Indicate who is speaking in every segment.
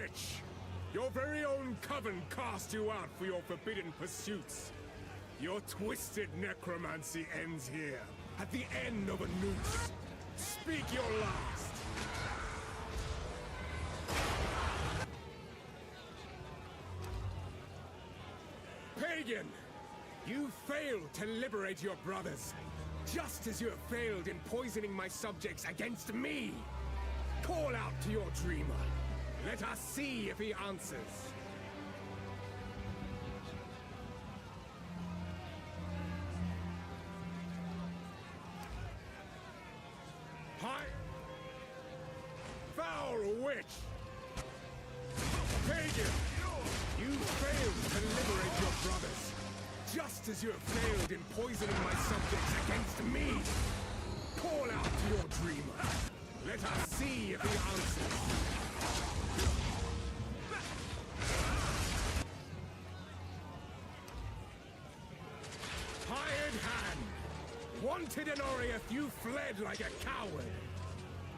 Speaker 1: witch! Your very own coven cast you out for your forbidden pursuits. Your twisted necromancy ends here, at the end of a noose. Speak your last! Pagan! You failed to liberate your brothers, just as you have failed in poisoning my subjects against me! Call out to your dreamer. Let us see if he answers. Hi! Foul witch! Pagan! You failed to liberate your brothers, just as you have failed in poisoning my subjects against me! Call out to your dreamer. Let us see if he answers. Hired hand! Wanted in Oriath, you fled like a coward.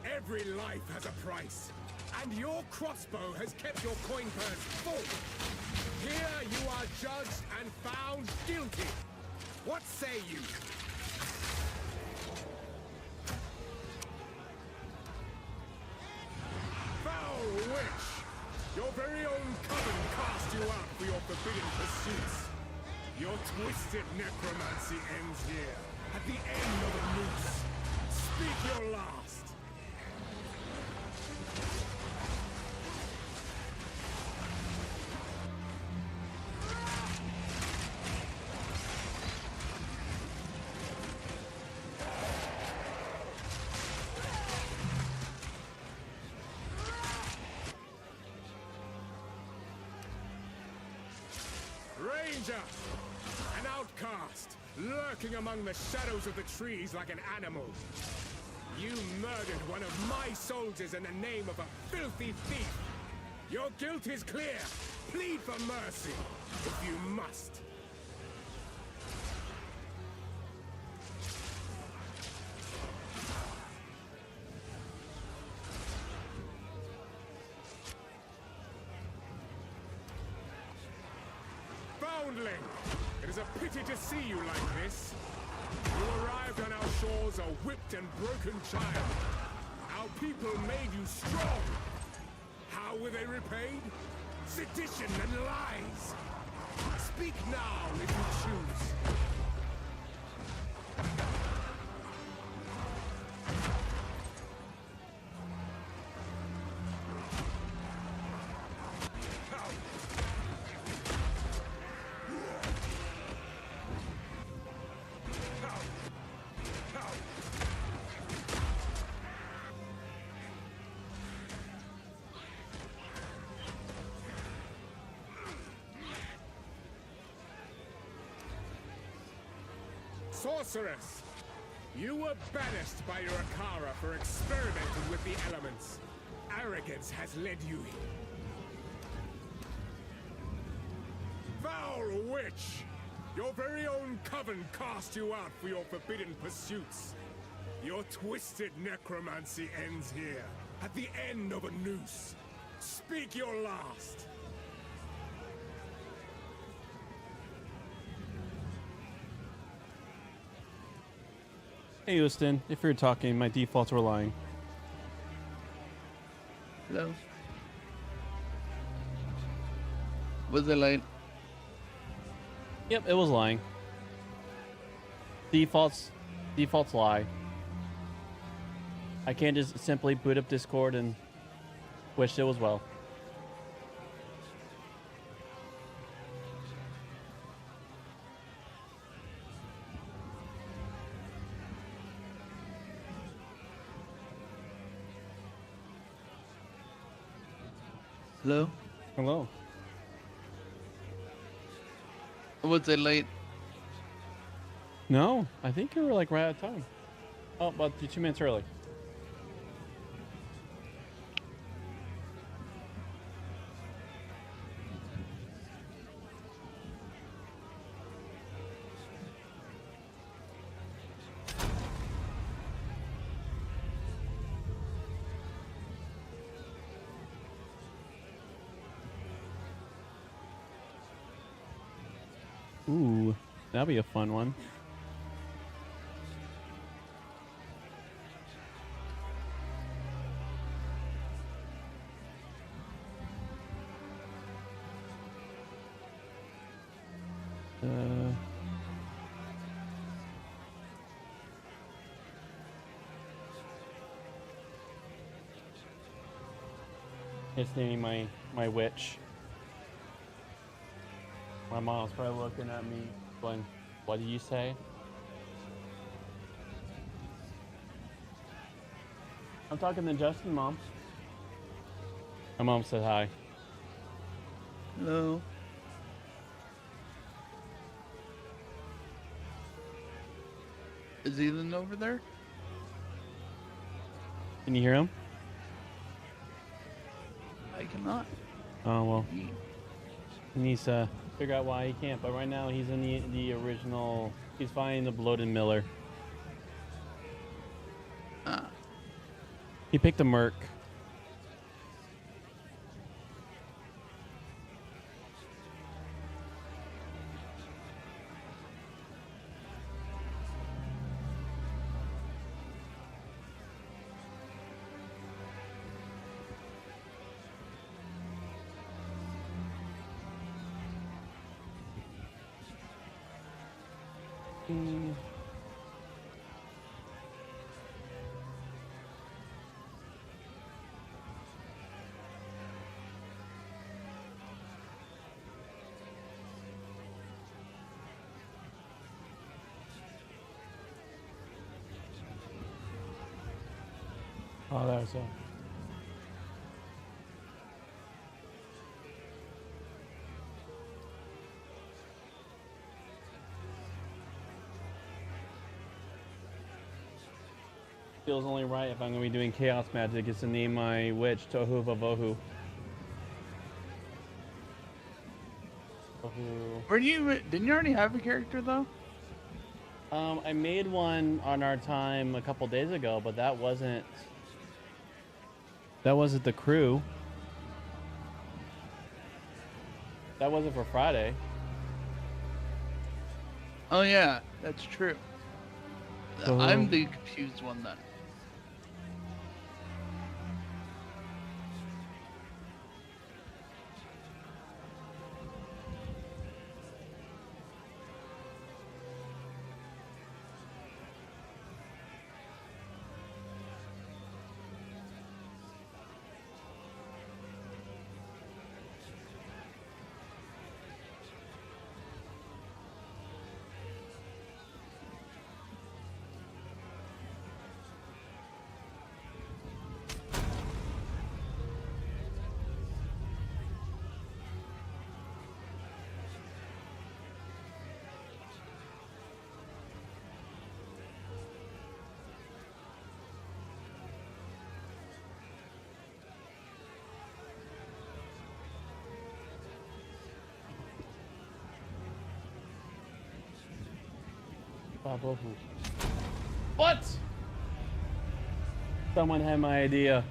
Speaker 1: Every life has a price, and your crossbow has kept your coin purse full. Here you are judged and found guilty. What say you? Foul witch! Your very own coven cast you out for your forbidden pursuits. Your twisted necromancy ends here, at the end of a noose. Speak your last! Ranger! An outcast, lurking among the shadows of the trees like an animal. You murdered one of my soldiers in the name of a filthy thief. Your guilt is clear. Plead for mercy, if you must. Foundling! It is a pity to see you like this. You arrived on our shores a whipped and broken child. Our people made you strong. How were they repaid? Sedition and lies. Speak now if you choose. Sorceress! You were banished by your Akara for experimenting with the elements. Arrogance has led you here. Foul witch! Your very own coven cast you out for your forbidden pursuits. Your twisted necromancy ends here, at the end of a noose. Speak your last!
Speaker 2: Hey Houston, if you're talking, my defaults were lying.
Speaker 3: Hello. Was it like?
Speaker 2: Yep, it was lying. Defaults lie. I can't just simply boot up Discord and wish it was well.
Speaker 3: Hello.
Speaker 2: Hello.
Speaker 3: Was it late?
Speaker 2: No, I think you were like right at time. Oh, about 2 minutes early. Ooh, that'll be a fun one. It's naming my witch. My mom's probably looking at me going, "What did you say?" I'm talking to Justin, Mom. My mom said hi.
Speaker 3: Hello. Is Ethan over there?
Speaker 2: Can you hear him?
Speaker 3: I cannot.
Speaker 2: Oh well,
Speaker 3: He-
Speaker 2: he needs to figure out why he can't. But right now he's in the original. He's finding the bloated Miller.
Speaker 3: Ah.
Speaker 2: He picked a Merc. Oh, there's a. Feels only right if I'm gonna be doing chaos magic is to name my witch Tohu Vavohu. Tohu.
Speaker 3: Where do you? Didn't you already have a character though?
Speaker 2: I made one on our time a couple days ago, but that wasn't the crew. That wasn't for Friday.
Speaker 3: Oh yeah, that's true.
Speaker 2: So-
Speaker 3: I'm the confused one then.
Speaker 2: Vavohu. What? Someone had my idea.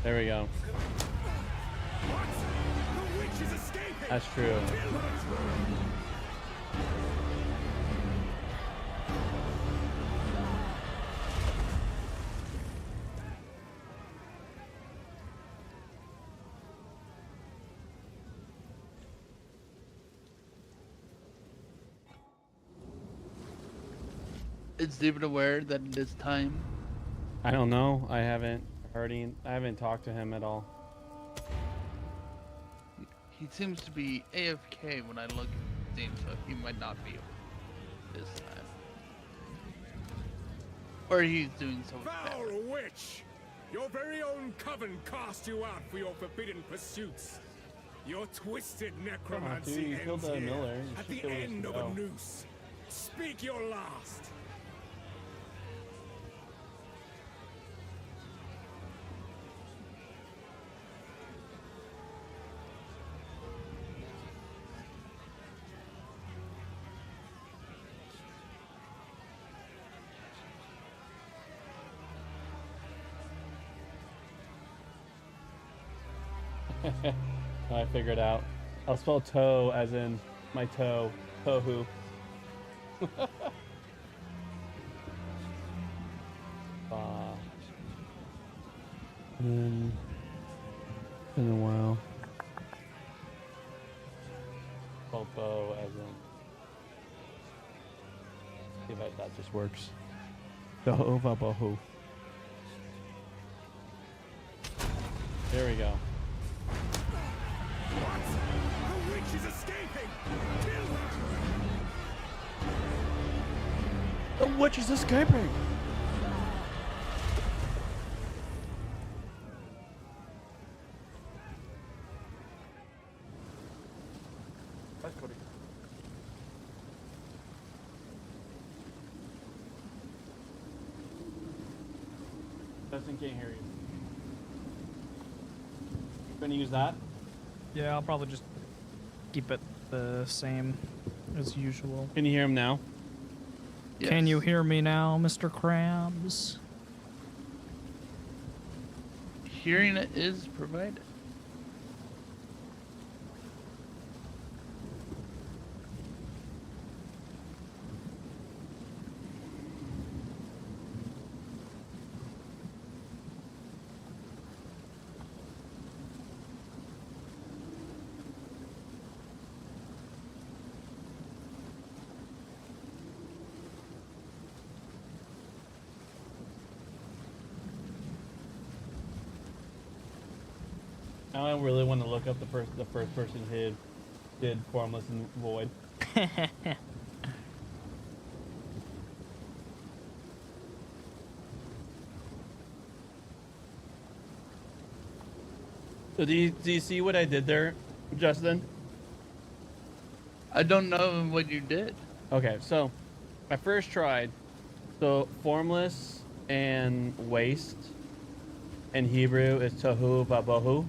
Speaker 2: There we go.
Speaker 1: What? The witch is escaping!
Speaker 2: That's true.
Speaker 1: Kill her!
Speaker 3: Is David aware that it is time?
Speaker 2: I don't know. I haven't I haven't talked to him at all.
Speaker 3: He seems to be AFK when I look at Steam, so he might not be this time. Or he's doing so
Speaker 1: Foul
Speaker 3: bad.
Speaker 1: witch! Your very own coven cast you out for your forbidden pursuits. Your twisted necromancy
Speaker 2: dude, you killed
Speaker 1: ends
Speaker 2: that
Speaker 1: here,
Speaker 2: Miller. You
Speaker 1: at
Speaker 2: should
Speaker 1: the
Speaker 2: kill this
Speaker 1: end of
Speaker 2: Miller.
Speaker 1: a noose. Speak your last.
Speaker 2: I figured out. I'll spell toe as in my toe. Tohu. In a while. Spell bow as in. See if that just works. Tohu bohu. There we go.
Speaker 1: What? The witch is escaping! Kill her!
Speaker 2: The witch is escaping! That's Cody. Justin can't hear you. Gonna use that?
Speaker 4: Yeah, I'll probably just keep it the same as usual.
Speaker 2: Can you hear him now?
Speaker 4: Can you
Speaker 3: Yes.
Speaker 4: hear me now, Mr. Krabs?
Speaker 3: Hearing it is provided.
Speaker 2: Now I really want to look up the first person who did Formless and Void. So do you see what I did there, Justin?
Speaker 3: I don't know what you did.
Speaker 2: Okay, so I first tried. So Formless and Waste in Hebrew is Tohu Vabohu.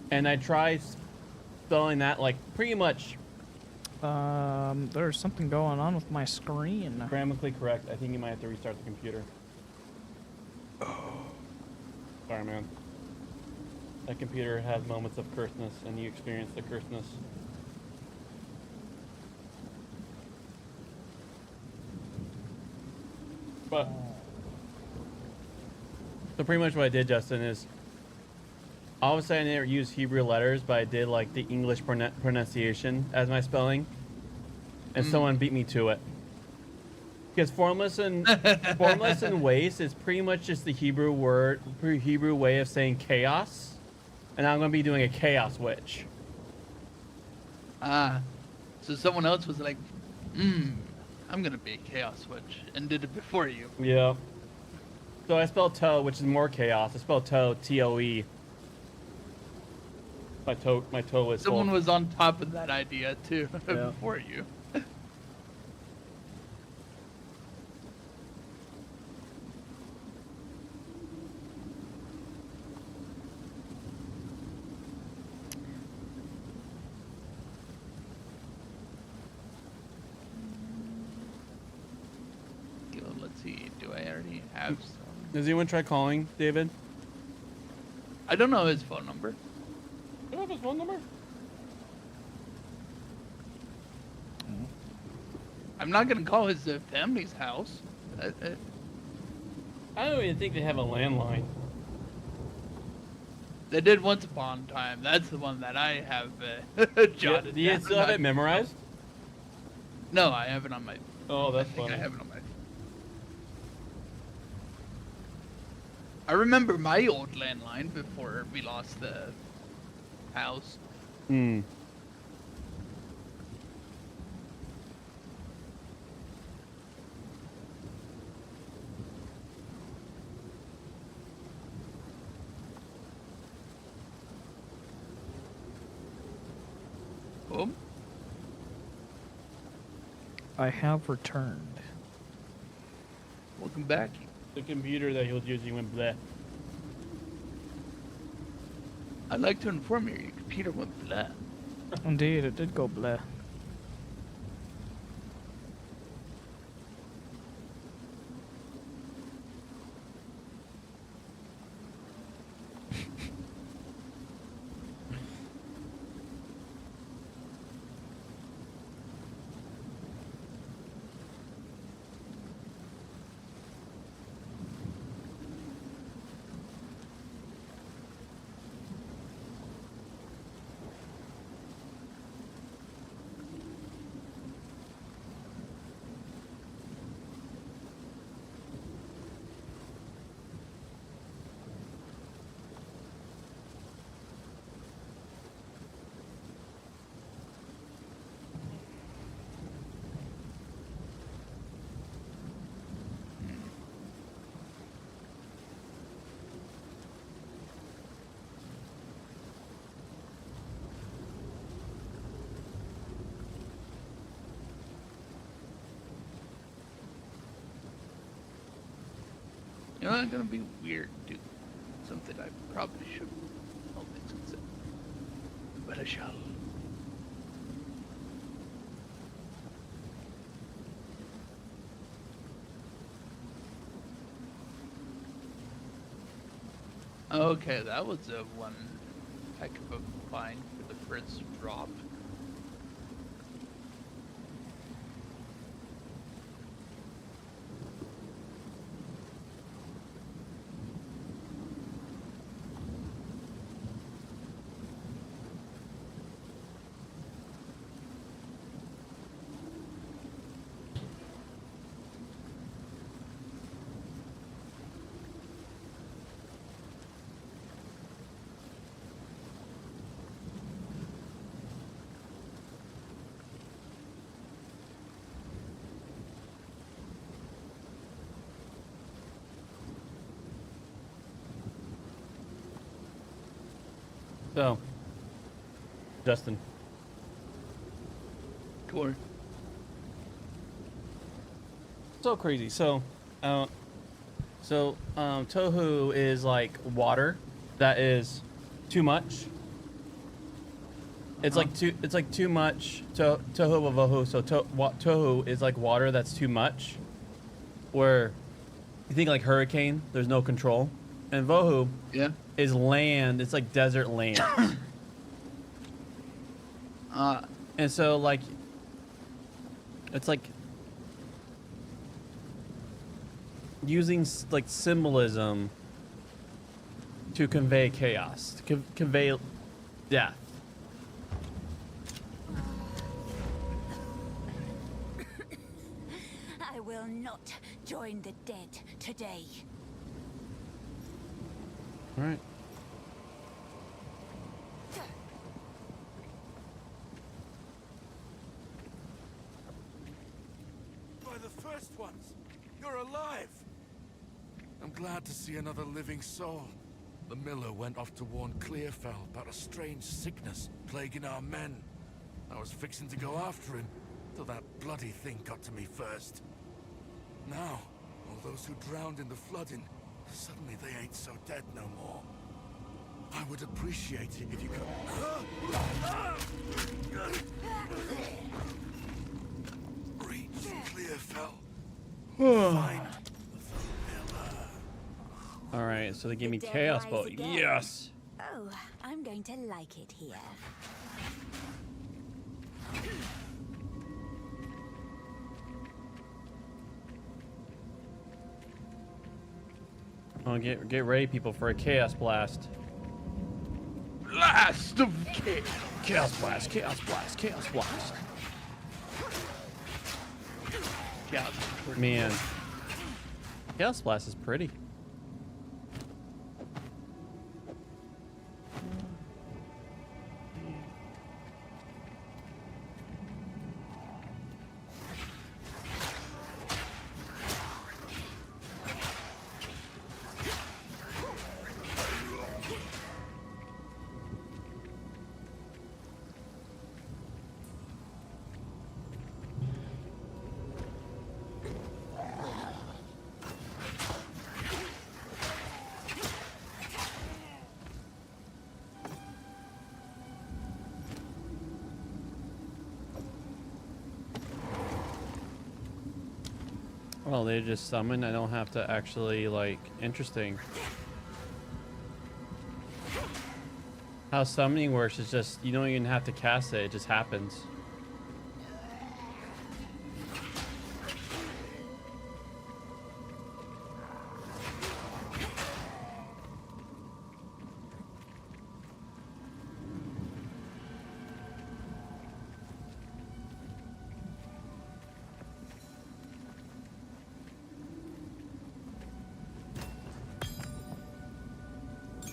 Speaker 2: And I tried spelling that like pretty much
Speaker 4: There's something going on with my screen.
Speaker 2: grammatically correct. I think you might have to restart the computer. Sorry, man. That computer has moments of curseness, and you experience the curseness. But so pretty much what I did, Justin, is obviously I didn't use Hebrew letters, but I did like the English pronunciation as my spelling, and someone beat me to it. Because formless and waste is pretty much just the Hebrew way of saying chaos, and I'm gonna be doing a chaos witch.
Speaker 3: Ah. So someone else was like, I'm gonna be a chaos witch, and did it before you.
Speaker 2: Yeah. So I spelled toe, which is more chaos. I spelled toe, T-O-E. My toe was
Speaker 3: Someone
Speaker 2: full.
Speaker 3: was on top of that idea too
Speaker 2: Yeah.
Speaker 3: before you. Yo, let's see. Do I already have some?
Speaker 2: Does anyone try calling David?
Speaker 3: I don't know his phone number.
Speaker 2: Do you have his phone number?
Speaker 3: I'm not gonna call his family's house.
Speaker 2: I don't even think they have a landline.
Speaker 3: They did once upon a time. That's the one that I have jotted
Speaker 2: Do you
Speaker 3: down.
Speaker 2: still have it memorized?
Speaker 3: No, I have it on my.
Speaker 2: Oh, that's
Speaker 3: I think
Speaker 2: funny.
Speaker 3: I have it on my. I remember my old landline before we lost the house.
Speaker 2: Hmm.
Speaker 3: Boom.
Speaker 4: I have returned.
Speaker 3: Welcome back.
Speaker 2: The computer that he was using went bleh.
Speaker 3: I'd like to inform you, your computer went blah.
Speaker 4: Indeed, it did go bleh.
Speaker 3: not gonna be weird, dude. Something I probably shouldn't. Oh, it's it. But I shall. Okay, that was a one heck of a find for the first drop.
Speaker 2: So, Justin,
Speaker 3: Cool.
Speaker 2: so crazy. So, tohu is like water that is too much. It's like too. It's like too much. Tohu vavohu. So tohu is like water that's too much. Where you think like hurricane, there's no control, and vohu
Speaker 3: Yeah.
Speaker 2: is land. It's like desert land. And so like, it's like using like symbolism to convey chaos, to convey death.
Speaker 5: I will not join the dead today.
Speaker 2: All right.
Speaker 6: By the first ones, you're alive. I'm glad to see another living soul. The miller went off to warn Clearfell about a strange sickness plaguing our men. I was fixing to go after him, till that bloody thing got to me first. Now, all those who drowned in the flooding, suddenly they ain't so dead no more. I would appreciate it if you could... reach Clearfell. Find the miller.
Speaker 2: All right. So they gave me
Speaker 5: The dead
Speaker 2: chaos
Speaker 5: rise
Speaker 2: bolt.
Speaker 5: again.
Speaker 2: Yes.
Speaker 5: Oh, I'm going to like it here.
Speaker 2: Oh, get ready, people, for a chaos blast.
Speaker 3: Blast of chaos.
Speaker 2: Chaos blast. Chaos blast. Chaos blast.
Speaker 3: Yeah.
Speaker 2: Man, chaos blast is pretty. Well, they just summon. I don't have to actually, like, interesting. How summoning works is just, you don't even have to cast it. It just happens.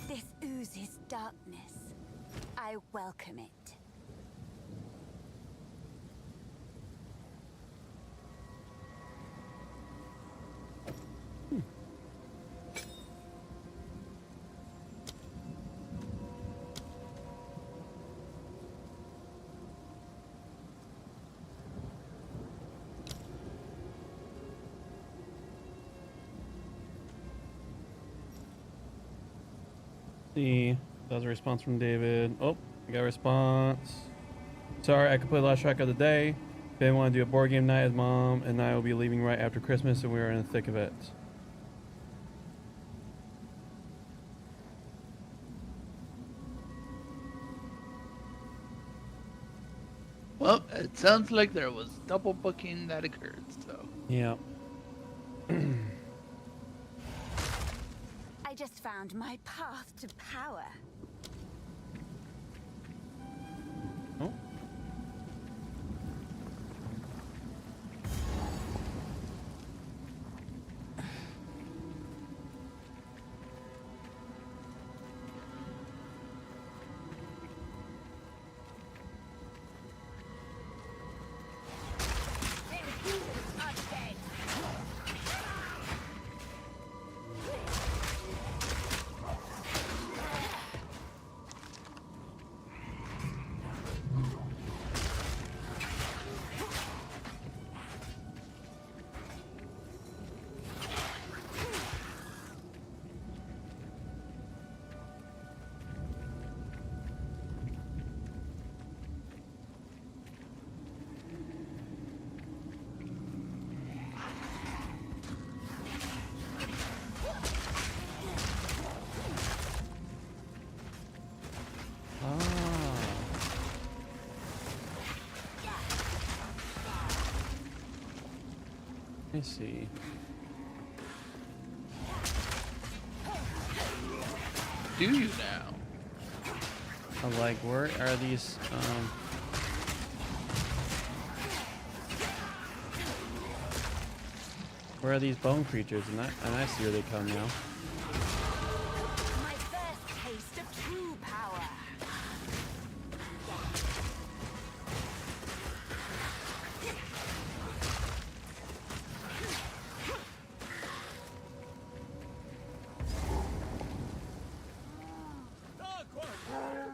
Speaker 5: This oozes darkness. I welcome it.
Speaker 2: See, that was a response from David. Oh, I got a response. Sorry, I completely lost track of the day. Didn't want to do a board game night as mom and I will be leaving right after Christmas, and we are in the thick of it.
Speaker 3: Well, it sounds like there was double booking that occurred, so.
Speaker 2: Yeah.
Speaker 5: I just found my path to power.
Speaker 2: Oh. Let me see.
Speaker 3: Do you now?
Speaker 2: I'm like, where are these? Where are these bone creatures? And I see where they come now.
Speaker 5: My first taste of true power.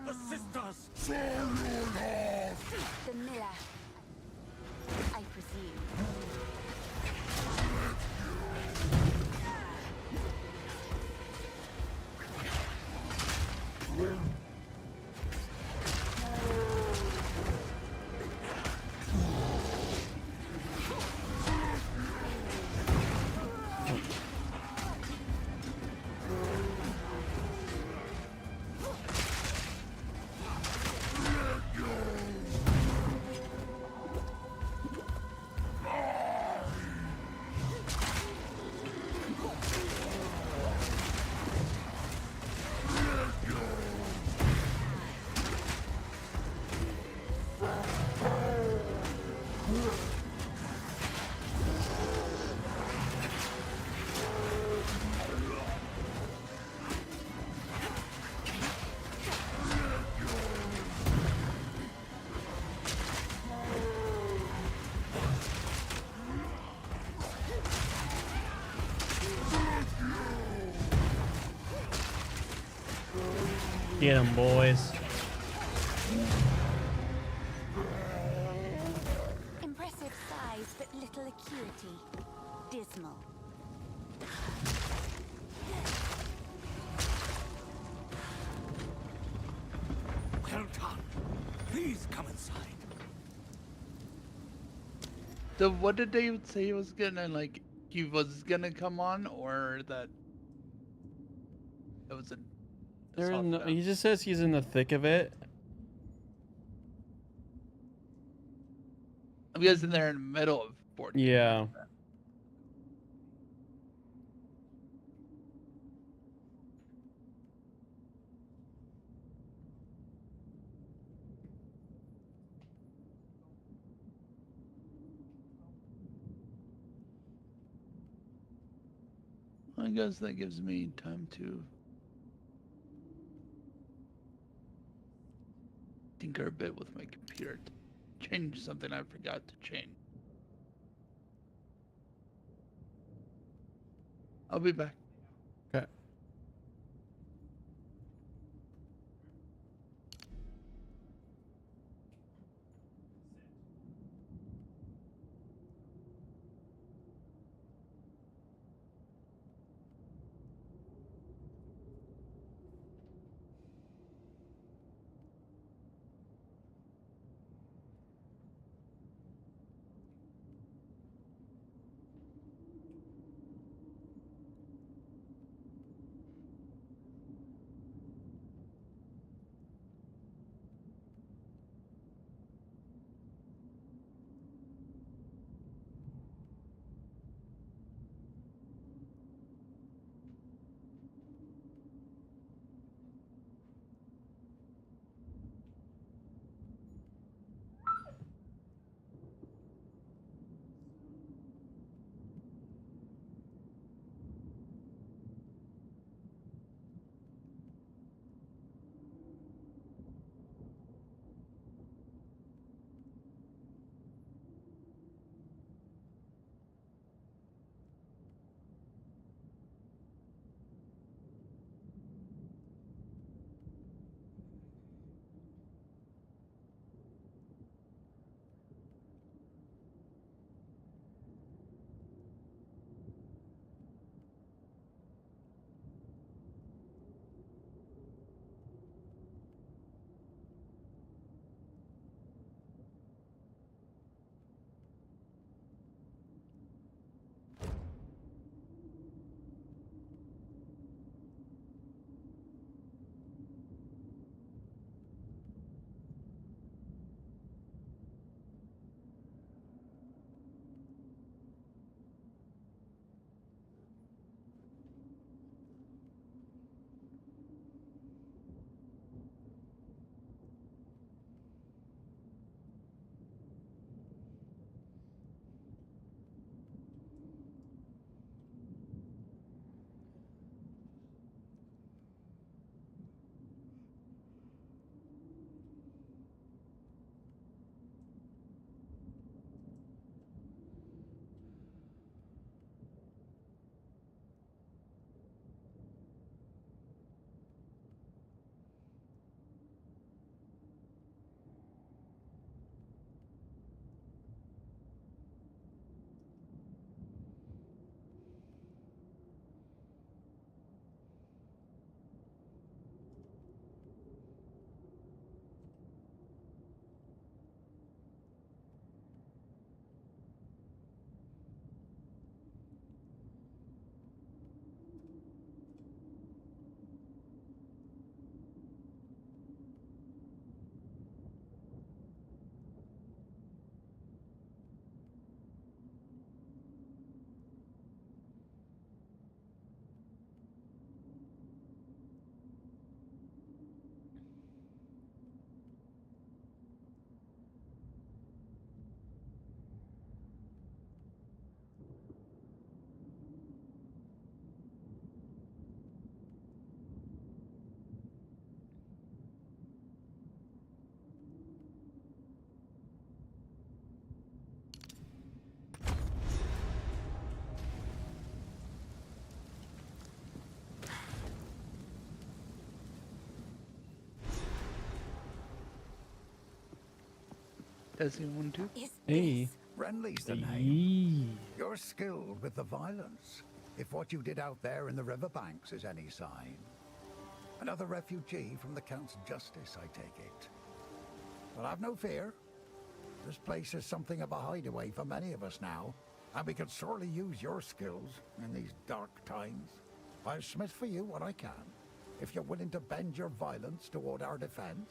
Speaker 6: The sisters!
Speaker 5: The miller. I presume.
Speaker 2: Get 'em, boys.
Speaker 5: Impressive size, but little acuity. Dismal.
Speaker 6: Well done. Please come inside.
Speaker 3: So what did David say he was gonna, like, he was gonna come on, or that it was a soft down?
Speaker 2: He just says he's in the thick of it.
Speaker 3: I'm guessing they're in the middle of board game.
Speaker 2: Yeah.
Speaker 3: I guess that gives me time to tinker a bit with my computer to change something I forgot to change. I'll be back.
Speaker 2: Okay.
Speaker 3: Does he want to?
Speaker 5: Is
Speaker 2: Hey.
Speaker 5: this
Speaker 7: Renly's the name.
Speaker 4: Yee.
Speaker 7: You're skilled with the violence, if what you did out there in the riverbanks is any sign. Another refugee from the Count's justice, I take it. Well, have no fear. This place is something of a hideaway for many of us now, and we could sorely use your skills in these dark times. I'll smith for you what I can, if you're willing to bend your violence toward our defense.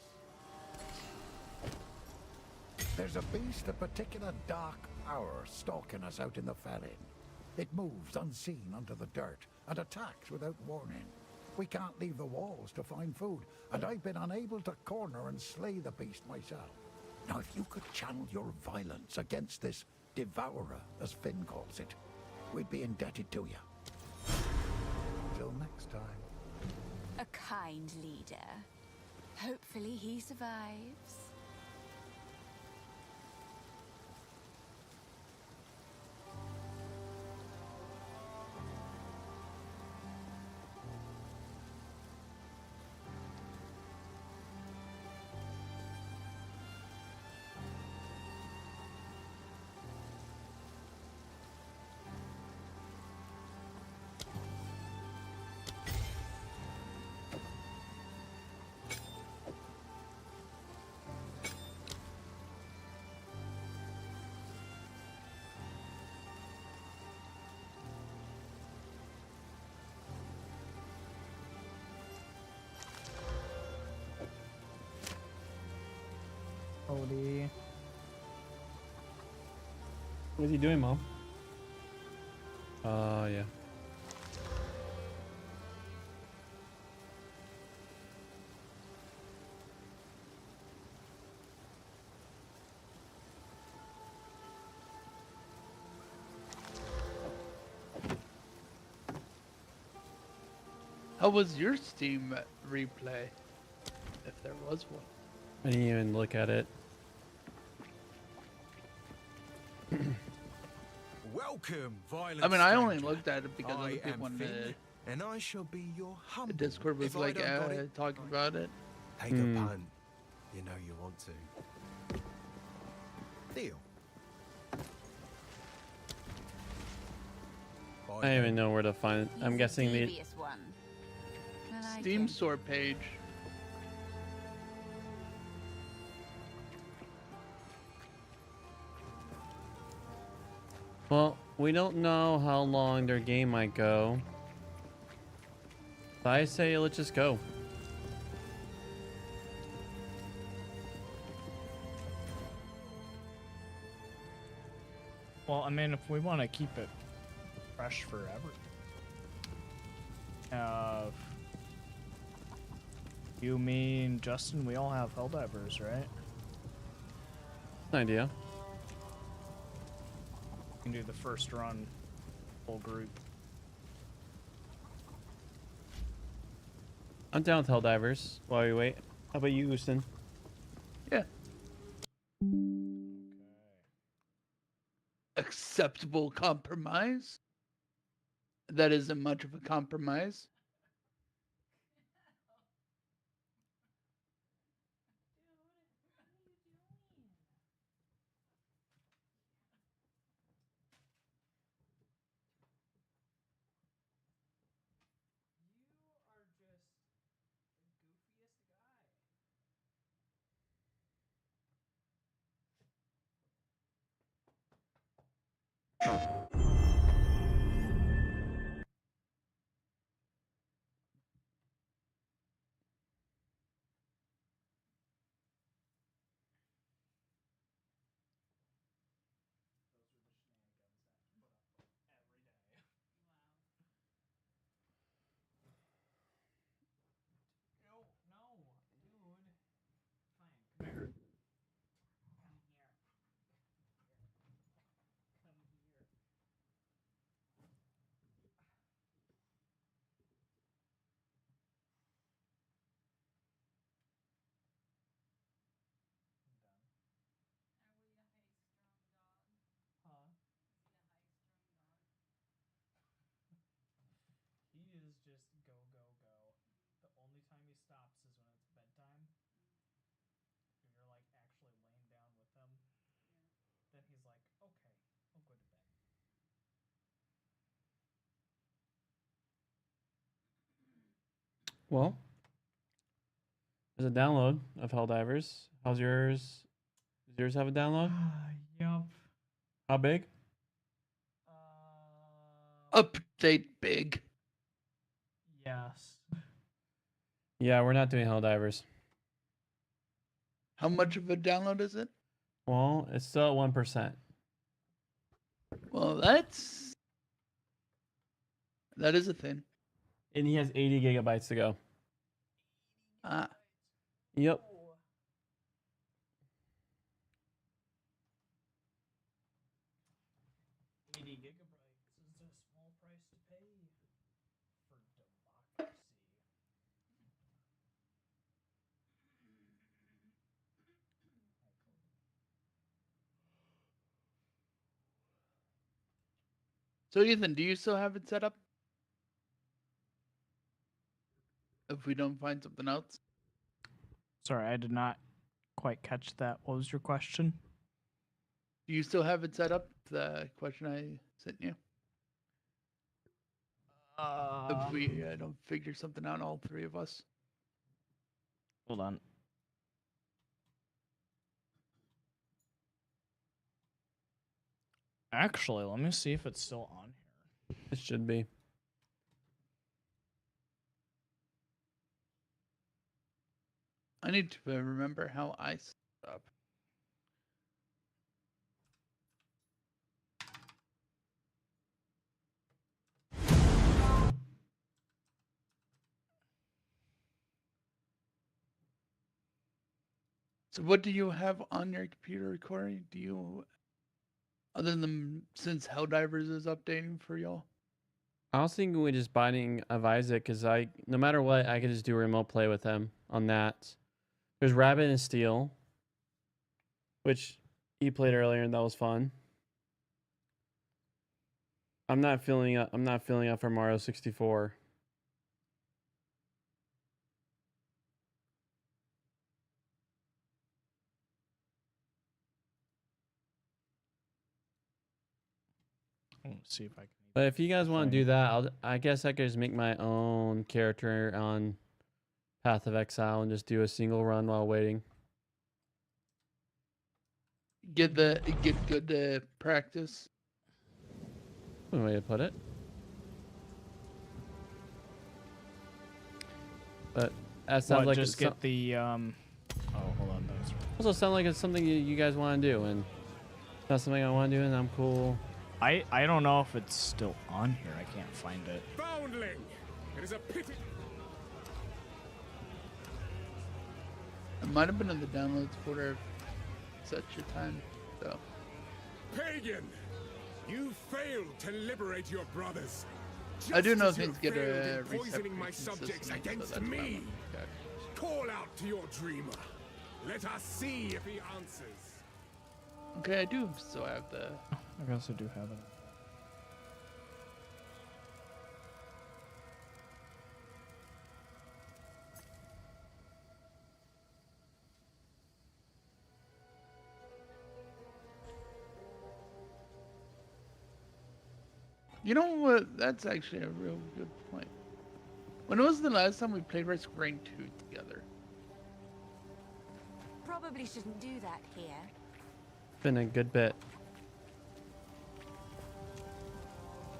Speaker 7: There's a beast of particular dark power stalking us out in the Felling. It moves unseen under the dirt and attacks without warning. We can't leave the walls to find food, and I've been unable to corner and slay the beast myself. Now, if you could channel your violence against this devourer, as Finn calls it, we'd be indebted to you. Till next time.
Speaker 5: a kind leader? Hopefully he survives.
Speaker 4: Odie.
Speaker 2: What's he doing, Mom? Yeah.
Speaker 3: How was your Steam replay? If there was one.
Speaker 2: I didn't even look at it.
Speaker 6: Welcome, violent
Speaker 3: I mean, I only
Speaker 6: stranger.
Speaker 3: looked at it because
Speaker 6: I
Speaker 3: other people
Speaker 6: am
Speaker 3: in
Speaker 6: Finn, and I shall be your humble.
Speaker 3: the Discord was
Speaker 6: if I
Speaker 3: like
Speaker 6: don't got it,
Speaker 3: talking about it.
Speaker 6: take a punt. You know you want to. Deal.
Speaker 2: I don't even know where to find it. I'm
Speaker 5: He's a
Speaker 2: guessing the.
Speaker 5: devious one. I like
Speaker 3: Steam
Speaker 5: him.
Speaker 3: store page.
Speaker 2: Well, we don't know how long their game might go. So I say let's just go.
Speaker 4: Well, I mean, if we want to keep it fresh forever. You mean Justin? We all have Helldivers, right?
Speaker 2: An idea.
Speaker 4: We can do the first run, full group.
Speaker 2: I'm down with Helldivers while we wait. How about you, Houston?
Speaker 3: Yeah. Acceptable compromise. That isn't much of a compromise.
Speaker 4: He is just go, go, go. The only time he stops is when it's bedtime. If you're like actually laying down with him.
Speaker 2: Well, there's a download of Helldivers. How's yours? Does yours have a download?
Speaker 4: Yup.
Speaker 2: How big?
Speaker 3: Update big.
Speaker 4: Yes.
Speaker 2: Yeah, we're not doing Helldivers.
Speaker 3: How much of a download is it?
Speaker 2: Well, it's still at 1%.
Speaker 3: Well, that is a thing.
Speaker 2: And he has 80 gigabytes to go.
Speaker 3: Ah,
Speaker 2: Yep.
Speaker 4: Gigabytes is a small price to pay for democracy.
Speaker 3: so Ethan, do you still have it set up? If we don't find something else,
Speaker 4: Sorry, I did not quite catch that. What was your question?
Speaker 3: do you still have it set up? The question I sent you. If we don't figure something out, all three of us.
Speaker 4: Hold on. Actually, let me see if it's still on here.
Speaker 2: It should be.
Speaker 3: I need to remember how I set it up. So what do you have on your computer, Corey? Do you, other than since Helldivers is updating for y'all?
Speaker 2: I was thinking we just binding of Isaac because no matter what, I could just do remote play with him on that. There's Rabbit and Steel, which he played earlier and that was fun. I'm not feeling up for Mario 64.
Speaker 4: Let's see if I can.
Speaker 2: But if you guys want to do that, I guess I could just make my own character on Path of Exile and just do a single run while waiting.
Speaker 3: Get good practice.
Speaker 2: One way to put it. But that sounds like
Speaker 4: just get the Oh, hold on. That's right.
Speaker 2: also sound like it's something you guys want to do, and it's not something I want to do, and I'm cool.
Speaker 4: I don't know if it's still on here. I can't find it.
Speaker 1: Foundling! It is a pity.
Speaker 3: It might have been in the downloads folder such a time. So
Speaker 1: Pagan! You failed to liberate your brothers.
Speaker 3: I do
Speaker 1: just
Speaker 3: know
Speaker 1: as you
Speaker 3: things get
Speaker 1: failed
Speaker 3: a
Speaker 1: in poisoning my subjects against me. Call out to your dreamer. Let us see if he answers.
Speaker 3: Okay, I do still have the.
Speaker 4: I guess I do have it.
Speaker 3: You know what? That's actually a real good point. When was the last time we played Risk Rain 2 together?
Speaker 5: Probably shouldn't do that here.
Speaker 2: Been a good bit.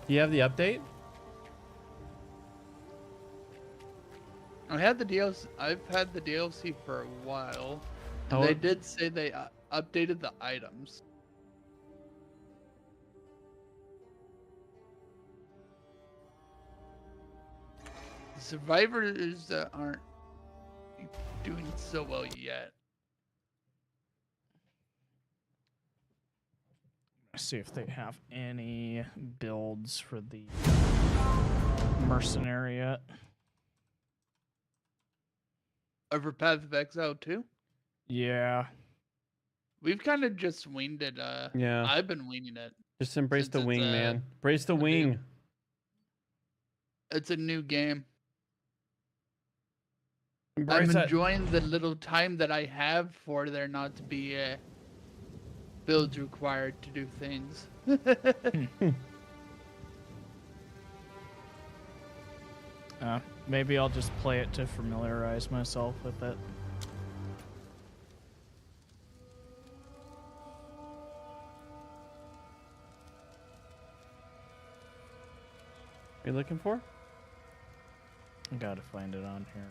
Speaker 2: Do you have the update?
Speaker 3: I had the DLC. I've had the DLC for a while.
Speaker 2: How-
Speaker 3: They did say they updated the items. Survivors aren't doing so well yet.
Speaker 4: Let's see if they have any builds for the mercenary yet.
Speaker 3: Over Path of Exile 2?
Speaker 4: Yeah.
Speaker 3: We've kind of just winged it.
Speaker 2: Yeah.
Speaker 3: I've been winging it.
Speaker 2: Just embrace
Speaker 3: Since
Speaker 2: the
Speaker 3: it's,
Speaker 2: wing, man. Embrace the wing.
Speaker 3: It's a new game.
Speaker 2: Embrace
Speaker 3: I'm
Speaker 2: that.
Speaker 3: enjoying the little time that I have for there not to be builds required to do things.
Speaker 4: Maybe I'll just play it to familiarize myself with it.
Speaker 2: You looking for?
Speaker 4: I gotta find it on here.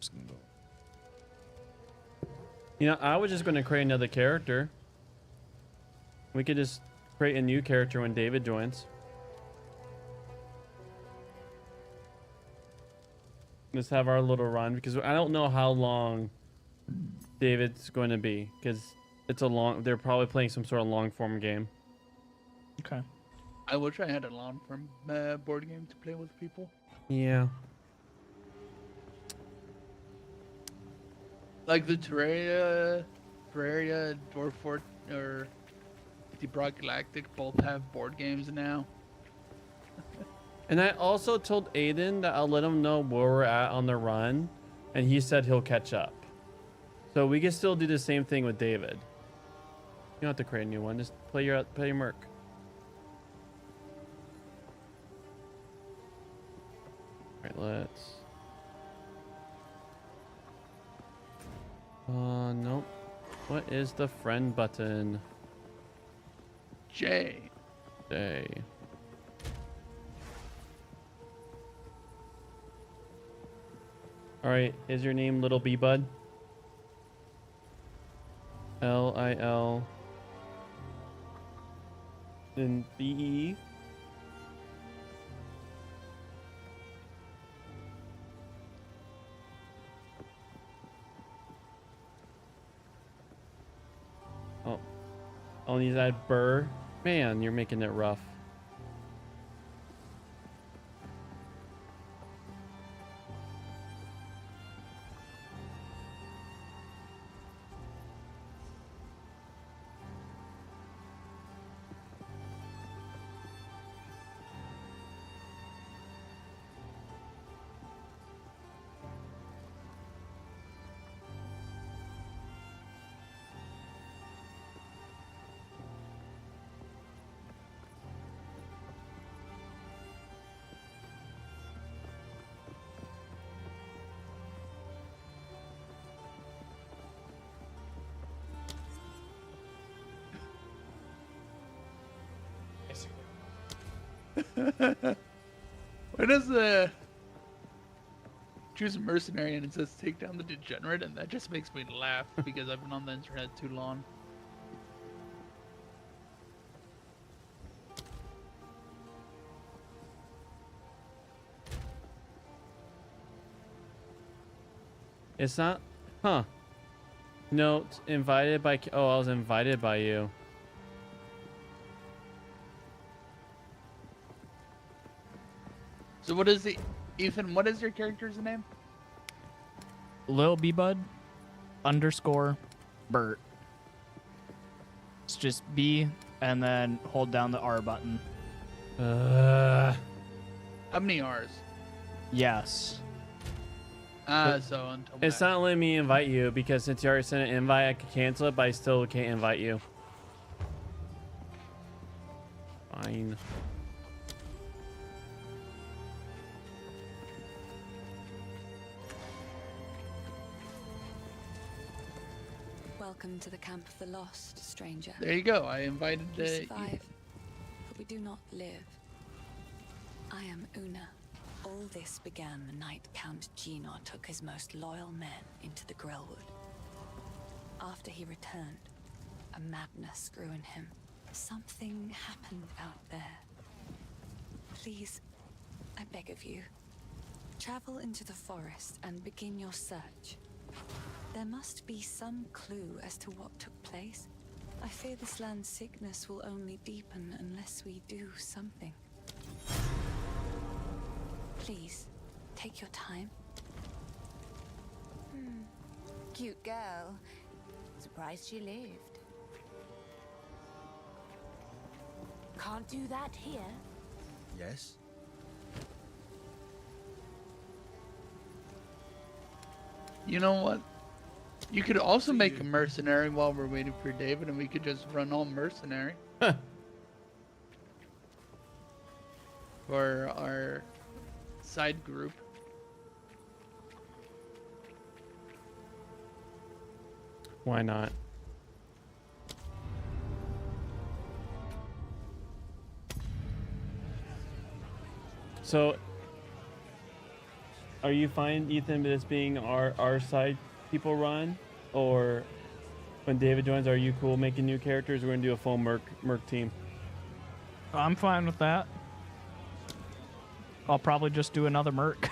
Speaker 4: Just gonna go.
Speaker 2: You know, I was just going to create another character. We could just create a new character when David joins. Let's have our little run because I don't know how long David's going to be because it's a long. They're probably playing some sort of long form game.
Speaker 4: Okay.
Speaker 3: I wish I had a long form board game to play with people.
Speaker 2: Yeah.
Speaker 3: Like the Terraria, Dwarf Fort, or Deep Rock Galactic both have board games now.
Speaker 2: And I also told Aiden that I'll let him know where we're at on the run, and he said he'll catch up. So we can still do the same thing with David. You don't have to create a new one. Just play your merc. All right, let's. Nope. What is the friend button?
Speaker 3: J.
Speaker 2: J. All right, is your name Little Bee Bud? Lil. Then BE. Oh, I'll need that burr. Man, you're making it rough.
Speaker 3: Why does the choose a mercenary and it says take down the degenerate, and that just makes me laugh because I've been on the internet too long.
Speaker 2: It's not, huh? Note invited by. Oh, I was invited by you.
Speaker 3: So what is the Ethan? What is your character's name?
Speaker 4: Lil B Bud _Bert. It's just B and then hold down the R button.
Speaker 3: How many R's?
Speaker 4: Yes.
Speaker 3: So until
Speaker 2: It's not letting me invite you because since you already sent an invite, I could cancel it, but I still can't invite you. Fine.
Speaker 5: Welcome to the camp of the lost, stranger.
Speaker 3: There you go. I invited
Speaker 5: We
Speaker 3: Ethan.
Speaker 5: survive, but we do not live. I am Una. All this began the night Count Gino took his most loyal men into the Grellwood. After he returned, a madness grew in him. Something happened out there. Please, I beg of you, travel into the forest and begin your search. There must be some clue as to what took place. I fear this land's sickness will only deepen unless we do something. Please, take your time.
Speaker 8: Cute girl. Surprised she lived. Can't do that here.
Speaker 6: Yes?
Speaker 3: You know what? You could also make a mercenary while we're waiting for David, and we could just run all mercenary. For our side group.
Speaker 2: Why not? So, are you fine, Ethan, with this being our side people run, or when David joins, are you cool making new characters? We're gonna do a full merc team.
Speaker 4: I'm fine with that. I'll probably just do another merc.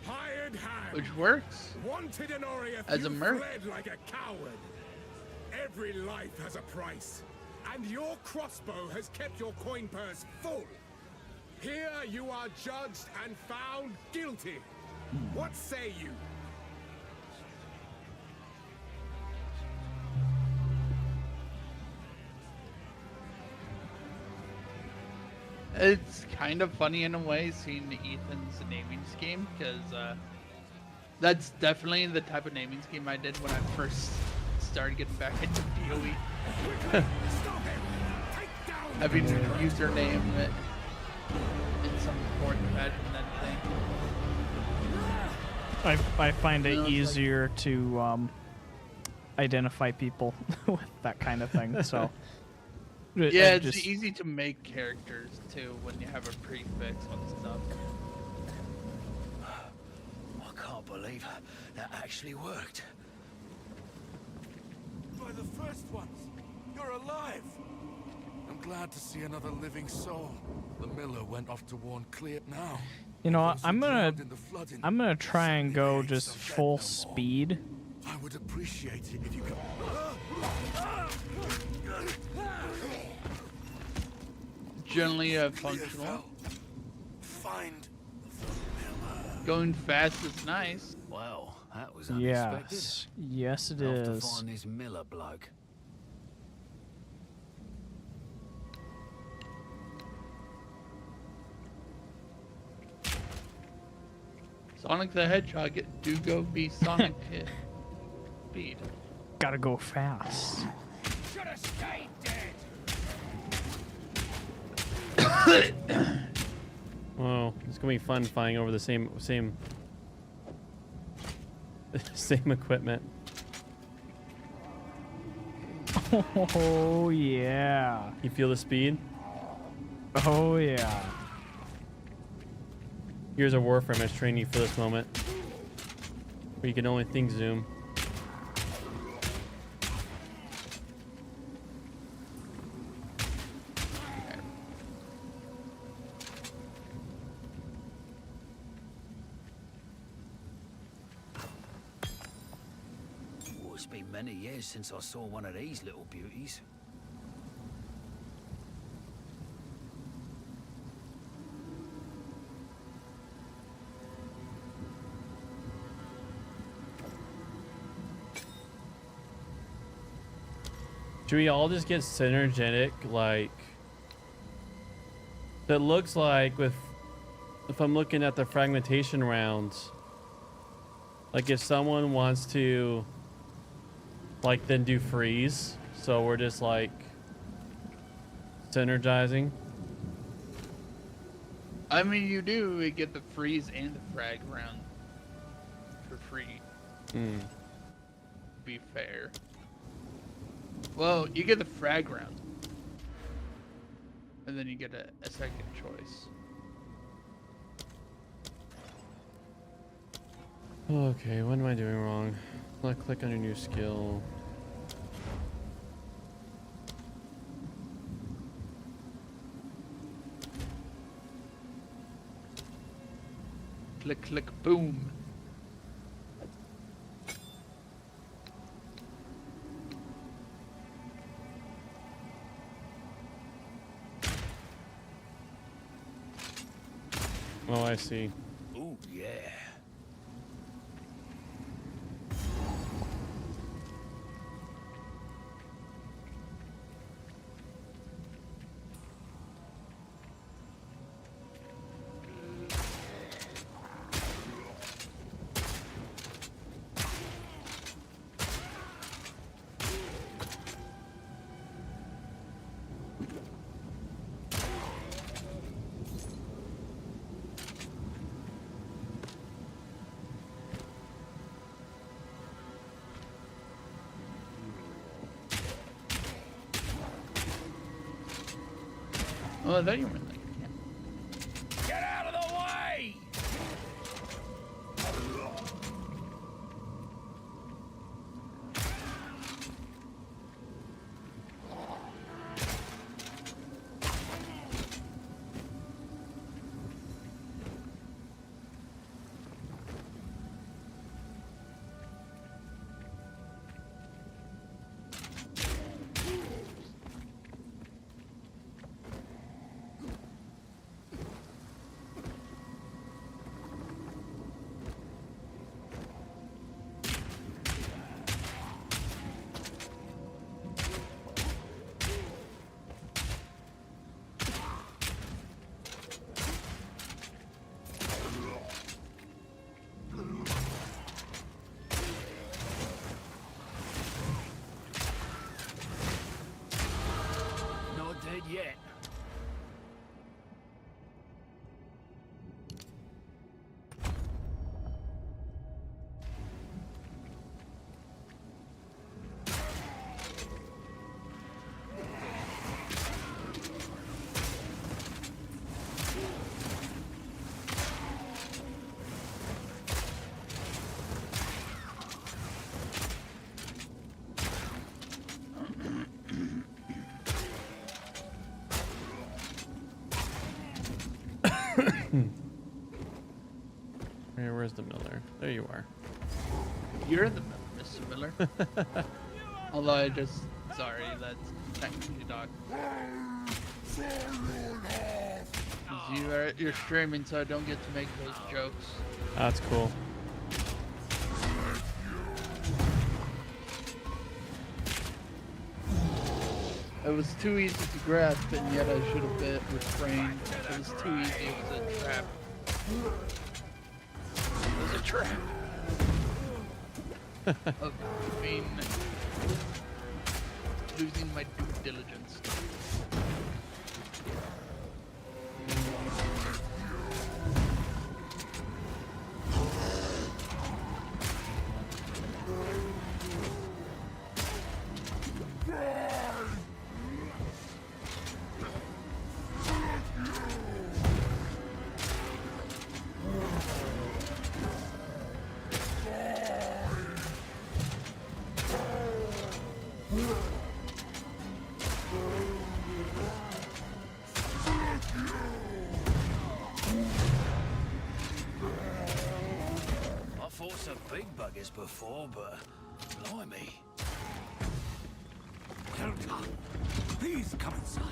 Speaker 1: Hired hand.
Speaker 3: Which works.
Speaker 1: Wanted in Oriath,
Speaker 3: As a
Speaker 1: you
Speaker 3: merc.
Speaker 1: fled like a coward. Every life has a price, and your crossbow has kept your coin purse full. Here you are judged and found guilty. What say you?
Speaker 3: It's kind of funny in a way seeing Ethan's naming scheme, because that's definitely the type of naming scheme I did when I first started getting back into PoE.
Speaker 1: Stop him! Take down the
Speaker 3: Having a
Speaker 1: traitor!
Speaker 3: username in some important fashion than thing.
Speaker 4: I find
Speaker 3: You
Speaker 4: it
Speaker 3: know, it's like-
Speaker 4: easier to identify people with that kind of thing. So
Speaker 3: Yeah, it's
Speaker 4: just,
Speaker 3: easy to make characters too when you have a prefix on stuff.
Speaker 9: I can't believe that actually worked.
Speaker 6: By the first ones, you're alive. I'm glad to see another living soul. The miller went off to warn Clear now.
Speaker 4: you know,
Speaker 6: Those who
Speaker 4: I'm
Speaker 6: drowned in the flooding
Speaker 4: gonna try and
Speaker 6: suddenly
Speaker 4: go
Speaker 6: raised
Speaker 4: just
Speaker 6: so dead
Speaker 4: full
Speaker 6: no more.
Speaker 4: speed.
Speaker 6: I would appreciate it if you could.
Speaker 3: Generally
Speaker 6: Clear
Speaker 3: functional.
Speaker 6: fell. Find the miller.
Speaker 3: Going fast is nice.
Speaker 9: Well, that was unexpected.
Speaker 4: Yes, it
Speaker 9: I'll have to
Speaker 4: is.
Speaker 9: find this Miller bloke.
Speaker 3: Sonic the Hedgehog, do go be Sonic hit speed.
Speaker 4: Gotta go fast.
Speaker 1: Should have stayed dead.
Speaker 2: Whoa, it's gonna be fun flying over the same same equipment.
Speaker 4: Oh yeah.
Speaker 2: You feel the speed?
Speaker 4: Oh yeah.
Speaker 2: Here's a Warframe as training for this moment, where you can only think zoom.
Speaker 9: Oh, it's been many years since I saw one of these little beauties.
Speaker 2: Should we all just get synergetic, like... It looks like with... If I'm looking at the fragmentation rounds, like if someone wants to, like, then do freeze, so we're just like synergizing.
Speaker 3: I mean, you do get the freeze and the frag round for free.
Speaker 2: Mm.
Speaker 3: To be fair. Well, you get the frag round, and then you get a second choice.
Speaker 2: Okay, what am I doing wrong? Let's click on your new skill.
Speaker 3: Click, click, boom.
Speaker 2: Oh, I see.
Speaker 9: Ooh, yeah.
Speaker 3: Oh, there you went.
Speaker 9: Get out of the way! Not dead yet.
Speaker 2: Hey, where's the miller? There you are.
Speaker 3: You're the Mr. Miller. Although I just, sorry, that's technically dog. You're streaming, so I don't get to make those jokes.
Speaker 2: That's cool.
Speaker 3: It was too easy to grasp, and yet I should have been refrained. It was too easy. It was a trap. It was a trap. Of being losing my due diligence.
Speaker 9: I fought some big buggers before, but blimey.
Speaker 6: Helga, please come inside.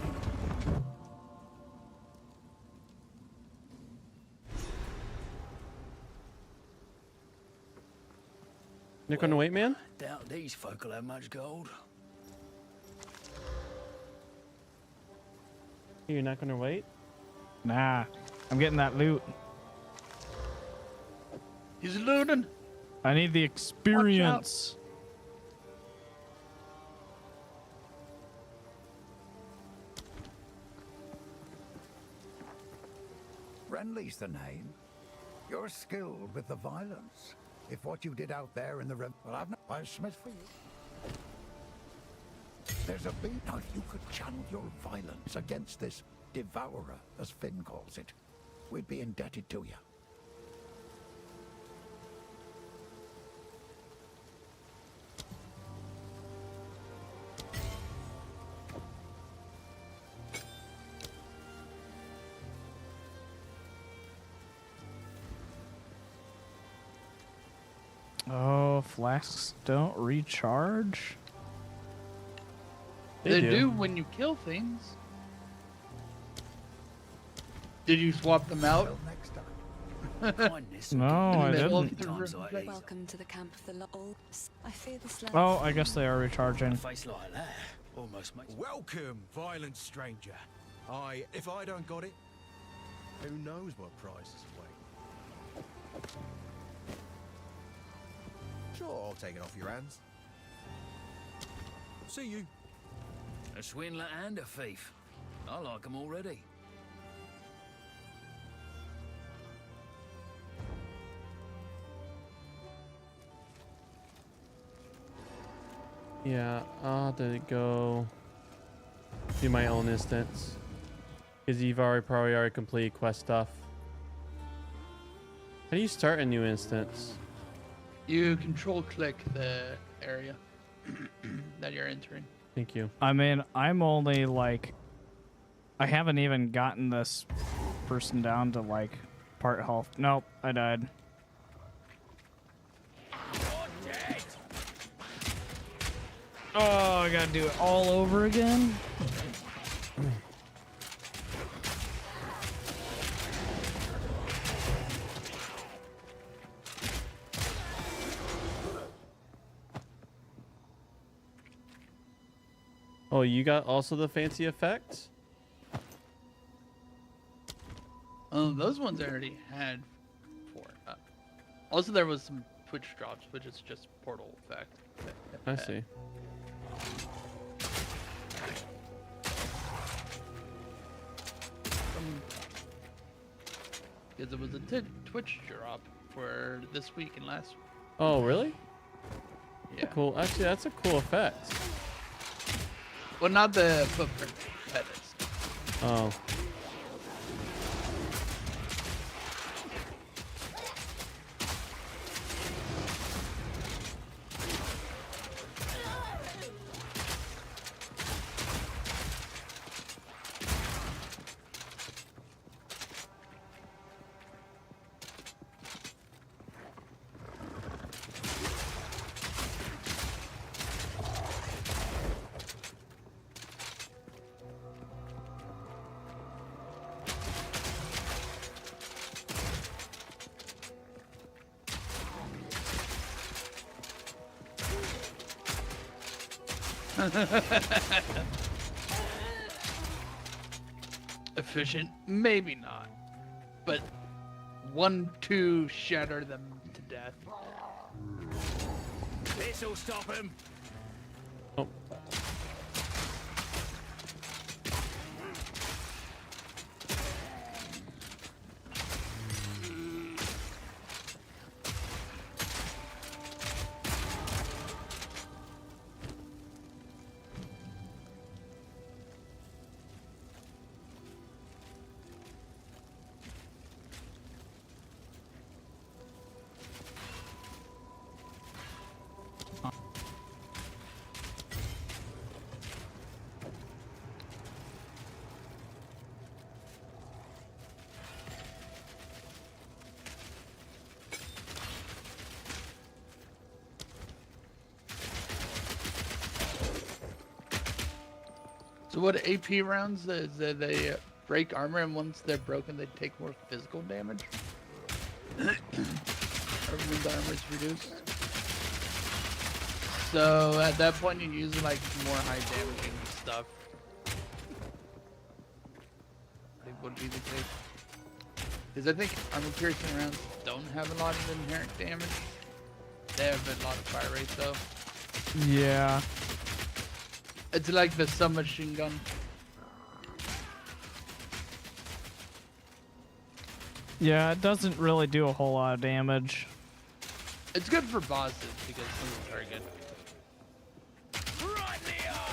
Speaker 2: You're gonna wait, man?
Speaker 9: Doubt these folk will have much gold.
Speaker 2: You're not gonna wait?
Speaker 4: Nah, I'm getting that loot.
Speaker 3: He's looting.
Speaker 4: I need the experience.
Speaker 7: Renly's the name. You're skilled with the violence. If what you did out there in the river, well, I've no smith for you. There's a beat. Now, if you could channel your violence against this devourer, as Finn calls it, we'd be indebted to you.
Speaker 4: Oh, flasks don't recharge?
Speaker 3: They do when you kill things. Did you swap them out?
Speaker 7: Till next time.
Speaker 9: Kindness.
Speaker 4: No, I
Speaker 3: Middle of
Speaker 4: didn't.
Speaker 3: the
Speaker 9: Times
Speaker 3: river.
Speaker 9: like these.
Speaker 5: Welcome to the camp of the Lol. I fear this land.
Speaker 4: Oh, I guess they are recharging.
Speaker 9: A face like that almost makes
Speaker 10: Welcome, violent stranger. If I don't got it, who knows what prizes await? Sure, I'll take it off your hands. See you.
Speaker 9: a swindler and a thief. I like them already.
Speaker 2: Yeah, I'll have to go do my own instance. Because you've probably already completed quest stuff. How do you start a new instance?
Speaker 3: You control click the area that you're entering.
Speaker 2: Thank you.
Speaker 4: I mean, I'm only like, I haven't even gotten this person down to like part health. Nope, I died. Oh, I gotta do it all over again.
Speaker 2: Oh, you got also the fancy effects?
Speaker 3: Those ones I already had for. Also, there was some Twitch drops, which is just portal effect.
Speaker 2: I see.
Speaker 3: Because it was a Twitch drop for this week and last week.
Speaker 2: Oh, really?
Speaker 3: Yeah.
Speaker 2: Cool. Actually, that's a cool effect.
Speaker 3: Well, not the footprint edits.
Speaker 2: Oh.
Speaker 3: Efficient? Maybe not. But 1-2 shatter them to death.
Speaker 9: This'll stop him.
Speaker 2: Oh.
Speaker 3: So what AP rounds is that they break armor, and once they're broken, they take more physical damage. Everyone's armor is reduced. So at that point, you use like more high damaging stuff. It would be the case. Because I think armor piercing rounds don't have a lot of inherent damage. They have a lot of fire rate though.
Speaker 4: Yeah.
Speaker 3: It's like the submachine gun.
Speaker 4: Yeah, it doesn't really do a whole lot of damage.
Speaker 3: It's good for bosses because it's very good.
Speaker 9: Right in the eye.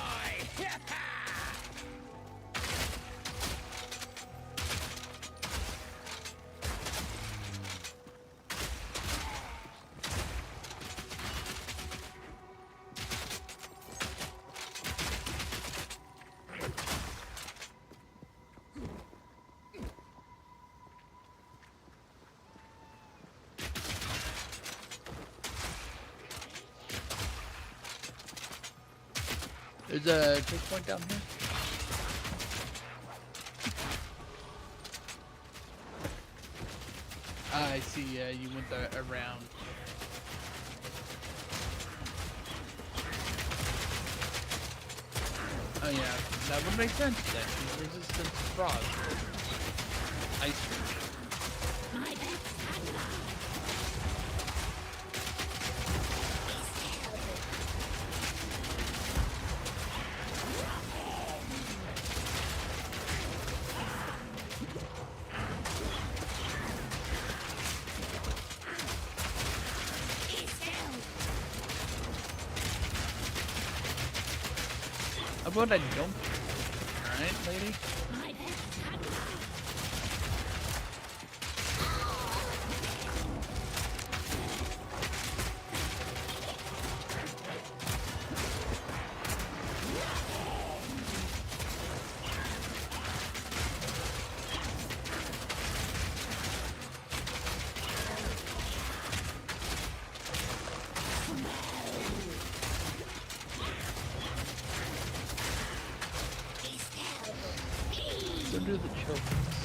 Speaker 3: There's a checkpoint down here. I see, you went around. Oh yeah, that would make sense then. Resistance to frost. Ice cream. How about I don't? Alright, lady? do the children's?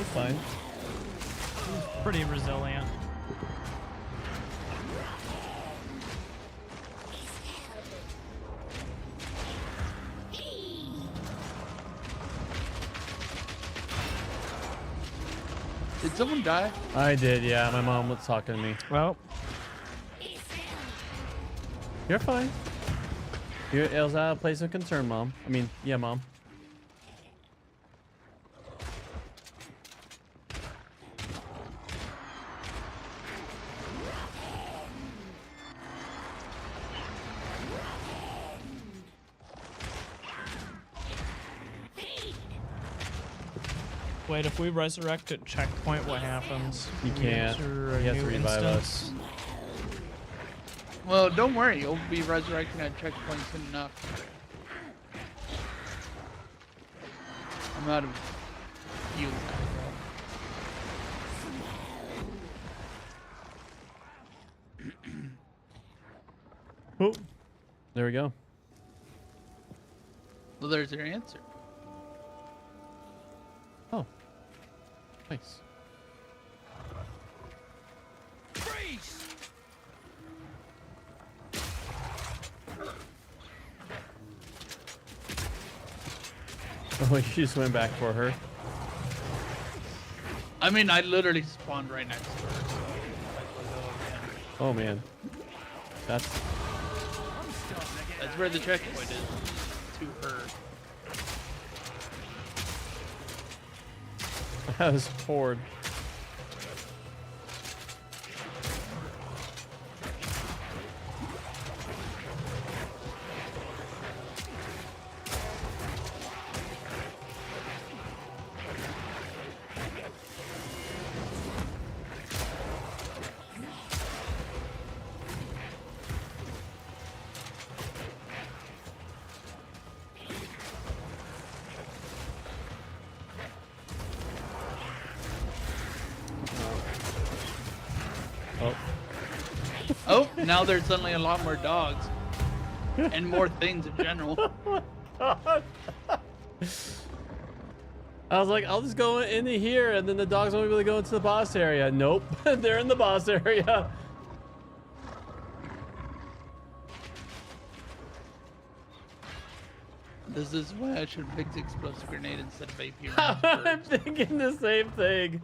Speaker 2: It's fine.
Speaker 4: Pretty resilient.
Speaker 3: Did someone die?
Speaker 2: I did, yeah. My mom was talking to me.
Speaker 4: Well,
Speaker 2: You're fine. It was a place of concern, Mom. I mean, yeah, Mom.
Speaker 4: wait, if we resurrect at checkpoint, what happens?
Speaker 2: You
Speaker 4: We
Speaker 2: can't.
Speaker 4: enter a
Speaker 2: He has to
Speaker 4: new
Speaker 2: revive
Speaker 4: instance?
Speaker 3: Well, don't worry. You'll be resurrecting at checkpoint soon enough. I'm out of heals.
Speaker 2: Oh, there we go.
Speaker 3: Well, there's your answer.
Speaker 2: Oh, nice.
Speaker 6: Freeze!
Speaker 2: Oh, you just went back for her.
Speaker 3: I mean, I literally spawned right next to her. So
Speaker 2: Oh man, that's
Speaker 3: that's where the checkpoint is. To her.
Speaker 2: that was forward. Oh,
Speaker 3: Oh, now there's suddenly a lot more dogs. And more things in general.
Speaker 2: I was like, I'll just go into here, and then the dogs won't be able to go into the boss area. Nope, they're in the boss area.
Speaker 3: This is why I should pick the explosive grenade instead of AP
Speaker 2: I'm
Speaker 3: rounds.
Speaker 2: thinking the same thing.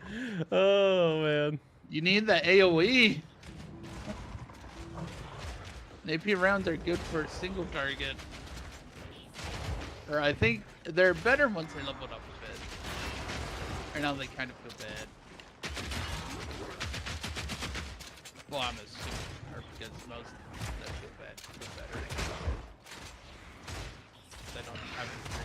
Speaker 2: Oh man.
Speaker 3: You need the AoE. AP rounds are good for a single target. Or I think they're better once they leveled up a bit. Or now they kind of feel bad. Well, I'm assuming, or because most that feel bad feel better. They don't have to.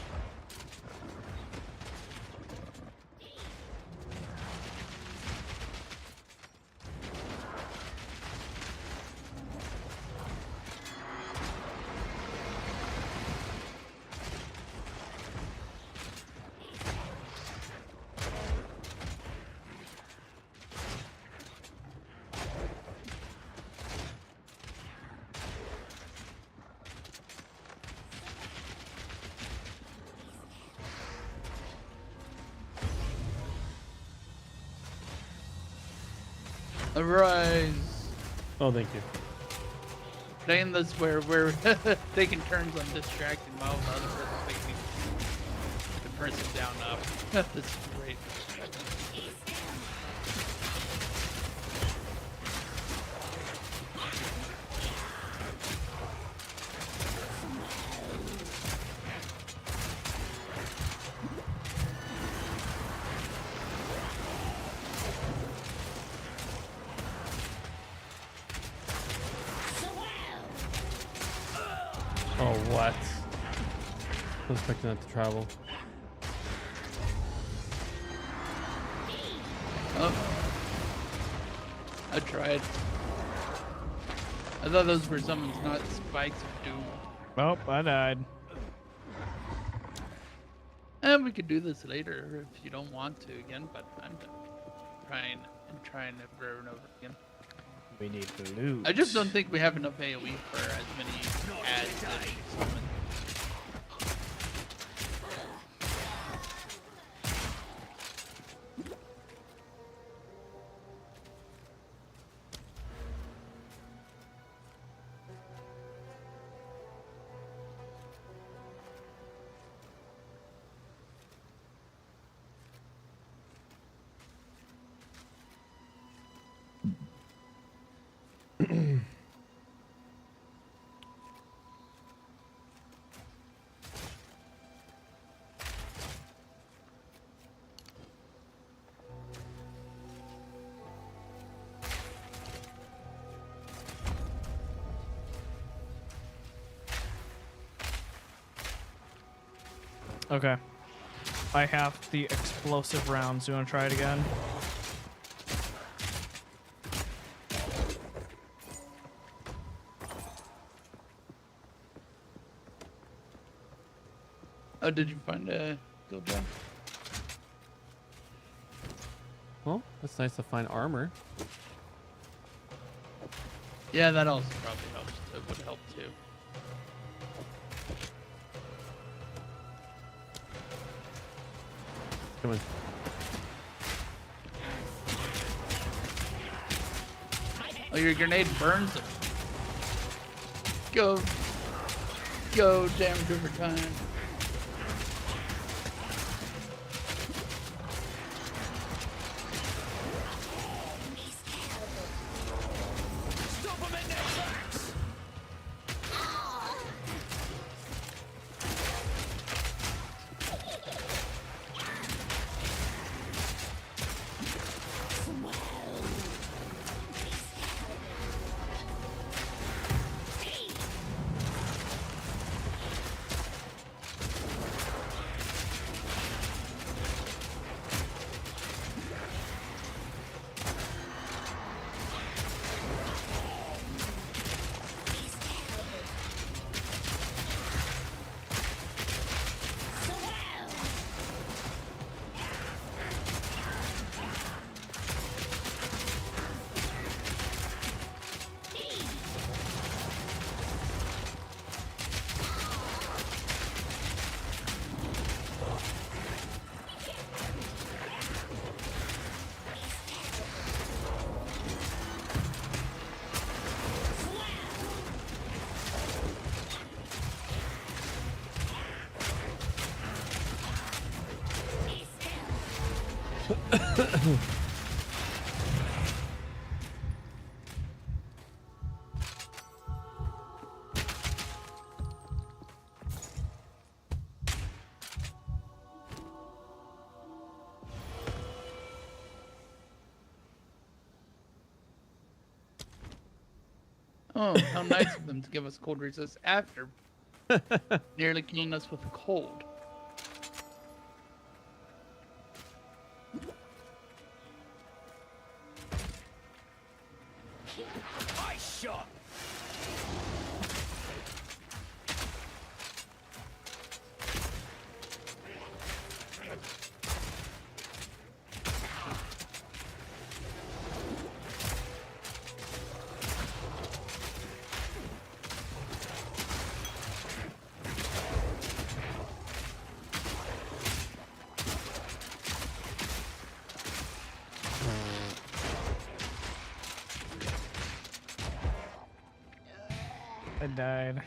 Speaker 3: Arise!
Speaker 2: Oh, thank you.
Speaker 3: Playing this where we're taking turns on distracting while the other person's taking the person down up. This is great.
Speaker 2: Oh, what? I was expecting that to travel.
Speaker 3: Oh. I tried. I thought those were summons, not spikes of doom.
Speaker 4: Oh, I died.
Speaker 3: Yeah, we could do this later if you don't want to again, but I'm trying it over and over again.
Speaker 4: We need loot.
Speaker 3: I just don't think we have enough AoE for as many ads as summon.
Speaker 4: Okay. I have the explosive rounds. You want to try it again?
Speaker 3: Oh, did you find a guild gem?
Speaker 11: Well, it's nice to find armor.
Speaker 3: Yeah, that also probably helps. It would help too.
Speaker 11: Come on.
Speaker 3: Oh, your grenade burns them. Go. Go, damage over time. Oh, how nice of them to give us cold resist after nearly killing us with cold.
Speaker 9: Ice shot.
Speaker 4: I died.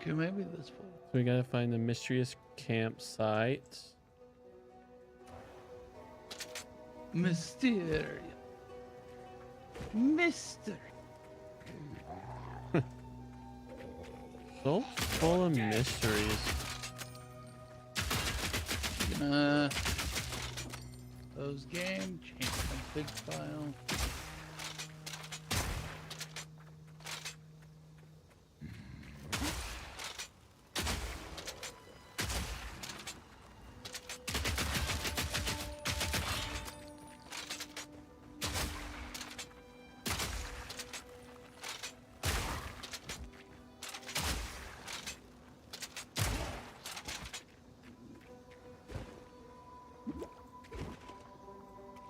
Speaker 3: Okay, maybe this one.
Speaker 11: So we gotta find the mysterious campsite.
Speaker 3: Mystery. Mystery.
Speaker 11: So full of mysteries.
Speaker 3: Gonna close game, change config file.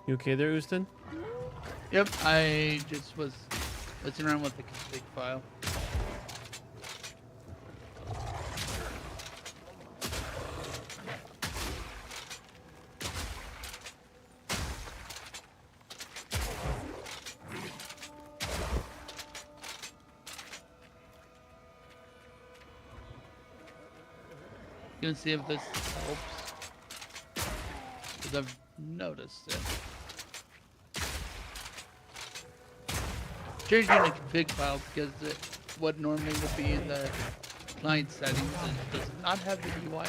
Speaker 11: You okay there, Houston?
Speaker 3: Yep, I just was messing around with the config file. Gonna see if this helps, because I've noticed it. Changing the config file because what normally would be in the client settings does not have the UI.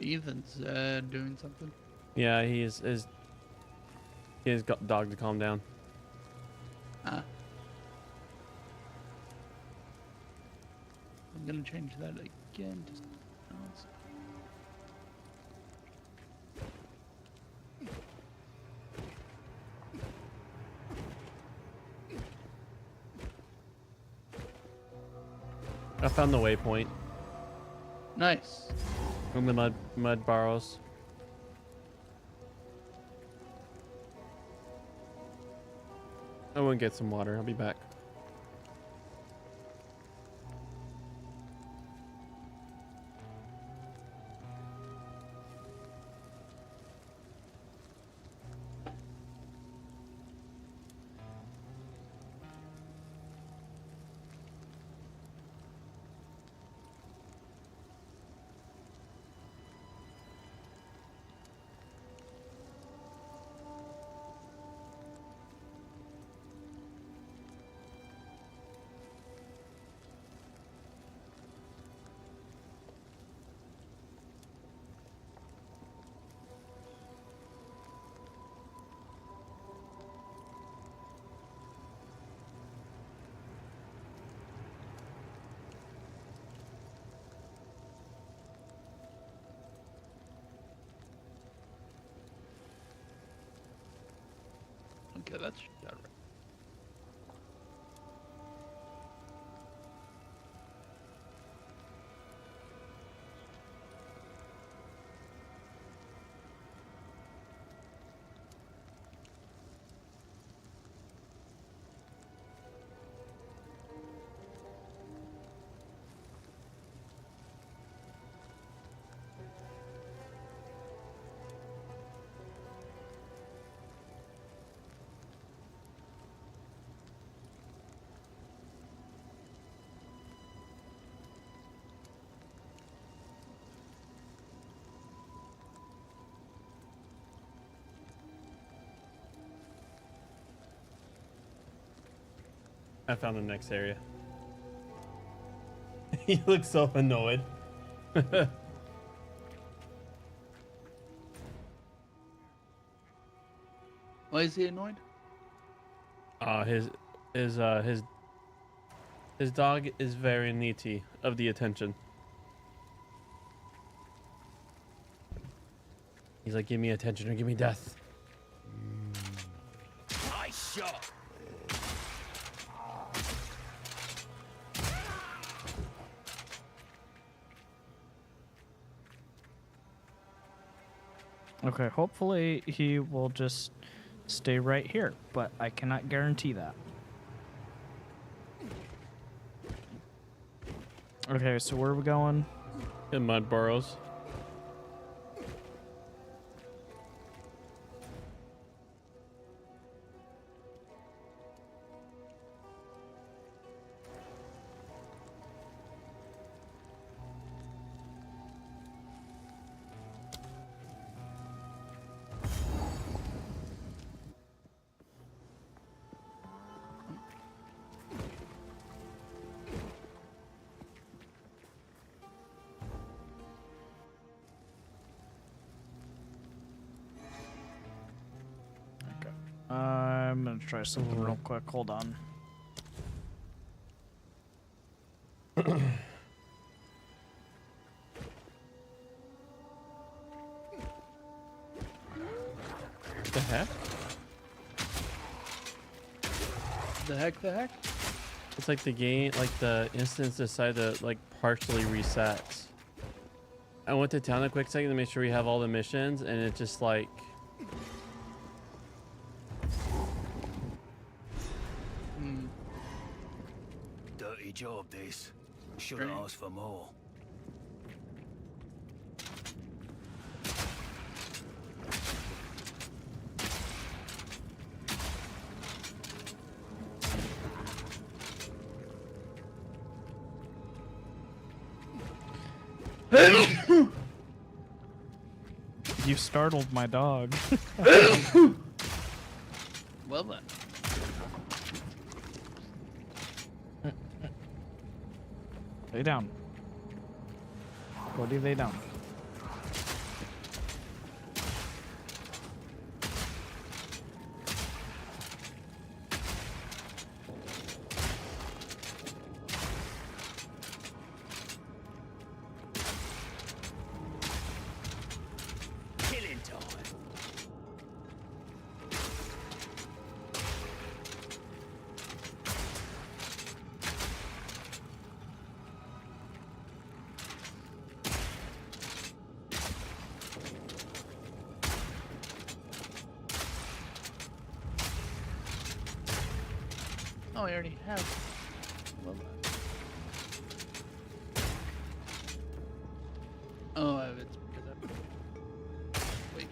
Speaker 3: Ethan's doing something.
Speaker 11: Yeah, he has got dog to calm down.
Speaker 3: I'm gonna change that again. Just
Speaker 11: I found the waypoint.
Speaker 3: nice.
Speaker 11: In the mud barrows. I went get some water. I'll be back.
Speaker 3: Okay, that's right.
Speaker 11: I found the next area. He looks so annoyed.
Speaker 3: Why is he annoyed?
Speaker 11: His His dog is very needy of the attention. He's like, give me attention or give me death.
Speaker 9: Nice shot.
Speaker 4: Okay, hopefully he will just stay right here, but I cannot guarantee that. Okay, so where are we going?
Speaker 11: In Mud Burrows.
Speaker 4: I'm gonna try something real quick. Hold on.
Speaker 11: The heck?
Speaker 3: The heck?
Speaker 11: It's like the game, like the instance decided to like partially reset. I went to town a quick second to make sure we have all the missions, and it just like.
Speaker 9: Dirty job, this. Should have asked for more.
Speaker 4: You startled my dog.
Speaker 3: Well then.
Speaker 4: Lay down. Cody, lay down.
Speaker 9: Killing time.
Speaker 3: Oh, I already have. Well done. Oh, it's because I. Wait.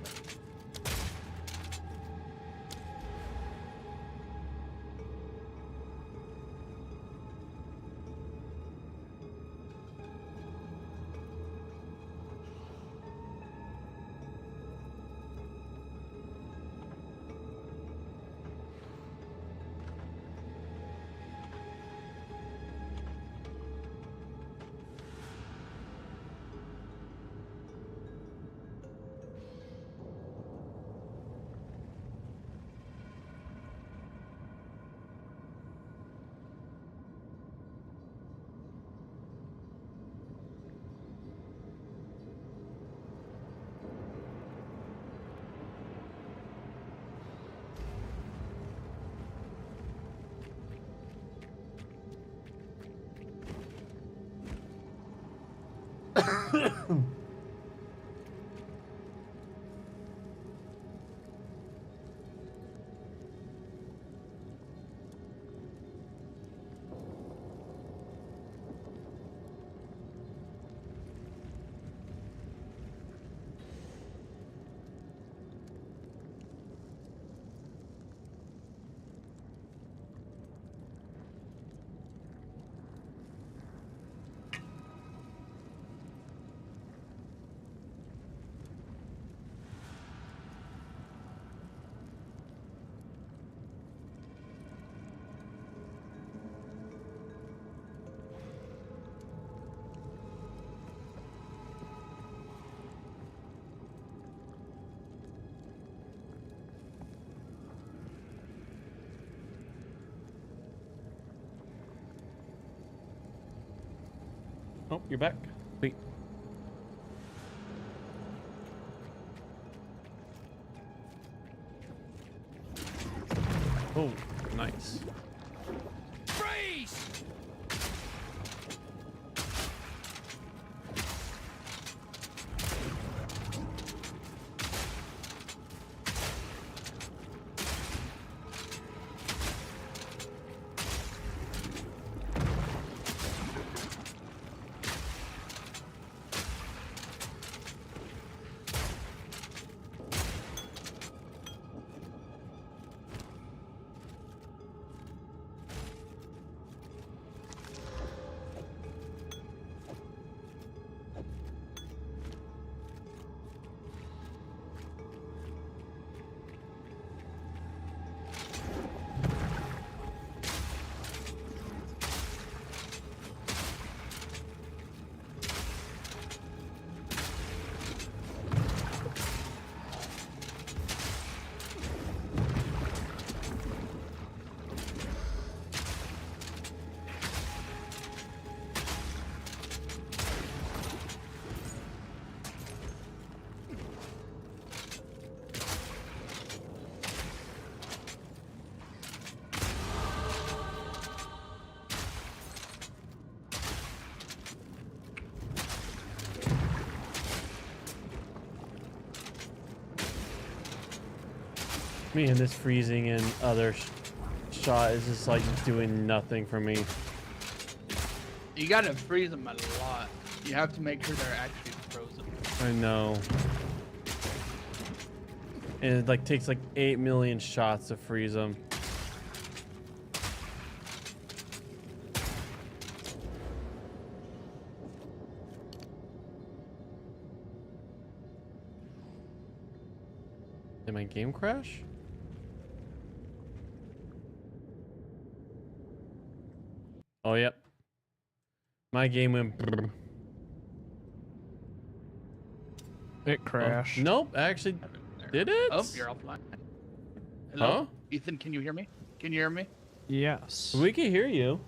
Speaker 2: Oh, you're back.
Speaker 11: Wait. Oh, nice.
Speaker 6: Freeze!
Speaker 11: Man, this freezing and other shot is just like doing nothing for me.
Speaker 3: You gotta freeze them a lot. You have to make sure they're actually frozen.
Speaker 11: I know. And it like takes like 8 million shots to freeze them. Did my game crash? Oh, yep. My game went brrr.
Speaker 4: It crashed.
Speaker 11: Oh, nope, actually, did it?
Speaker 3: Oh, you're offline. Hello?
Speaker 11: Huh?
Speaker 3: Ethan, can you hear me? Can you hear me?
Speaker 4: Yes.
Speaker 11: We can hear you.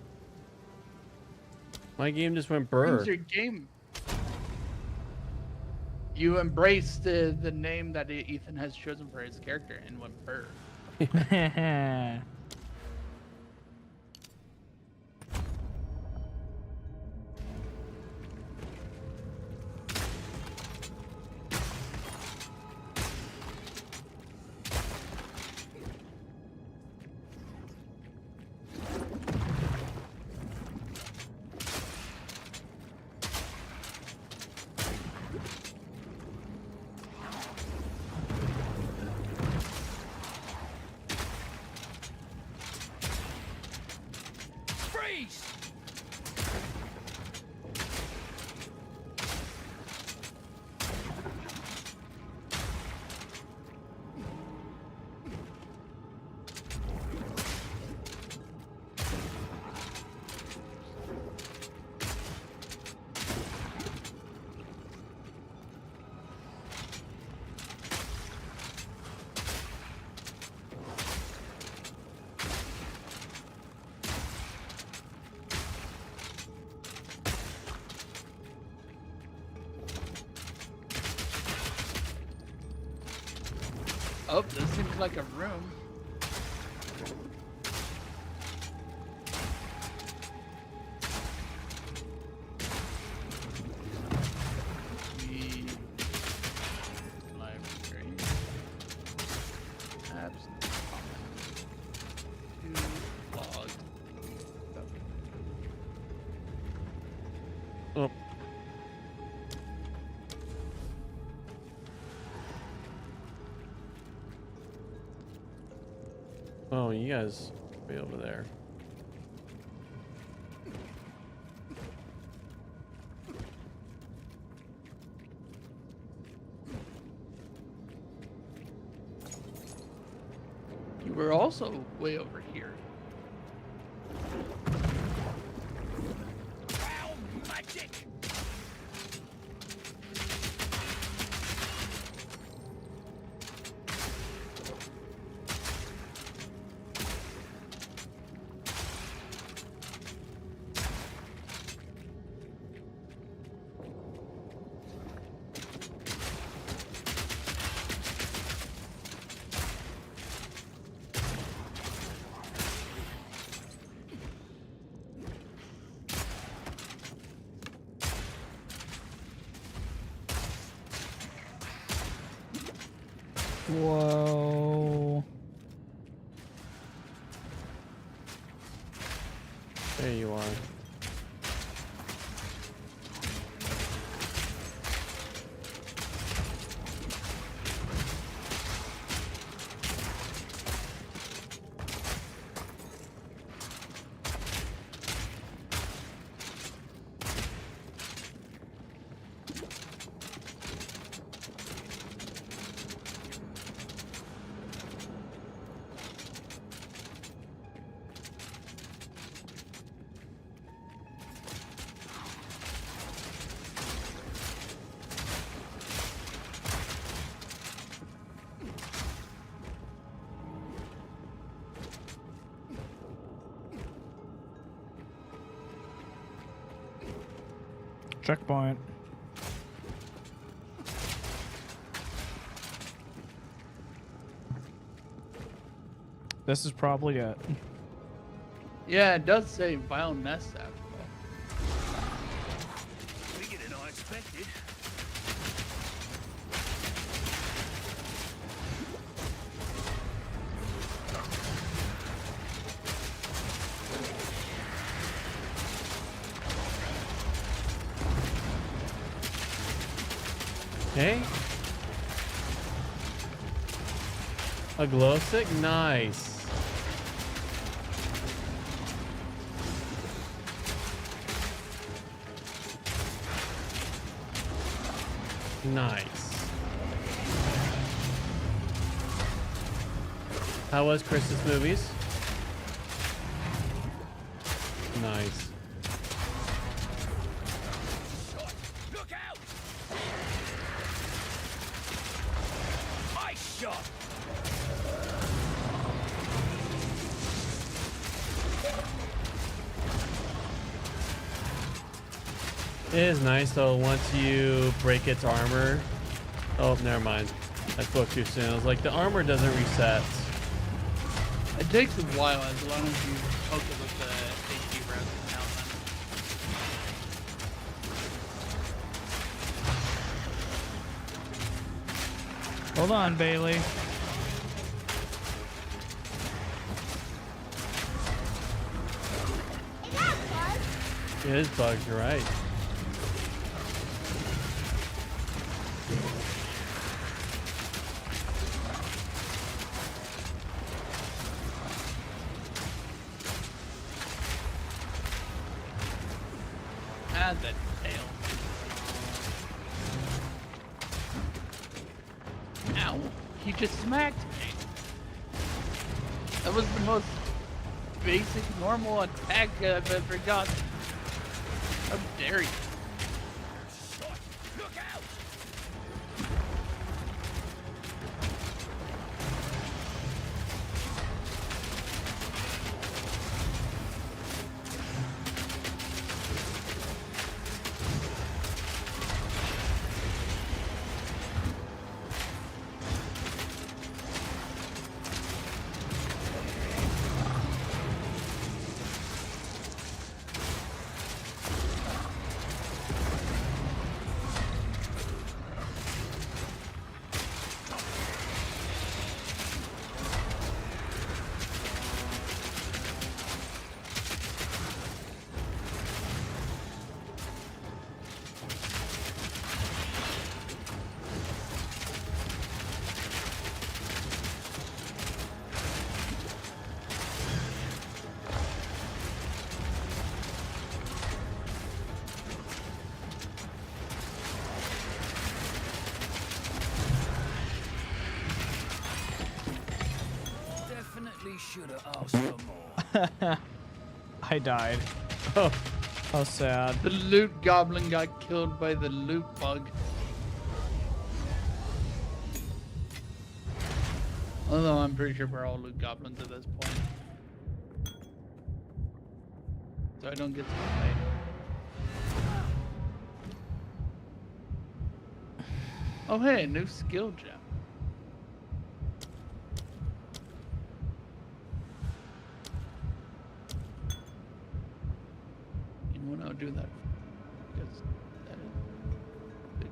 Speaker 11: My game just went brr.
Speaker 3: When's your game? You embraced the name that Ethan has chosen for his character and went burr.
Speaker 6: Freeze!
Speaker 3: Oh, this seems like a room. The library. Absent comment. To log.
Speaker 11: Oh. Oh, you guys way over there.
Speaker 3: You were also way over here.
Speaker 6: Magic!
Speaker 4: Whoa.
Speaker 11: There you are.
Speaker 4: Checkpoint. This is probably it.
Speaker 3: Yeah, it does say vile nest after
Speaker 9: Bigger than I expected.
Speaker 11: Okay. A glow stick? Nice. Nice. How was Chris's movies? Nice.
Speaker 9: Look out! Ice shot!
Speaker 11: It is nice though once you break its armor. Oh, never mind. I spoke too soon. I was like, the armor doesn't reset.
Speaker 3: it. It takes a while as long as you poke it with the HP rounds and now.
Speaker 4: Hold on, Bailey.
Speaker 11: It is bugged, you're right.
Speaker 3: And the tail. Ow. He just smacked me. That was the most basic, normal attack I've ever gotten. How dare you?
Speaker 9: Look out! Definitely should have asked for more.
Speaker 4: I died.
Speaker 11: Oh,
Speaker 4: How sad.
Speaker 3: The loot goblin got killed by the loot bug. Although I'm pretty sure we're all loot goblins at this point. So I don't get to play. Oh hey, new skill gem. You know what, I'll do that. Because that is big.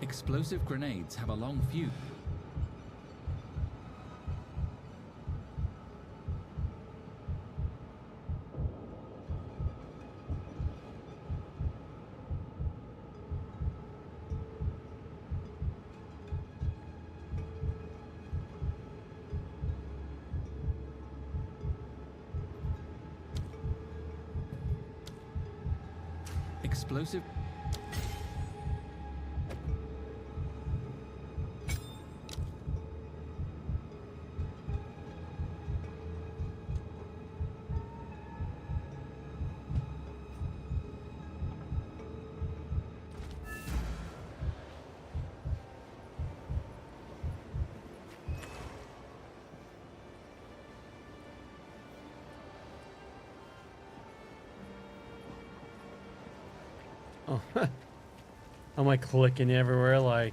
Speaker 12: Explosive grenades have a long fuse. Explosive.
Speaker 11: Oh, I'm like clicking everywhere. Like,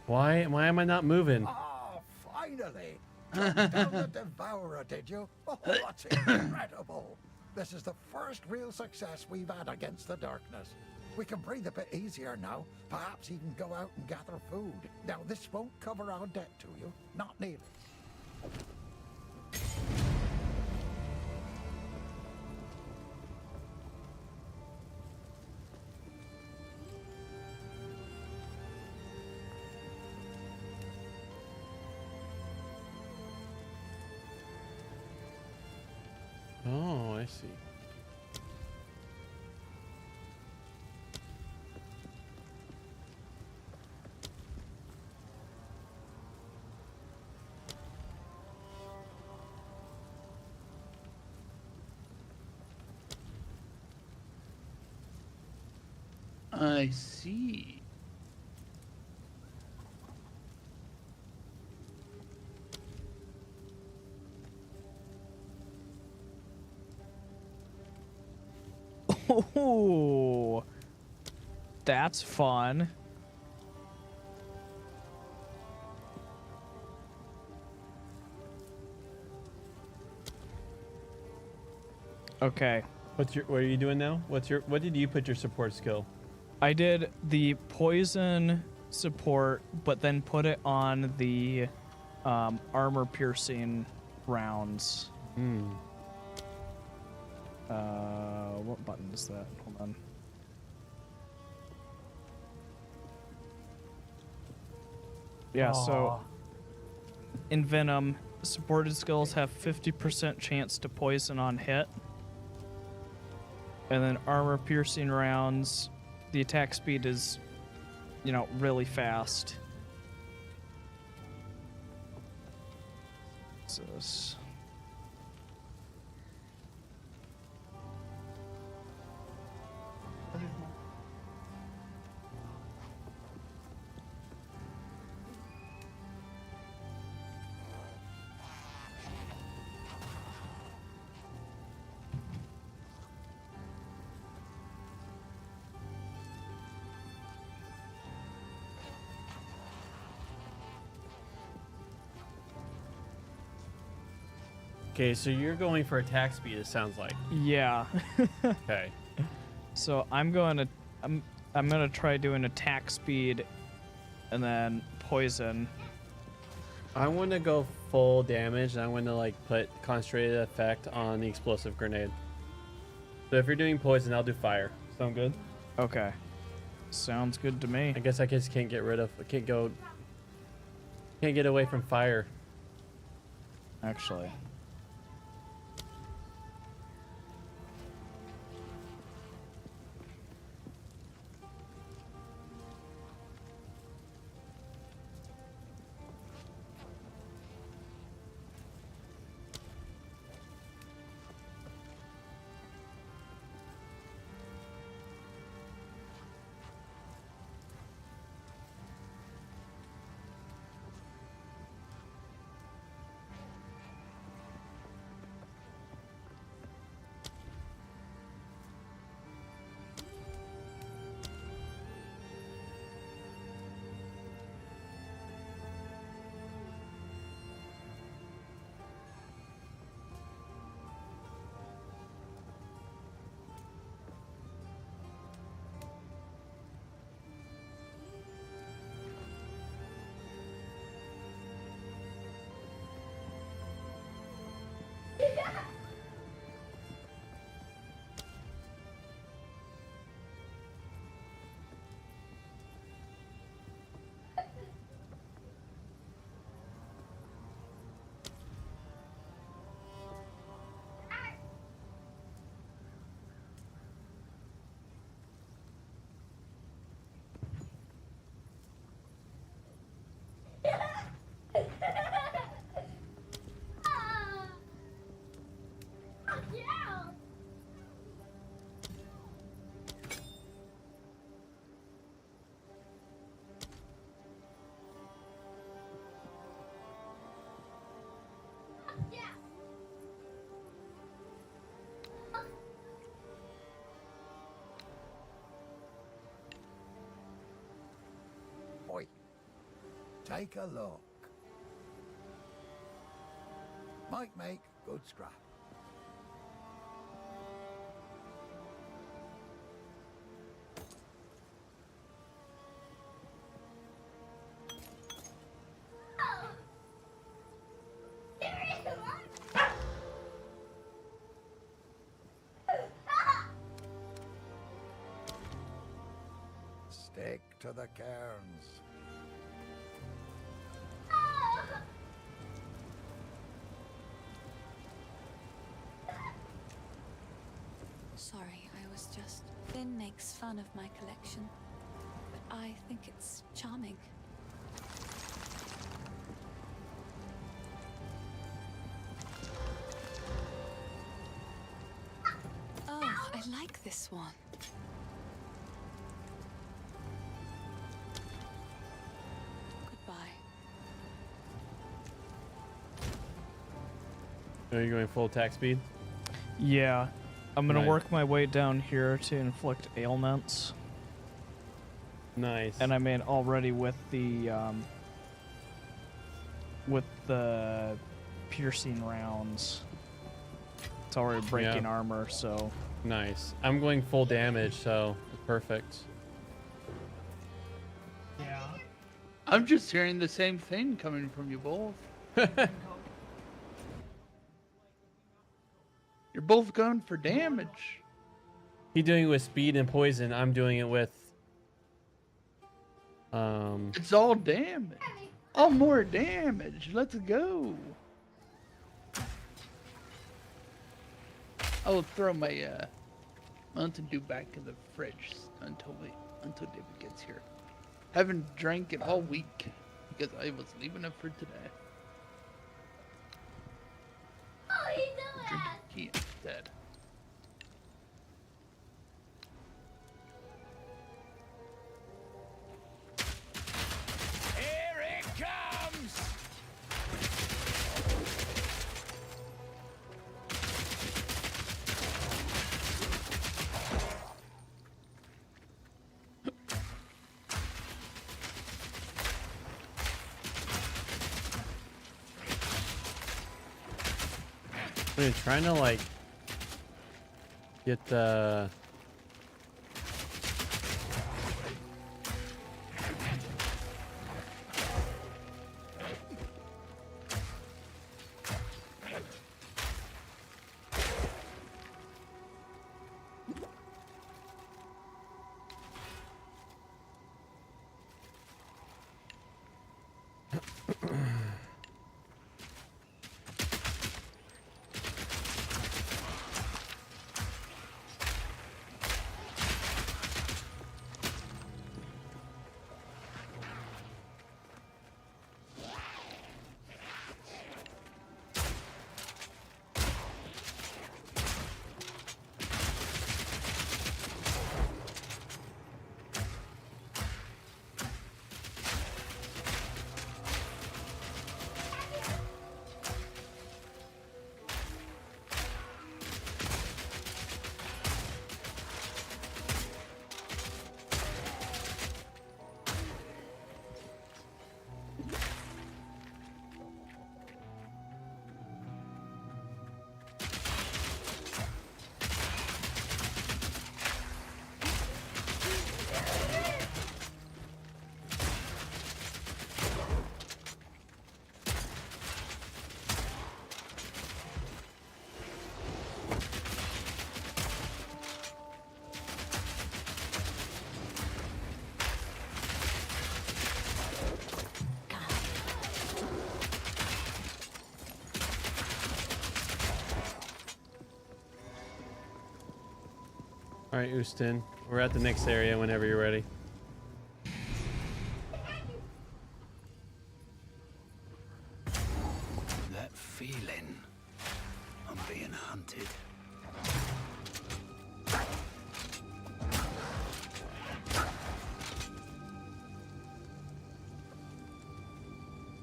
Speaker 11: why am I not moving?
Speaker 7: Oh, finally! Down the Devourer, did you? Oh, that's incredible! This is the first real success we've had against the darkness. We can breathe a bit easier now. Perhaps even go out and gather food. Now, this won't cover our debt to you. Not nearly.
Speaker 11: Oh, I see.
Speaker 3: I see.
Speaker 4: Oh, that's fun. Okay.
Speaker 2: What are you doing now? What did you put your support skill?
Speaker 4: I did the poison support, but then put it on the armor piercing rounds.
Speaker 2: Hmm.
Speaker 4: What button is that? Hold on. Yeah, so in Venom, supported skills have 50% chance to poison on hit. And then armor piercing rounds, the attack speed is, really fast. What's this?
Speaker 2: Okay, so you're going for attack speed. It sounds like.
Speaker 4: Yeah.
Speaker 2: Okay.
Speaker 4: So I'm gonna try doing attack speed, and then poison.
Speaker 11: I want to go full damage, and I want to like put concentrated effect on the explosive grenade.
Speaker 2: So if you're doing poison, I'll do fire. Sound good?
Speaker 4: Okay. Sounds good to me.
Speaker 11: I guess I just can't get away from fire.
Speaker 4: Actually.
Speaker 7: Take a look. Might make good scrap. Stick to the cairns.
Speaker 5: Sorry, I was just... Finn makes fun of my collection, but I think it's charming. Oh, I like this one. Goodbye.
Speaker 11: Are you going full attack speed?
Speaker 4: Yeah. I'm gonna
Speaker 11: Right.
Speaker 4: work my way down here to inflict ailments.
Speaker 11: Nice.
Speaker 4: And I mean already with the piercing rounds, it's already breaking armor, so
Speaker 11: Nice. I'm going full damage, so perfect.
Speaker 3: Yeah. I'm just hearing the same thing coming from you both. You're both going for damage.
Speaker 11: He doing it with speed and poison. I'm doing it with
Speaker 3: It's all damage. All more damage. Let's go. I'll throw my Mountain Dew back in the fridge until David gets here. Haven't drank it all week because I was leaving it for today. Drink key instead.
Speaker 6: Here it comes!
Speaker 11: I'm trying to like get the All right, Ustin, we're at the next area whenever you're ready.
Speaker 9: That feeling. I'm being hunted.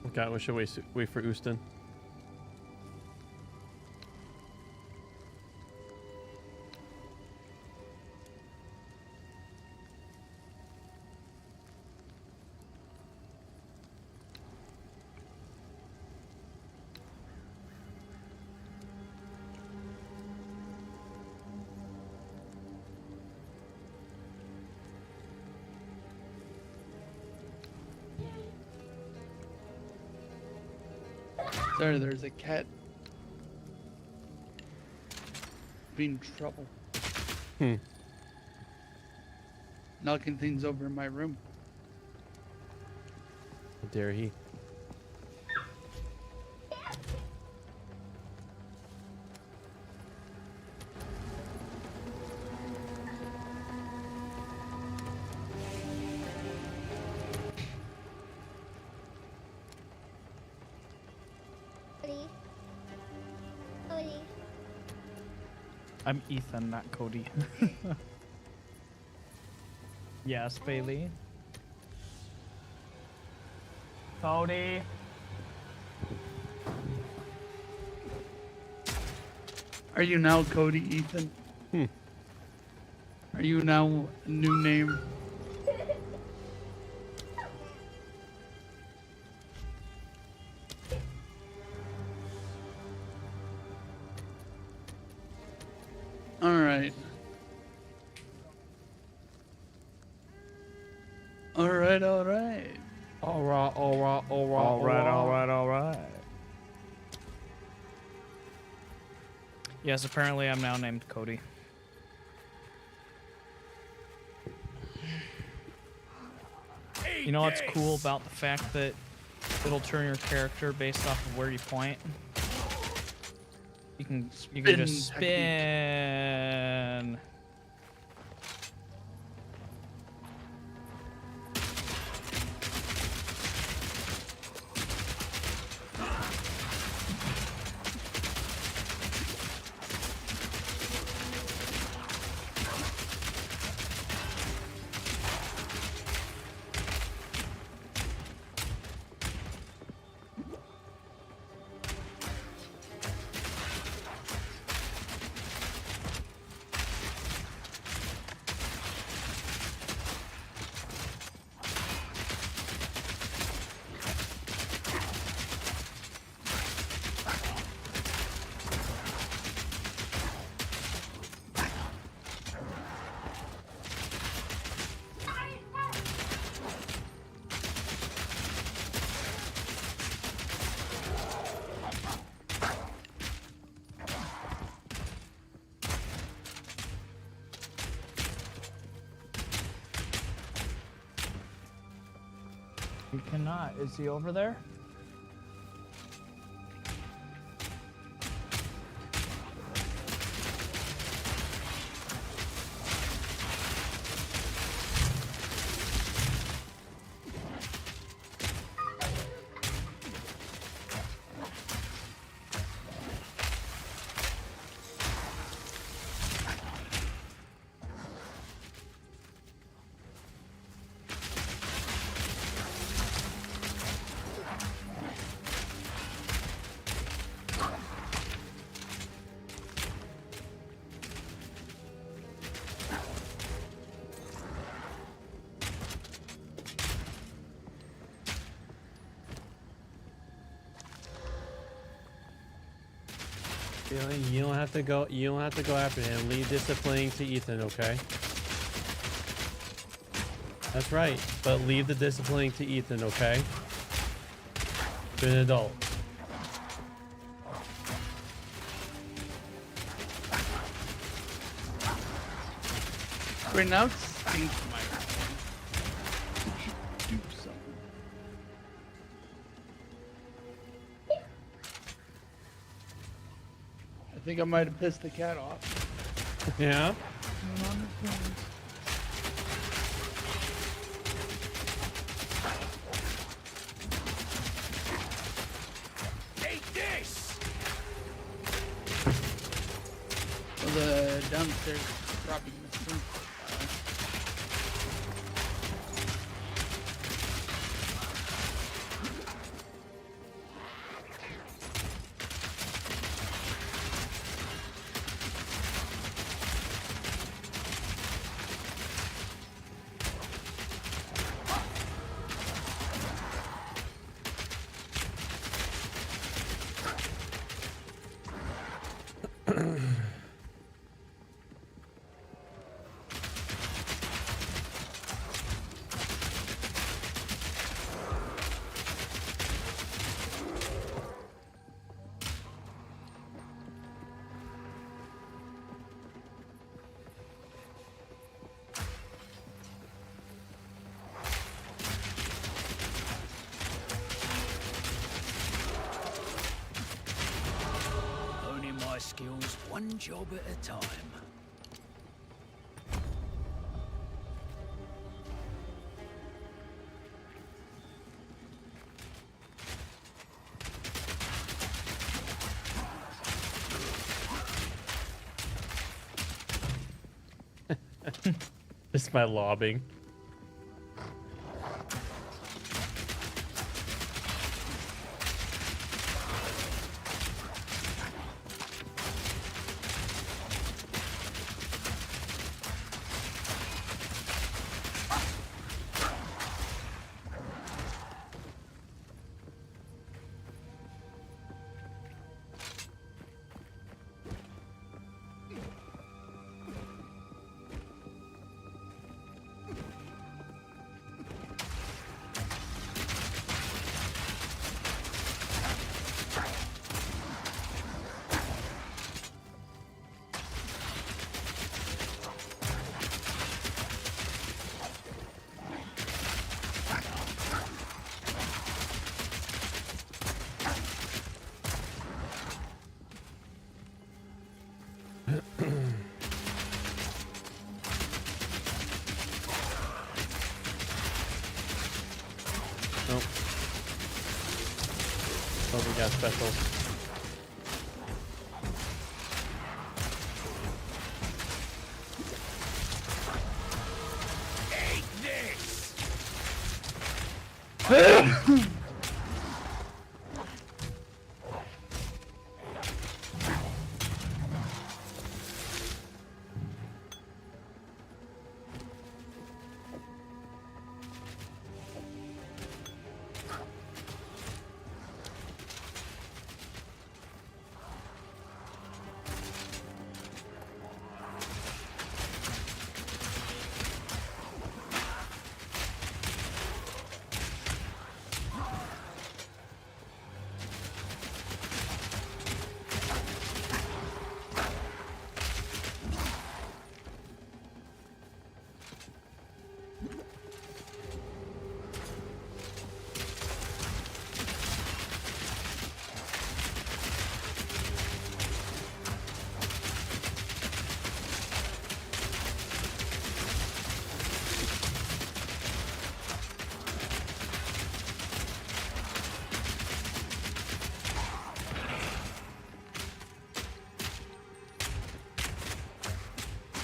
Speaker 11: Okay, we should wait for Ustin.
Speaker 3: Sorry, there's a cat being trouble. Knocking things over in my room.
Speaker 11: How dare he?
Speaker 4: I'm Ethan, not Cody. Yes, Bailey. Cody.
Speaker 3: Are you now Cody Ethan? Are you now a new name? Alright. Alright, alright.
Speaker 11: Alright, alright, alright,
Speaker 4: Alright. Yes, apparently I'm now named Cody. You know what's cool about the fact that it'll turn your character based off of where you point? You can just spin. You cannot. Is he over there?
Speaker 11: You don't have to go. You don't have to go after him. Leave disciplining to Ethan, okay? That's right. But leave the disciplining to Ethan, okay? You're an adult.
Speaker 3: Right now, it stinks my room. Do something. I think I might have pissed the cat off.
Speaker 11: Yeah?
Speaker 6: Eat this!
Speaker 3: Well, the downstairs probably missed him.
Speaker 9: one job at a time.
Speaker 11: This is my lobbing. Nope. Oh, we got specials.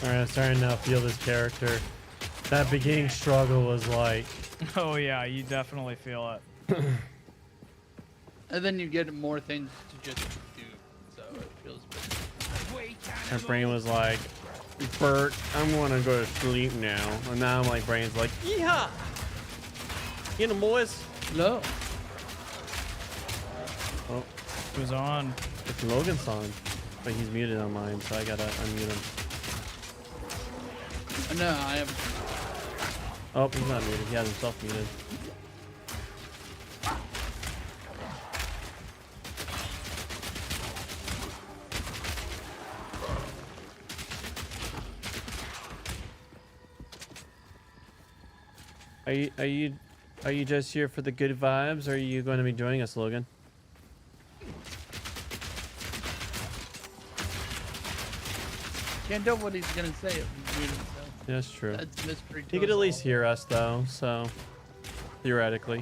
Speaker 11: Alright, I'm starting to feel this character. That beginning struggle was like...
Speaker 4: Oh yeah, you definitely feel it.
Speaker 3: And then you get more things to just do, so it feels better.
Speaker 11: My brain was like, Bert, I'm gonna go to sleep now. And now my brain's like, yeehaw! Get him, boys!
Speaker 3: No.
Speaker 11: Oh.
Speaker 4: Who's on?
Speaker 11: It's Logan's on. But he's muted on mine, so I gotta unmute him.
Speaker 3: No, I am.
Speaker 11: Oh, he's not muted. He has himself muted. Are you just here for the good vibes, or are you going to be joining us, Logan?
Speaker 3: Can't tell what he's gonna say if he's muted himself.
Speaker 11: That's true.
Speaker 3: That's mystery to
Speaker 11: He could
Speaker 3: us
Speaker 11: at least
Speaker 3: all.
Speaker 11: hear us, though, so theoretically.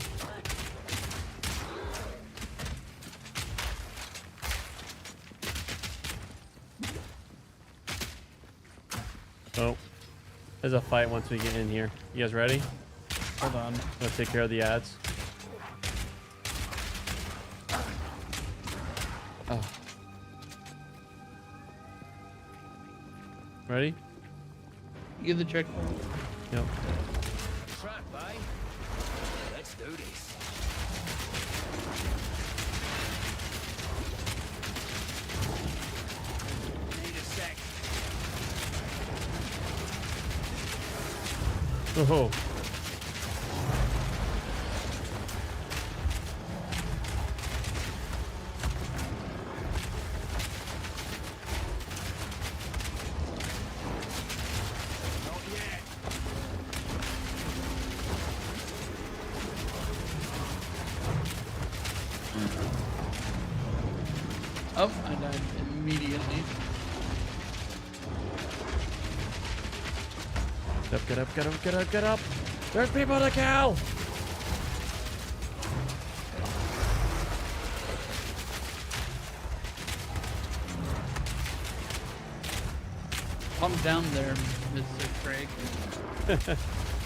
Speaker 11: Oh, there's a fight once we get in here. You guys ready?
Speaker 4: Hold on.
Speaker 11: Let's take care of the ads. Oh. Ready?
Speaker 3: Give the check.
Speaker 11: Yep.
Speaker 9: Trap, eh? Let's do this. Need a sec.
Speaker 11: Oh.
Speaker 3: Oh, I died immediately.
Speaker 11: Get up, get up, get up, get up! There's people to kill!
Speaker 3: Calm down there, Mr. Craig.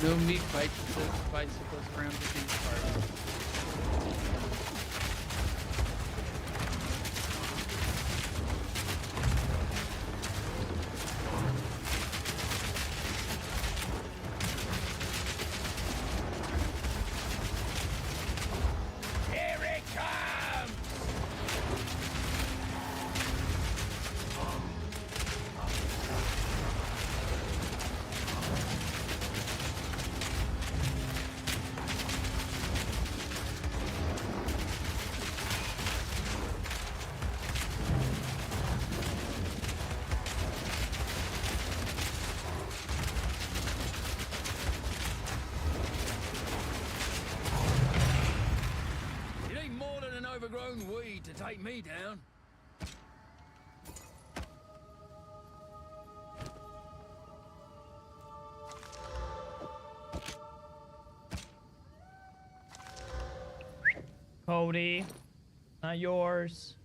Speaker 3: No meat bicycles around these parts.
Speaker 6: Here it comes!
Speaker 9: It ain't more than an overgrown weed to take me down.
Speaker 4: Cody, not yours.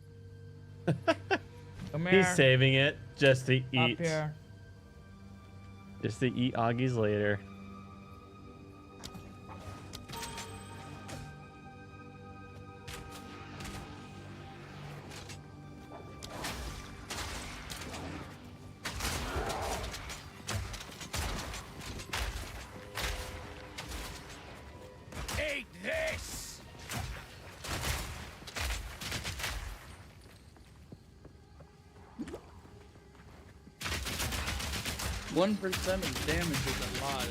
Speaker 4: Come here.
Speaker 11: He's saving it just to
Speaker 4: Up
Speaker 11: eat.
Speaker 4: here.
Speaker 11: Just to eat Augies later.
Speaker 6: Eat this!
Speaker 3: 1% of damage is a lot.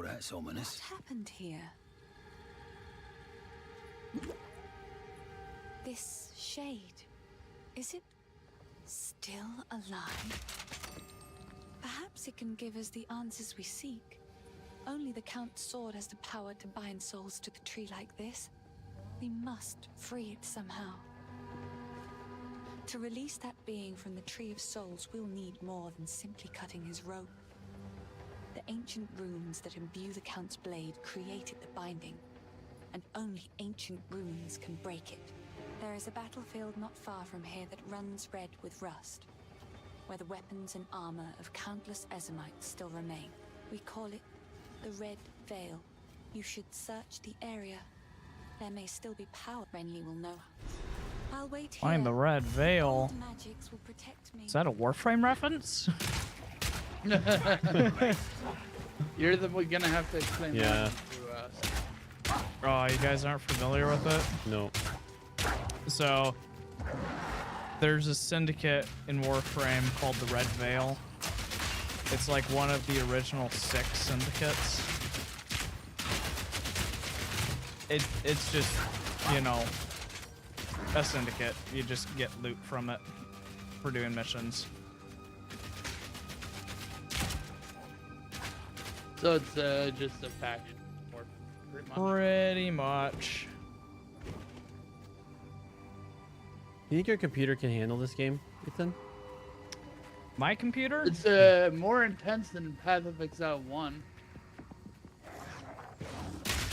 Speaker 9: That's ominous.
Speaker 5: What happened here? This shade, is it still alive? Perhaps it can give us the answers we seek. Only the Count's sword has the power to bind souls to the tree like this. We must free it somehow. To release that being from the Tree of Souls, we'll need more than simply cutting his rope. The ancient runes that imbue the Count's blade created the binding, and only ancient runes can break it. There is a battlefield not far from here that runs red with rust, where the weapons and armor of countless Ezamites still remain. We call it the Red Veil. You should search the area. There may still be power. Renly will know. I'll wait here.
Speaker 4: Find the Red Veil.
Speaker 5: Old magics will protect me.
Speaker 4: Is that a Warframe reference?
Speaker 3: You're gonna have to explain
Speaker 11: Yeah.
Speaker 3: that to us.
Speaker 4: Oh, you guys aren't familiar with it?
Speaker 11: No.
Speaker 4: So, there's a syndicate in Warframe called the Red Veil. It's like one of the original 6 syndicates. It's just, you know, a syndicate. You just get loot from it for doing missions.
Speaker 3: So it's just a faction war, pretty much.
Speaker 4: Pretty much.
Speaker 11: You think your computer can handle this game, Ethan?
Speaker 4: My computer?
Speaker 3: It's more intense than Path of Exile 1.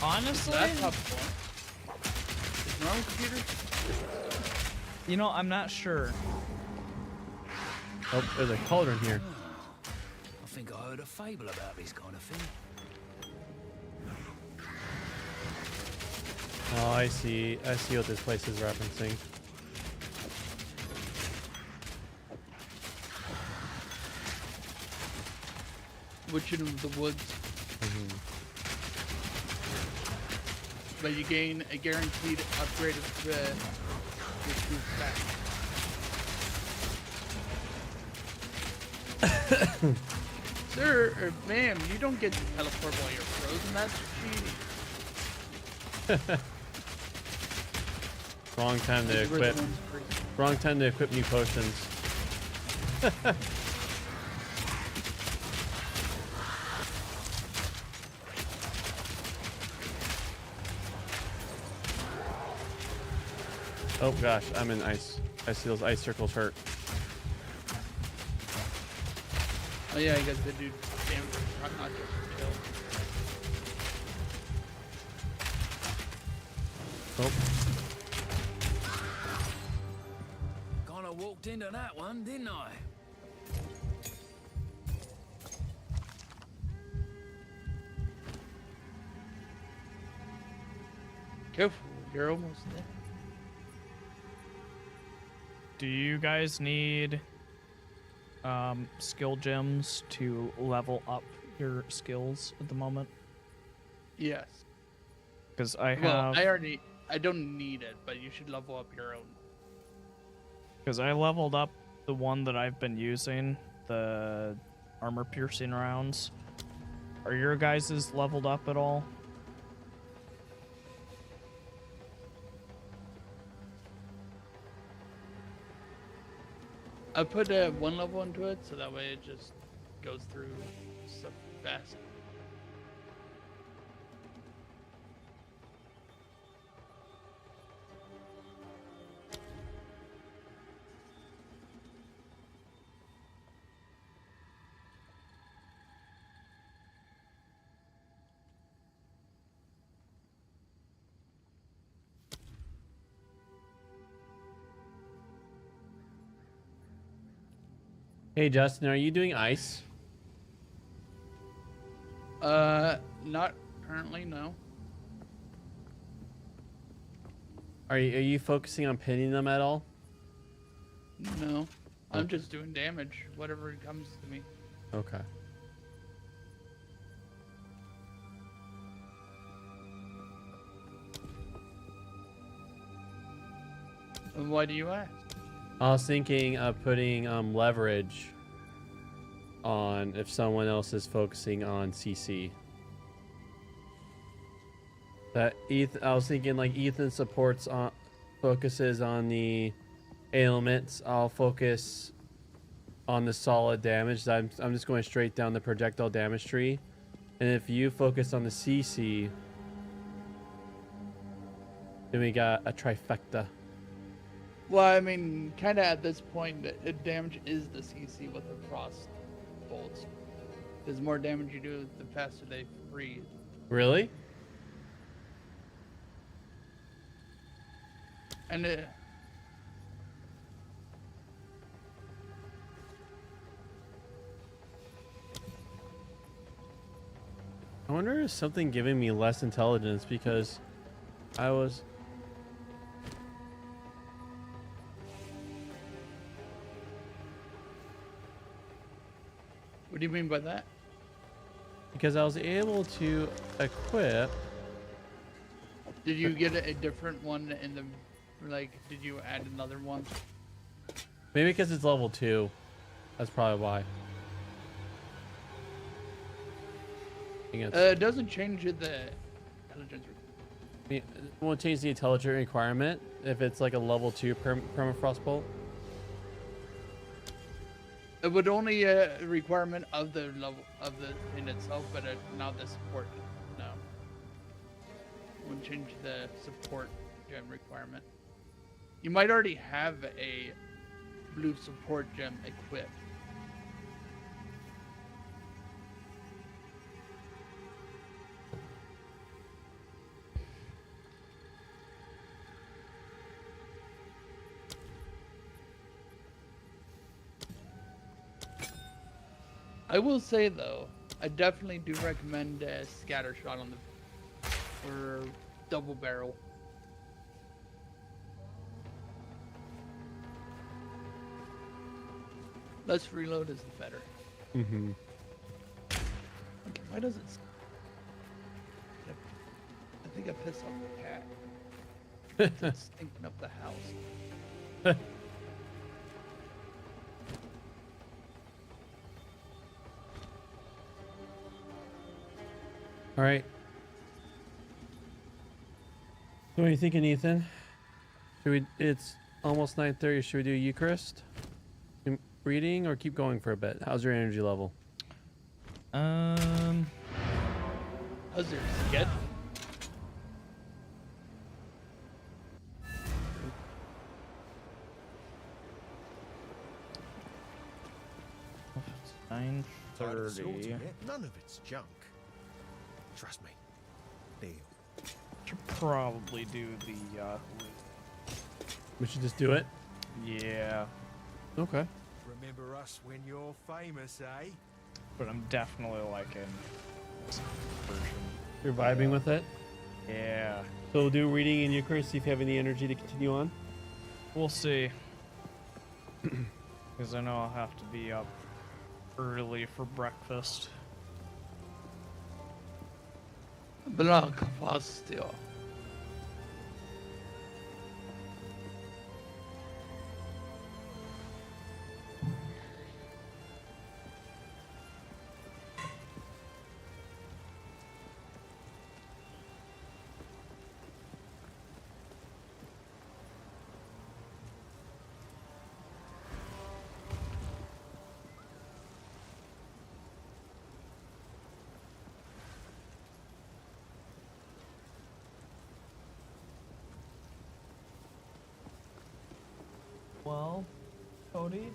Speaker 4: Honestly?
Speaker 3: That's up for normal computer?
Speaker 4: You know, I'm not sure.
Speaker 11: Oh, there's a cauldron here.
Speaker 9: I think I heard a fable about this kind of thing.
Speaker 11: Oh, I see. I see what this place is referencing.
Speaker 3: Witch in the Woods. But you gain a guaranteed upgrade of your true stat. Sir, or ma'am, you don't get to teleport while you're frozen. That's cheating.
Speaker 11: Wrong time to equip. Wrong time to equip new potions. Oh gosh, I'm in ice. I see those ice circles hurt.
Speaker 3: Oh yeah, I guess they do damage, not just kill.
Speaker 11: Oh.
Speaker 9: Kinda walked into that one, didn't I?
Speaker 3: Careful, you're almost there.
Speaker 4: Do you guys need skill gems to level up your skills at the moment?
Speaker 3: Yes.
Speaker 4: Because I have.
Speaker 3: Well, I don't need it, but you should level up your own.
Speaker 4: Because I leveled up the one that I've been using, the armor piercing rounds. Are your guys's leveled up at all?
Speaker 3: I put one level into it, so that way it just goes through stuff fast.
Speaker 11: Hey Justin, are you doing ice?
Speaker 3: Not currently, no.
Speaker 11: Are you focusing on pinning them at all?
Speaker 3: No. I'm just doing damage, whatever comes to me.
Speaker 11: Okay.
Speaker 3: And why do you ask?
Speaker 11: I was thinking of putting leverage on if someone else is focusing on CC. I was thinking like Ethan focuses on the ailments. I'll focus on the solid damage. I'm just going straight down the projectile damage tree. And if you focus on the CC, then we got a trifecta.
Speaker 3: Well, I mean, kind of at this point, the damage is the CC with the frost bolts. The more damage you do, the faster they freeze.
Speaker 11: Really?
Speaker 3: And
Speaker 11: I wonder if something giving me less intelligence because I was...
Speaker 3: What do you mean by that?
Speaker 11: Because I was able to equip...
Speaker 3: Did you get a different one in the... Like, did you add another one?
Speaker 11: Maybe because it's level 2. That's probably why.
Speaker 3: It doesn't change the intelligence.
Speaker 11: It won't change the intelligence requirement if it's like a level 2 permafrost bolt.
Speaker 3: It would only a requirement of the level of the in itself, but not the support. No. Wouldn't change the support gem requirement. You might already have a blue support gem equipped. I will say though, I definitely do recommend a scatter shot on the or double barrel. Less reload is the better.
Speaker 11: Mm-hmm.
Speaker 3: Okay, why does it? I think I pissed off the cat. It's stinking up the house.
Speaker 11: All right. So what are you thinking, Ethan? Should we? It's almost 9:30. Should we do Eucharist? Reading or keep going for a bit? How's your energy level?
Speaker 3: How's your sketch?
Speaker 4: It's
Speaker 10: I'd have sorted
Speaker 4: 9:30.
Speaker 10: it. None of it's junk. Trust me. Deal.
Speaker 4: Should probably do the.
Speaker 11: We should just do it.
Speaker 4: Yeah,
Speaker 11: Okay.
Speaker 10: Remember us when you're famous, eh?
Speaker 4: but I'm definitely liking this version.
Speaker 11: You're vibing with it.
Speaker 4: Yeah,
Speaker 11: So we'll do reading and Eucharist. See if you have any energy to continue on.
Speaker 4: we'll see. Because I know I'll have to be up early for breakfast.
Speaker 3: Blanc Pastio.
Speaker 4: Well, Cody.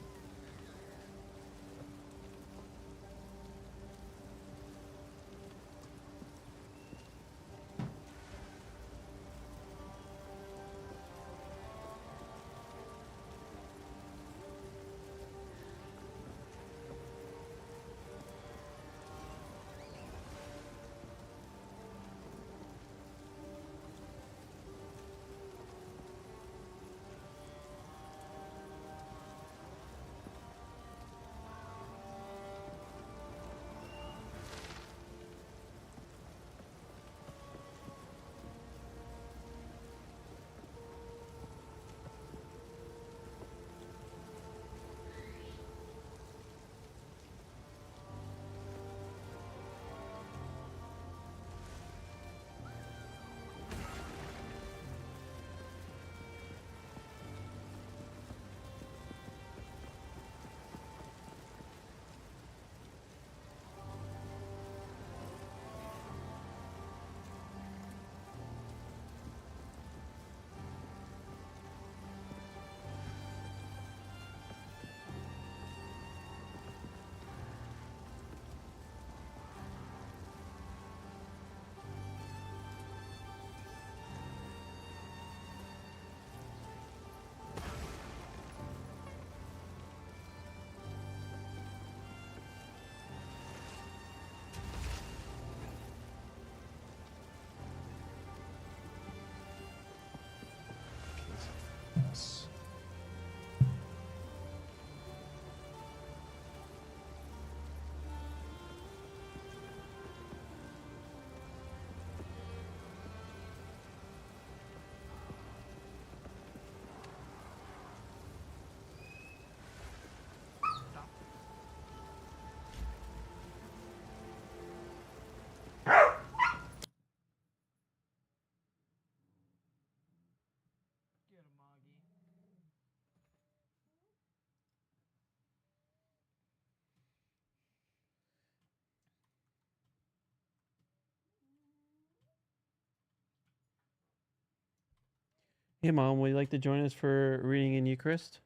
Speaker 11: Hey mom, would you like to join us for reading in Eucharist?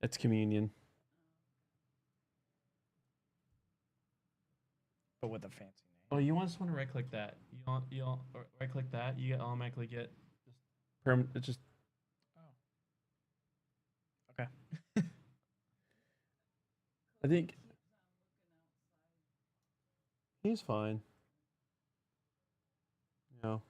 Speaker 11: It's communion.
Speaker 4: But with a fancy name.
Speaker 2: Oh, you just want to right click that. You want right click that. You automatically get
Speaker 11: It's just
Speaker 4: Okay.
Speaker 11: I think he's fine. You know.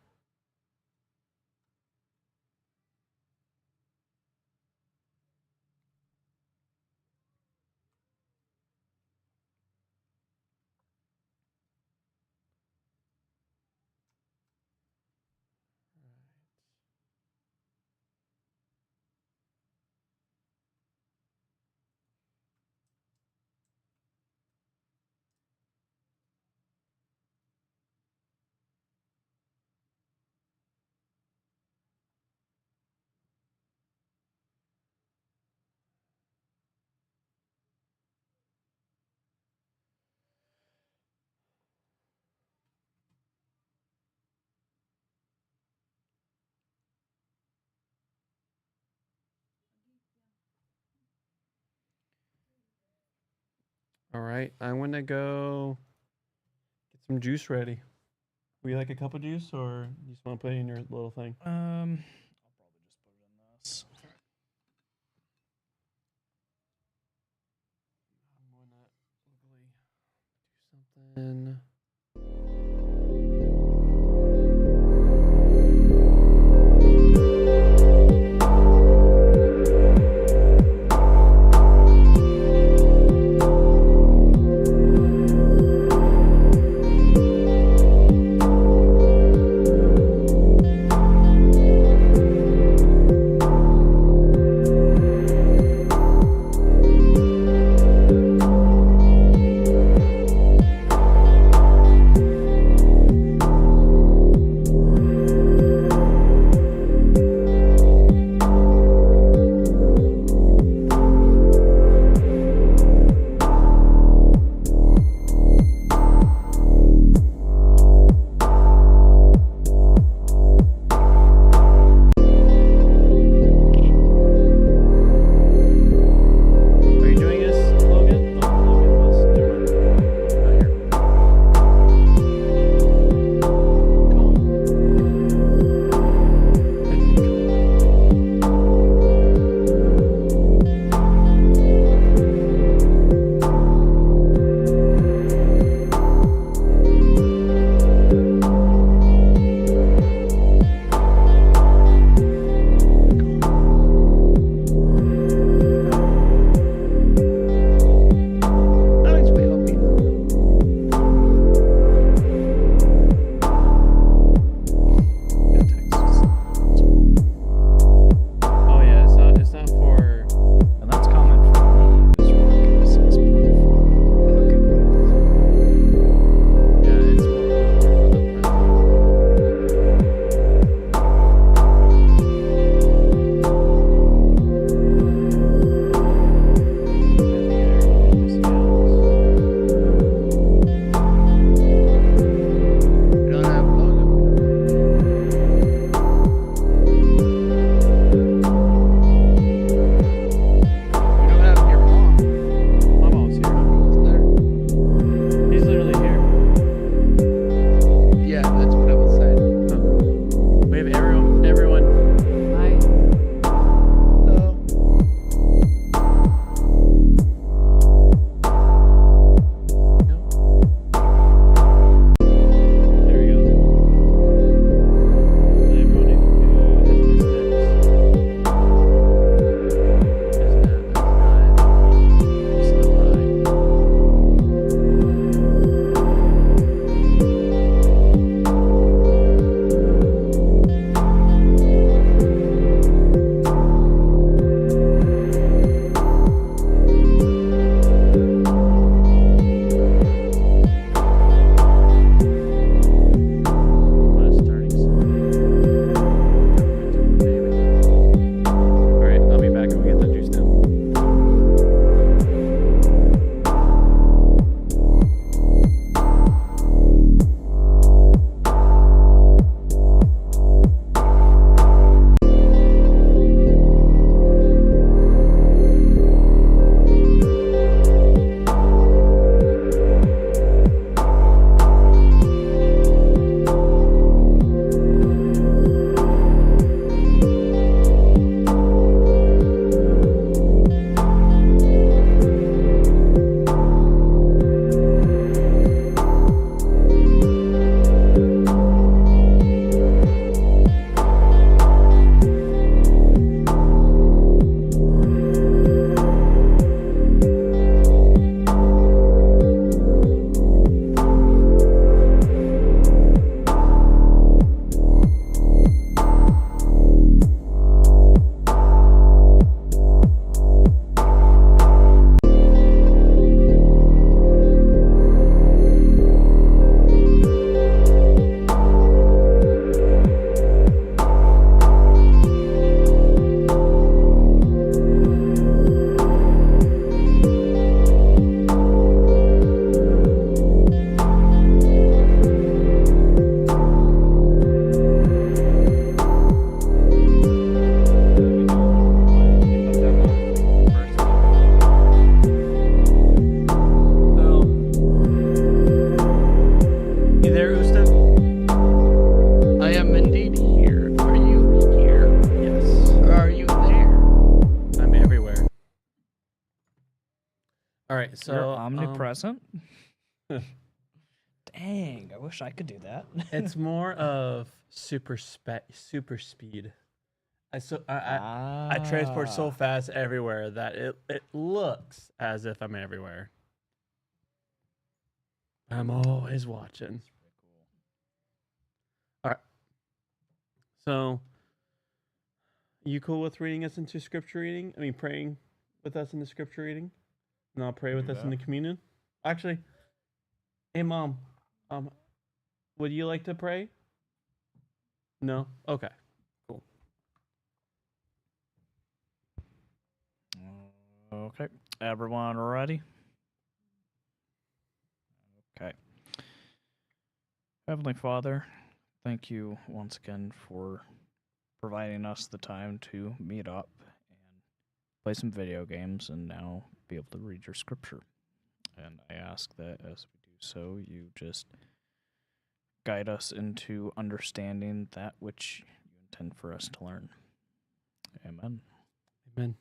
Speaker 11: All right, I want to go get some juice ready. Would you like a cup of juice, or you just want to put it in your little thing?
Speaker 4: I'll probably just put it in this.
Speaker 11: I'm gonna do something. So
Speaker 4: You're omnipresent? Dang, I wish I could do that.
Speaker 11: It's more of super speed. I transport so fast everywhere that it looks as if I'm everywhere. I'm always watching. All right. So, you cool with reading us into scripture reading? I mean, praying with us in the scripture reading, and I'll pray with us in the communion. Actually, hey mom, would you like to pray? No. Okay. Cool.
Speaker 4: Okay, everyone ready? Okay. Heavenly Father, thank you once again for providing us the time to meet up and play some video games and now be able to read your scripture. And I ask that as we do so, you just guide us into understanding that which you intend for us to learn. Amen.
Speaker 11: Amen.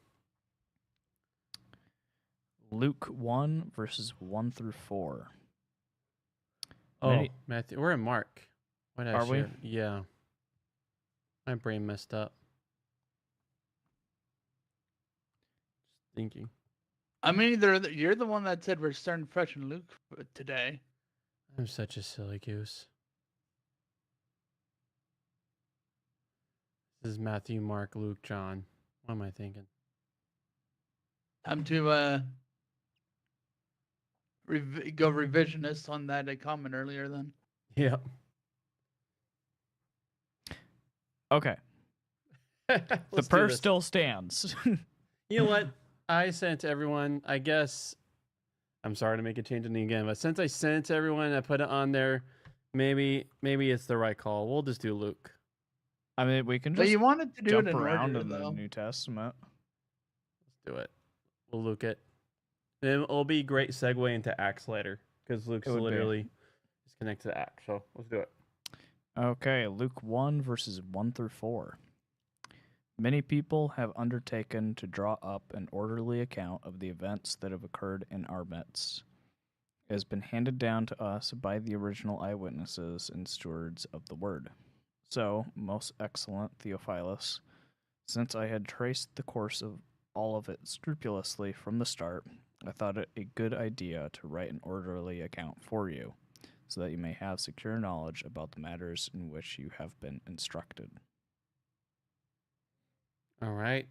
Speaker 4: Luke 1, verses 1 through 4.
Speaker 11: Oh, Matthew, we're in Mark. What did I
Speaker 4: Are we?
Speaker 11: share? Yeah. My brain messed up. Just thinking.
Speaker 3: I mean, you're the one that said we're starting fresh in Luke today.
Speaker 11: I'm such a silly goose. This is Matthew, Mark, Luke, John. What am I thinking?
Speaker 3: Time to go revisionist on that comment earlier then.
Speaker 11: Yep.
Speaker 4: Okay. The
Speaker 11: Let's do
Speaker 4: perf
Speaker 11: this.
Speaker 4: still stands.
Speaker 11: You know what? I sent everyone, I guess, I'm sorry to make a change in the again, but since I sent it to everyone, I put it on there, maybe it's the right call. We'll just do Luke.
Speaker 4: I mean, we can
Speaker 3: But
Speaker 4: just
Speaker 3: you wanted to do
Speaker 4: jump
Speaker 3: it in
Speaker 4: around
Speaker 3: order,
Speaker 4: in the
Speaker 3: though.
Speaker 4: New Testament.
Speaker 11: Let's do it. We'll Luke it. And it'll be a great segue into Acts later, because Luke's
Speaker 4: It would be.
Speaker 11: literally is connected to Acts. So let's do it.
Speaker 4: Okay, Luke 1, verses 1 through 4. Many people have undertaken to draw up an orderly account of the events that have occurred in our midst. It has been handed down to us by the original eyewitnesses and stewards of the word. So, most excellent Theophilus, since I had traced the course of all of it scrupulously from the start, I thought it a good idea to write an orderly account for you, so that you may have secure knowledge about the matters in which you have been instructed.
Speaker 11: All right.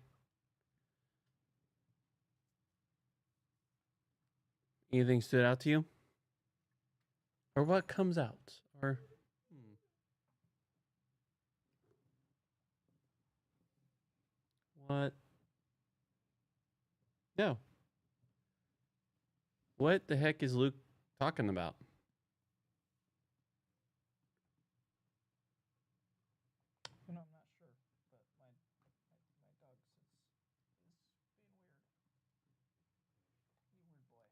Speaker 11: Anything stood out to you? Or what comes out? Or what? No. What the heck is Luke talking about?
Speaker 4: I'm not sure, but my dog is being weird. You weird boy.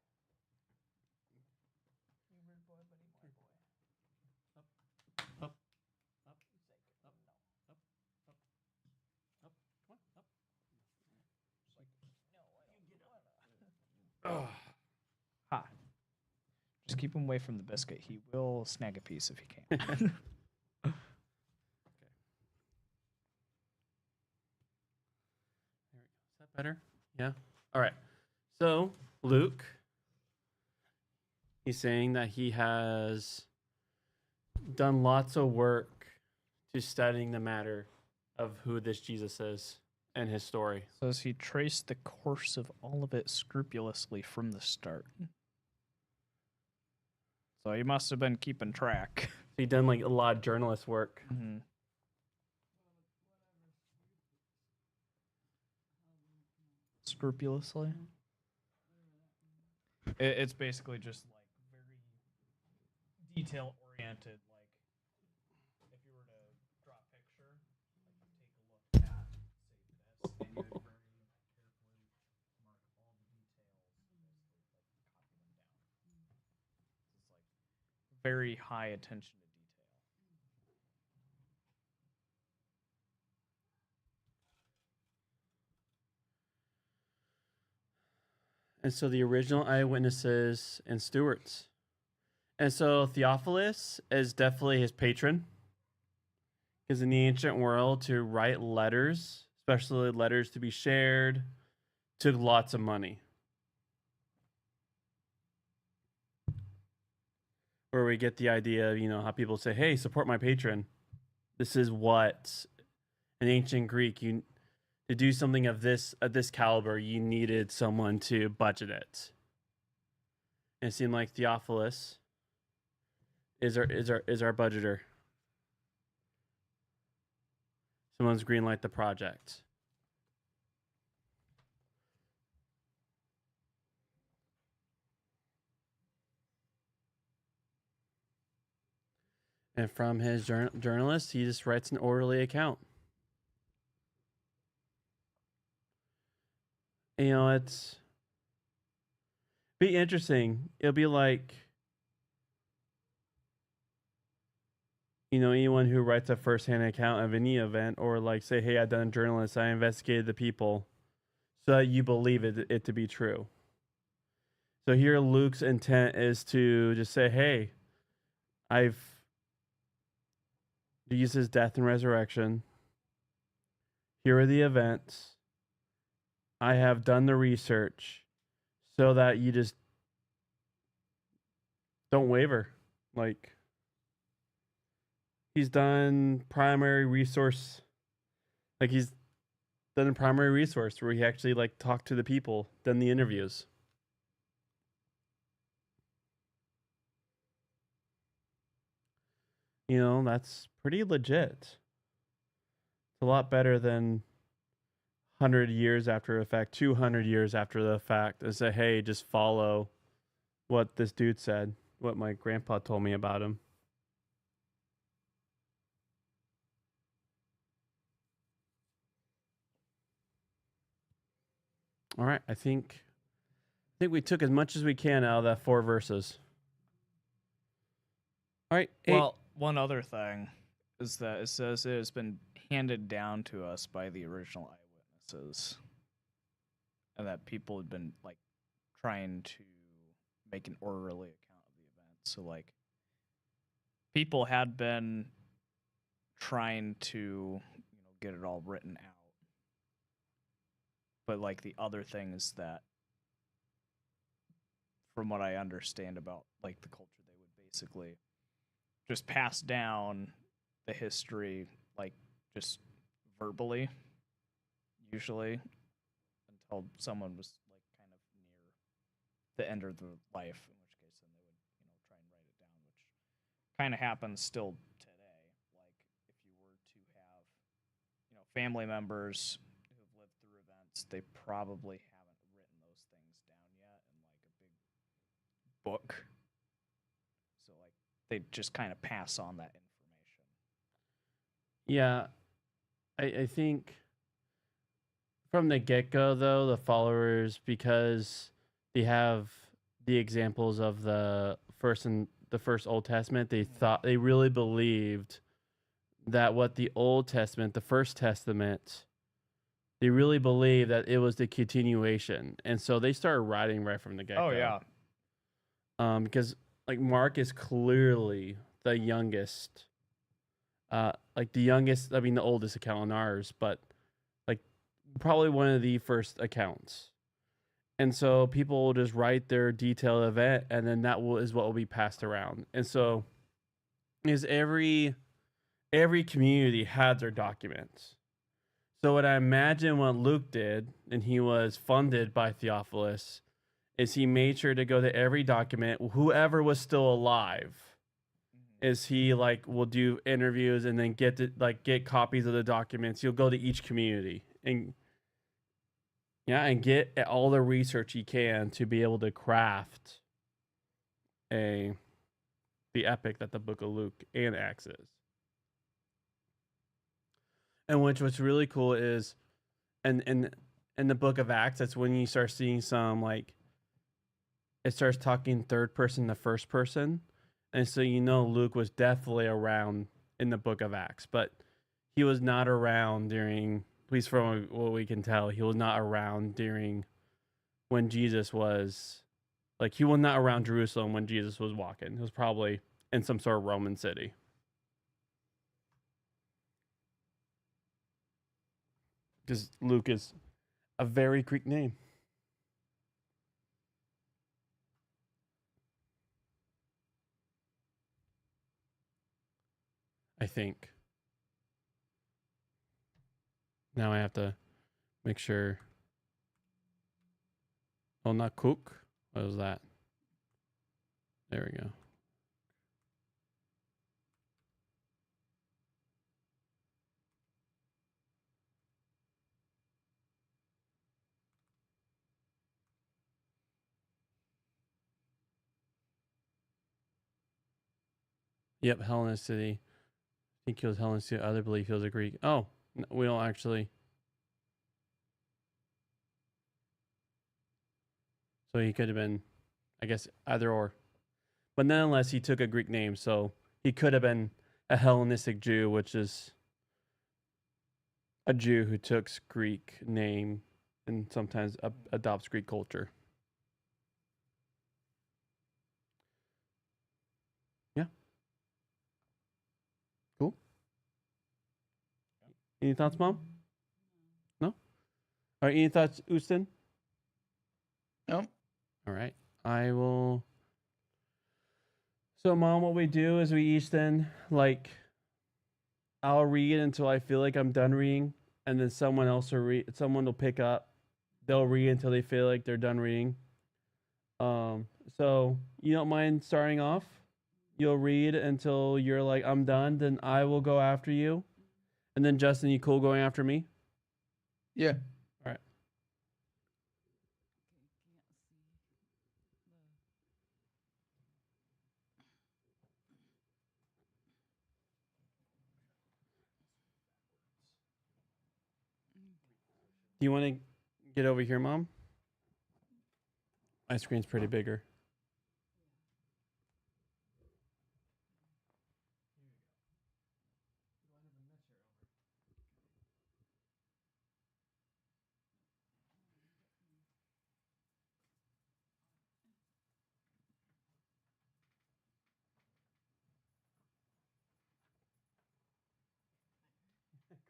Speaker 4: You weird boy, buddy, my boy.
Speaker 11: Up, up, up,
Speaker 4: No.
Speaker 11: up, up, up. Come on, up.
Speaker 4: It's like, no, I don't wanna. Ha. Just keep him away from the biscuit. He will snag a piece if he can.
Speaker 11: Is that better? Yeah. All right. So Luke, he's saying that he has done lots of work to studying the matter of who this Jesus is and his story.
Speaker 4: Says he traced the course of all of it scrupulously from the start. So he must have been keeping track.
Speaker 11: He done like a lot of journalist work.
Speaker 4: Mm-hmm. Scrupulously? It's basically just like very detail oriented. Like if you were to draw a picture, like you take a look at, say, this, and you would very carefully mark all the details and basically like copy them down. It's like very high attention to detail.
Speaker 11: And so the original eyewitnesses and stewards. And so Theophilus is definitely his patron. Because in the ancient world, to write letters, especially letters to be shared, took lots of money. Where we get the idea of, how people say, hey, support my patron. This is what in ancient Greek, to do something of this caliber, you needed someone to budget it. And it seemed like Theophilus is our budgeter. Someone's greenlight the project. And from his journalist, he just writes an orderly account. It's be interesting. It'll be like, anyone who writes a first-hand account of any event, or like say, hey, I've done a journalist, I investigated the people, so that you believe it to be true. So here Luke's intent is to just say, hey, I've used his death and resurrection. Here are the events. I have done the research so that you just don't waver. Like, he's done primary resource. Like, he's done a primary resource where he actually, talked to the people, done the interviews. That's pretty legit. It's a lot better than 100 years after the fact, 200 years after the fact, and say, hey, just follow what this dude said, what my grandpa told me about him. All right, I think we took as much as we can out of that 4 verses. All right. 8.
Speaker 4: Well, one other thing is that it says it has been handed down to us by the original eyewitnesses, and that people had been trying to make an orderly account of the event. So people had been trying to get it all written out. But the other thing is that, from what I understand about the culture, they would basically just pass down the history just verbally, usually, until someone was kind of near the end of their life, in which case then they would try and write it down, which kind of happens still today. If you were to have family members who have lived through events, they probably haven't written those things down yet in a big book, so they just kind of pass on that information.
Speaker 11: Yeah, I think from the get-go, though, the followers, because they have the examples of the first Old Testament, they really believed that what the Old Testament, the First Testament, they really believed that it was the continuation, and so they started writing right from the get-go.
Speaker 4: Oh yeah.
Speaker 11: Because Mark is clearly the youngest. The oldest account on ours, but probably one of the first accounts. And so people will just write their detailed event, and then is what will be passed around. And so every community had their documents. So what I imagine what Luke did, and he was funded by Theophilus, is he made sure to go to every document, whoever was still alive. Is he will do interviews and then get copies of the documents. He'll go to each community and get all the research he can to be able to craft the epic that the Book of Luke and Acts is. And what's really cool is, in the Book of Acts, that's when you start seeing some it starts talking third person to first person. And so Luke was definitely around in the Book of Acts, but he was not around during, at least from what we can tell, he was not around during when Jesus was, like, he was not around Jerusalem when Jesus was walking. He was probably in some sort of Roman city. Because Luke is a very Greek name. I think. Now I have to make sure. Oh, not Cook. What was that? There we go. Yep, Hellenist city. I think he was Hellenist city. Other believe he was a Greek. Oh, we don't actually. So he could have been, I guess, either or. But nonetheless, he took a Greek name, so he could have been a Hellenistic Jew, which is a Jew who took Greek name and sometimes adopts Greek culture. Yeah. Cool. Any thoughts, Mom? No? All right, any thoughts, Ustin?
Speaker 3: No.
Speaker 11: All right. I will. So, Mom, what we do is we each then, like, I'll read until I feel like I'm done reading, and then someone else will read. Someone will pick up. They'll read until they feel like they're done reading. So you don't mind starting off? You'll read until you're like, I'm done. Then I will go after you, and then Justin, you cool going after me?
Speaker 3: Yeah.
Speaker 11: All right. Do you want to get over here, Mom? My screen's pretty bigger.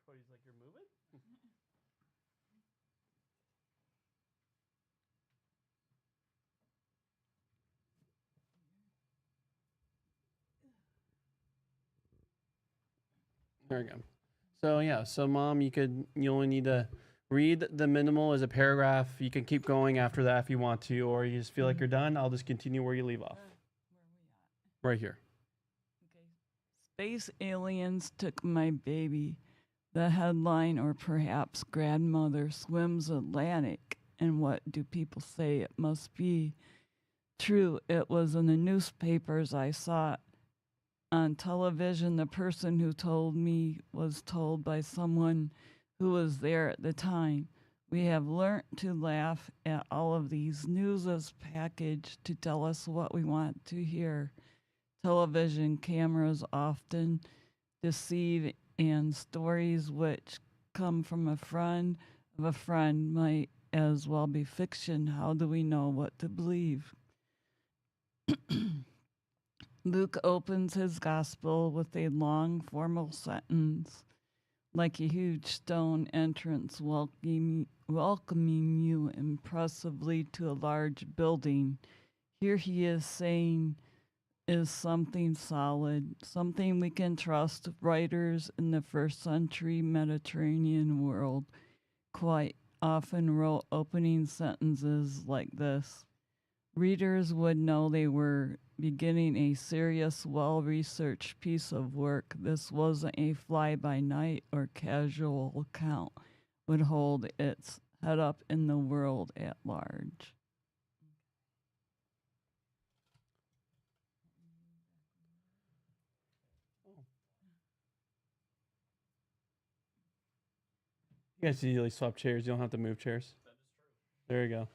Speaker 11: Cody's like, you're moving? There we go. So yeah, so Mom, you only need to read the minimal as a paragraph. You can keep going after that if you want to, or you just feel like you're done. I'll just continue where you leave off. Right here.
Speaker 13: Space aliens took my baby. The headline, or perhaps grandmother, swims Atlantic. And what do people say? It must be true. It was in the newspapers. I saw it on television. The person who told me was told by someone who was there at the time. We have learnt to laugh at all of these news as packaged to tell us what we want to hear. Television cameras often deceive, and stories which come from a friend of a friend might as well be fiction. How do we know what to believe? Luke opens his gospel with a long formal sentence, like a huge stone entrance welcoming you impressively to a large building. Here he is saying is something solid, something we can trust. Writers in the first century Mediterranean world quite often wrote opening sentences like this. Readers would know they were beginning a serious, well-researched piece of work. This wasn't a fly-by-night or casual account, would hold its head up in the world at large.
Speaker 11: You guys easily swap chairs. You don't have to move chairs. There you go.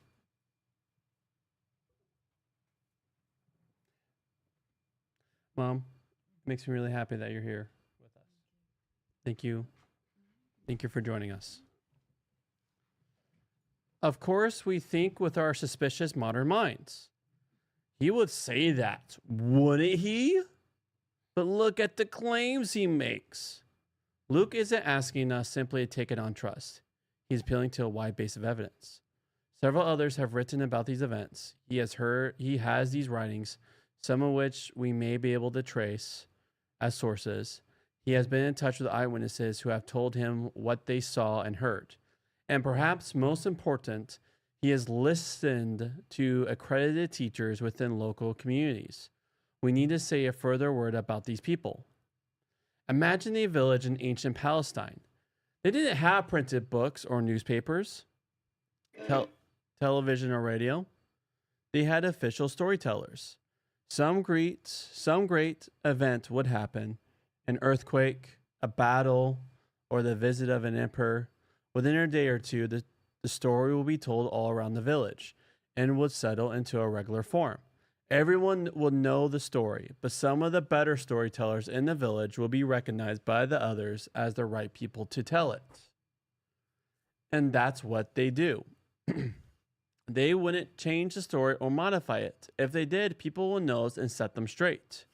Speaker 11: Mom, it makes me really happy that you're here with us. Thank you. Thank you for joining us. Of course, we think with our suspicious modern minds. He would say that, wouldn't he? But look at the claims he makes. Luke isn't asking us simply to take it on trust. He's appealing to a wide base of evidence. Several others have written about these events. He has these writings, some of which we may be able to trace as sources. He has been in touch with eyewitnesses who have told him what they saw and heard. And perhaps most important, he has listened to accredited teachers within local communities. We need to say a further word about these people. Imagine a village in ancient Palestine. They didn't have printed books or newspapers, television or radio. They had official storytellers. Some great event would happen, an earthquake, a battle, or the visit of an emperor. Within a day or two, the story will be told all around the village and would settle into a regular form. Everyone will know the story, but some of the better storytellers in the village will be recognized by the others as the right people to tell it. And that's what they do. They wouldn't change the story or modify it. If they did, people will know and set them straight.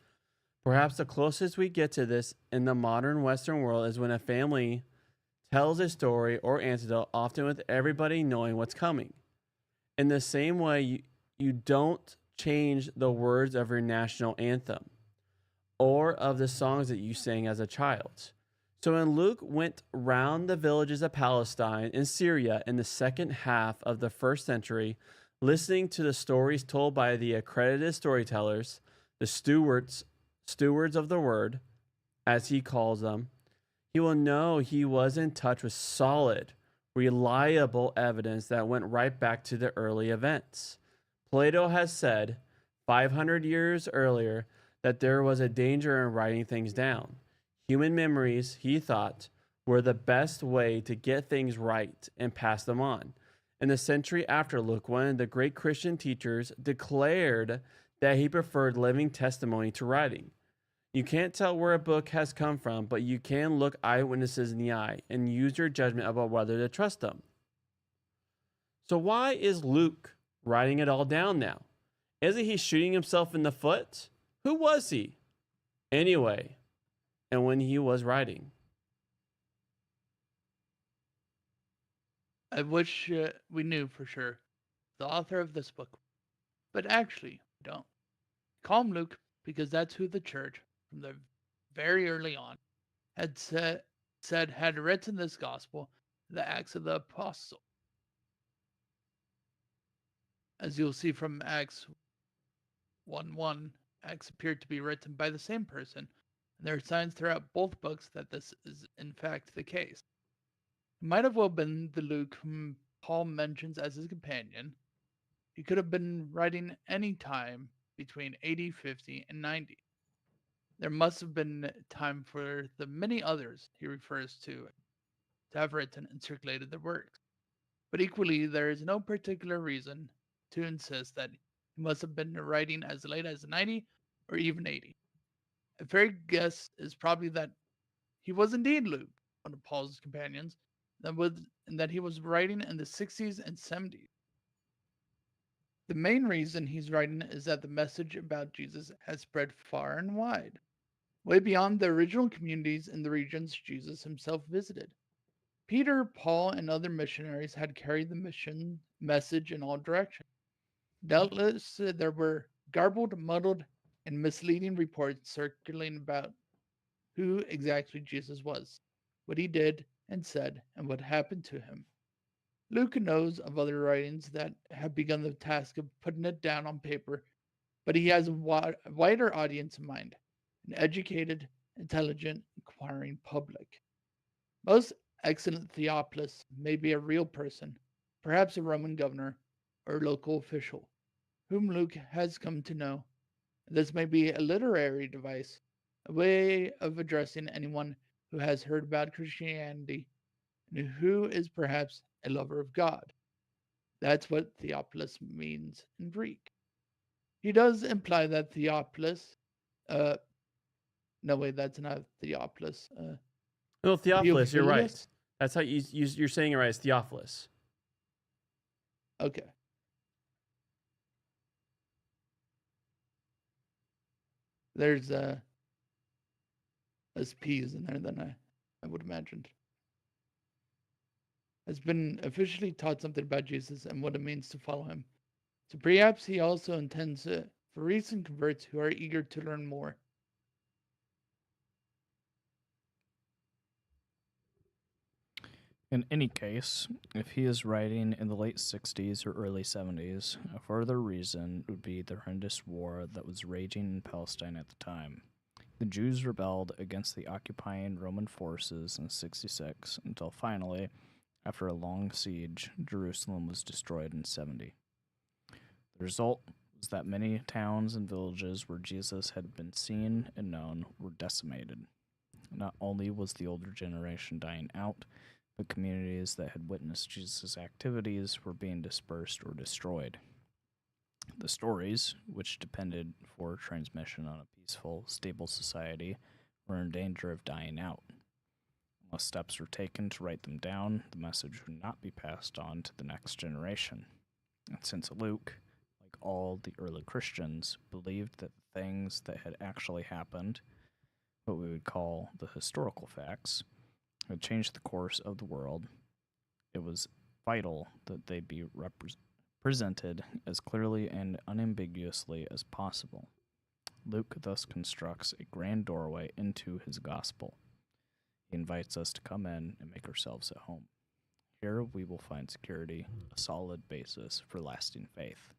Speaker 11: Perhaps the closest we get to this in the modern Western world is when a family tells a story or anecdote, often with everybody knowing what's coming. In the same way, you don't change the words of your national anthem or of the songs that you sang as a child. So when Luke went round the villages of Palestine and Syria in the second half of the 1st century, listening to the stories told by the accredited storytellers, the stewards of the word, as he calls them, he will know he was in touch with solid, reliable evidence that went right back to the early events. Plato has said 500 years earlier that there was a danger in writing things down. Human memories, he thought, were the best way to get things right and pass them on. In the century after Luke, one of the great Christian teachers declared that he preferred living testimony to writing. You can't tell where a book has come from, but you can look eyewitnesses in the eye and use your judgment about whether to trust them. So why is Luke writing it all down now? Isn't he shooting himself in the foot? Who was he? Anyway, and when he was writing.
Speaker 3: I wish we knew for sure the author of this book, but actually we don't. Call him Luke because that's who the church, from the very early on, had said had written this gospel, the Acts of the Apostle. As you'll see from Acts 1:1, Acts appeared to be written by the same person, and there are signs throughout both books that this is in fact the case. It might have well been the Luke whom Paul mentions as his companion. He could have been writing any time between 80, 50, and 90. There must have been time for the many others he refers to have written and circulated their works. But equally, there is no particular reason to insist that he must have been writing as late as 90 or even 80. A fair guess is probably that he was indeed Luke, one of Paul's companions, and that he was writing in the 60s and 70s. The main reason he's writing is that the message about Jesus has spread far and wide, way beyond the original communities in the regions Jesus himself visited. Peter, Paul, and other missionaries had carried the mission message in all directions. Doubtless, there were garbled, muddled, and misleading reports circulating about who exactly Jesus was, what he did and said, and what happened to him. Luke knows of other writings that have begun the task of putting it down on paper, but he has a wider audience in mind, an educated, intelligent, inquiring public. Most excellent Theophilus may be a real person, perhaps a Roman governor or local official, whom Luke has come to know. This may be a literary device, a way of addressing anyone who has heard about Christianity and who is perhaps a lover of God. That's what Theophilus means in Greek. He does imply that Theophilus, no way, that's not Theophilus.
Speaker 11: No, Theophilus, you're right.
Speaker 3: Theophilus?
Speaker 11: That's how you're saying it right. It's Theophilus.
Speaker 3: Okay. There's less P's in there than I would imagined. Has been officially taught something about Jesus and what it means to follow him. So perhaps he also intends it for recent converts who are eager to learn more.
Speaker 4: In any case, if he is writing in the late 60s or early 70s, a further reason would be the horrendous war that was raging in Palestine at the time. The Jews rebelled against the occupying Roman forces in 66 until finally, after a long siege, Jerusalem was destroyed in 70. The result was that many towns and villages where Jesus had been seen and known were decimated. Not only was the older generation dying out, but communities that had witnessed Jesus' activities were being dispersed or destroyed. The stories, which depended for transmission on a peaceful, stable society, were in danger of dying out. Unless steps were taken to write them down, the message would not be passed on to the next generation. And since Luke, like all the early Christians, believed that the things that had actually happened, what we would call the historical facts, had changed the course of the world, it was vital that they be presented as clearly and unambiguously as possible. Luke thus constructs a grand doorway into his gospel. He invites us to come in and make ourselves at home. Here we will find security, a solid basis for lasting faith.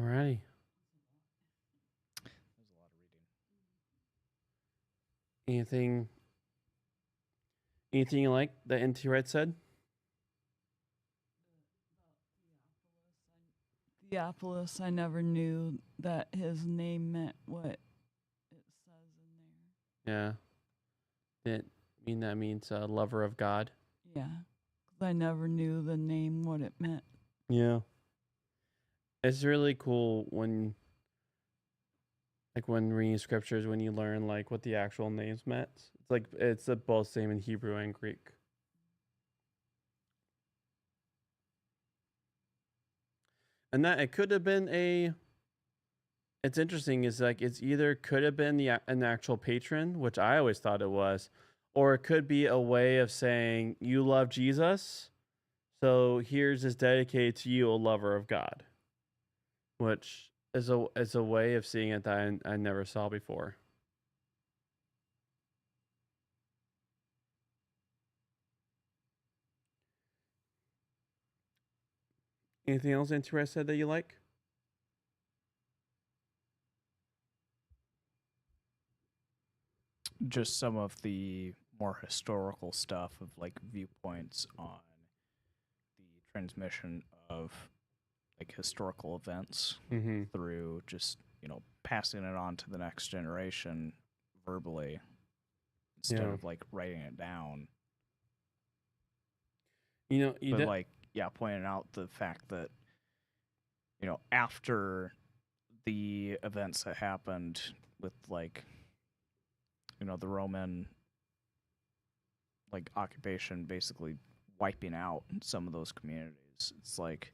Speaker 11: Alrighty.
Speaker 4: There's a lot of reading.
Speaker 11: Anything you like that NT Wright said?
Speaker 13: Theophilus, I never knew that his name meant what it says in
Speaker 11: Yeah. Didn't mean that means lover of God.
Speaker 13: there. Yeah. 'Cause I never knew the name, what it meant.
Speaker 11: Yeah. It's really cool when reading scriptures, when you learn like what the actual names meant. It's like it's both same in Hebrew and Greek. And that it could have been it's interesting is like it's either could have been an actual patron, which I always thought it was, or it could be a way of saying you love Jesus, so here's this dedicated to you, a lover of God, which is a way of seeing it that I never saw before. Anything else interesting that you like?
Speaker 4: Just some of the more historical stuff of like viewpoints on the transmission of like historical events through just, passing it on to the next generation verbally instead of like writing it down. Pointing out the fact that, after the events that happened with like, the Roman like occupation basically wiping out some of those communities. It's like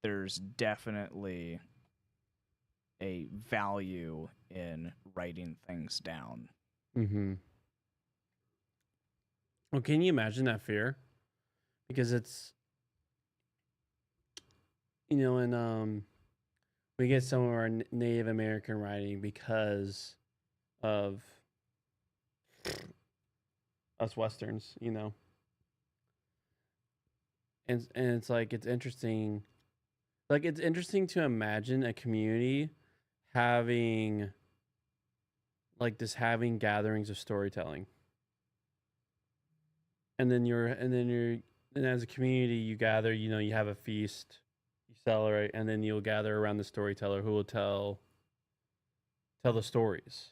Speaker 4: there's definitely a value in writing things down.
Speaker 11: Mm-hmm. Well, can you imagine that fear? Because it's, and we get some of our Native American writing because of us Westerns, and it's like it's interesting to imagine a community having gatherings of storytelling, and as a community you gather, you have a feast, you celebrate, and then you'll gather around the storyteller who will tell the stories.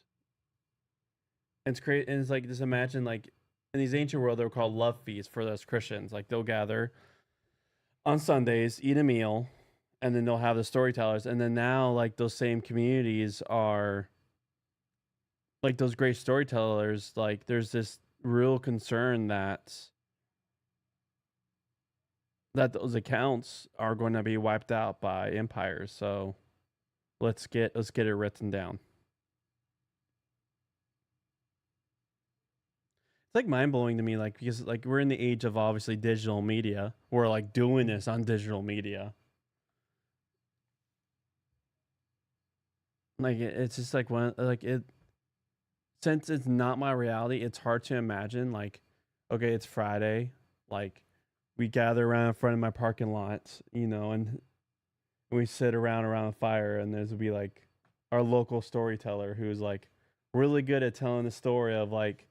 Speaker 11: And it's great, and it's like just imagine like in these ancient world they were called love feasts for those Christians. Like they'll gather on Sundays, eat a meal, and then they'll have the storytellers. And then now like those same communities are like those great storytellers. Like there's this real concern that that those accounts are going to be wiped out by empires. So let's get it written down. It's like mind blowing to me, like because like we're in the age of obviously digital media. We're like doing this on digital media. Like it's just like one like it. Since it's not my reality, it's hard to imagine. Like, okay, it's Friday. Like, we gather around in front of my parking lot, you know, and we sit around the fire, and there's be like our local storyteller who's like really good at telling the story of like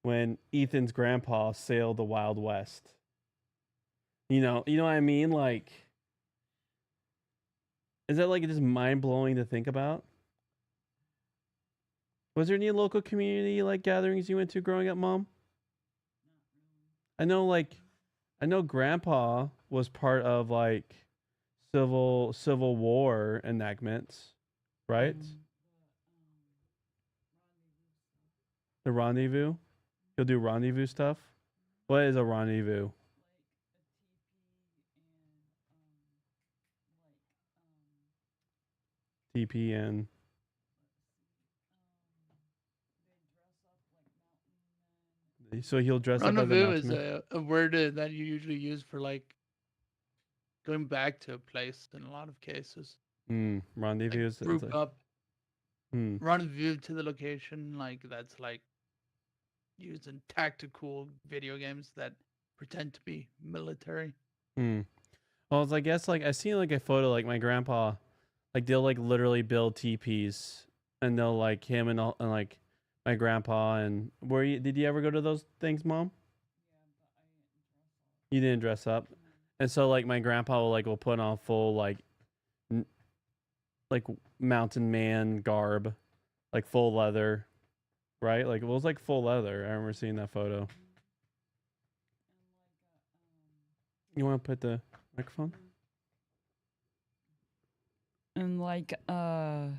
Speaker 11: when Ethan's grandpa sailed the Wild West. You know what I mean? Like, is that like just mind blowing to think about? Was there any local community like gatherings you went to growing up, Mom? I know Grandpa was part of like Civil War enactments, right? The rendezvous. He'll do rendezvous stuff. What is a rendezvous? TPN. So he'll dress up as a
Speaker 3: Rendezvous
Speaker 11: mountain
Speaker 3: is
Speaker 11: man.
Speaker 3: a word that you usually use for like going back to a place in a lot of cases.
Speaker 11: Rendezvous.
Speaker 3: Like, group up.
Speaker 11: Hmm.
Speaker 3: Rendezvous to the location, like that's like used in tactical video games that pretend to be military.
Speaker 11: Well, it's, I guess like I seen like a photo like my grandpa, like they'll like literally build teepees, and they'll like him and like my grandpa and did you ever go to those things, Mom? You didn't dress up, and so like my grandpa will put on full like mountain man garb, like full leather, right? Like it was like full leather. I remember seeing that photo. You want to put the microphone?
Speaker 13: And like I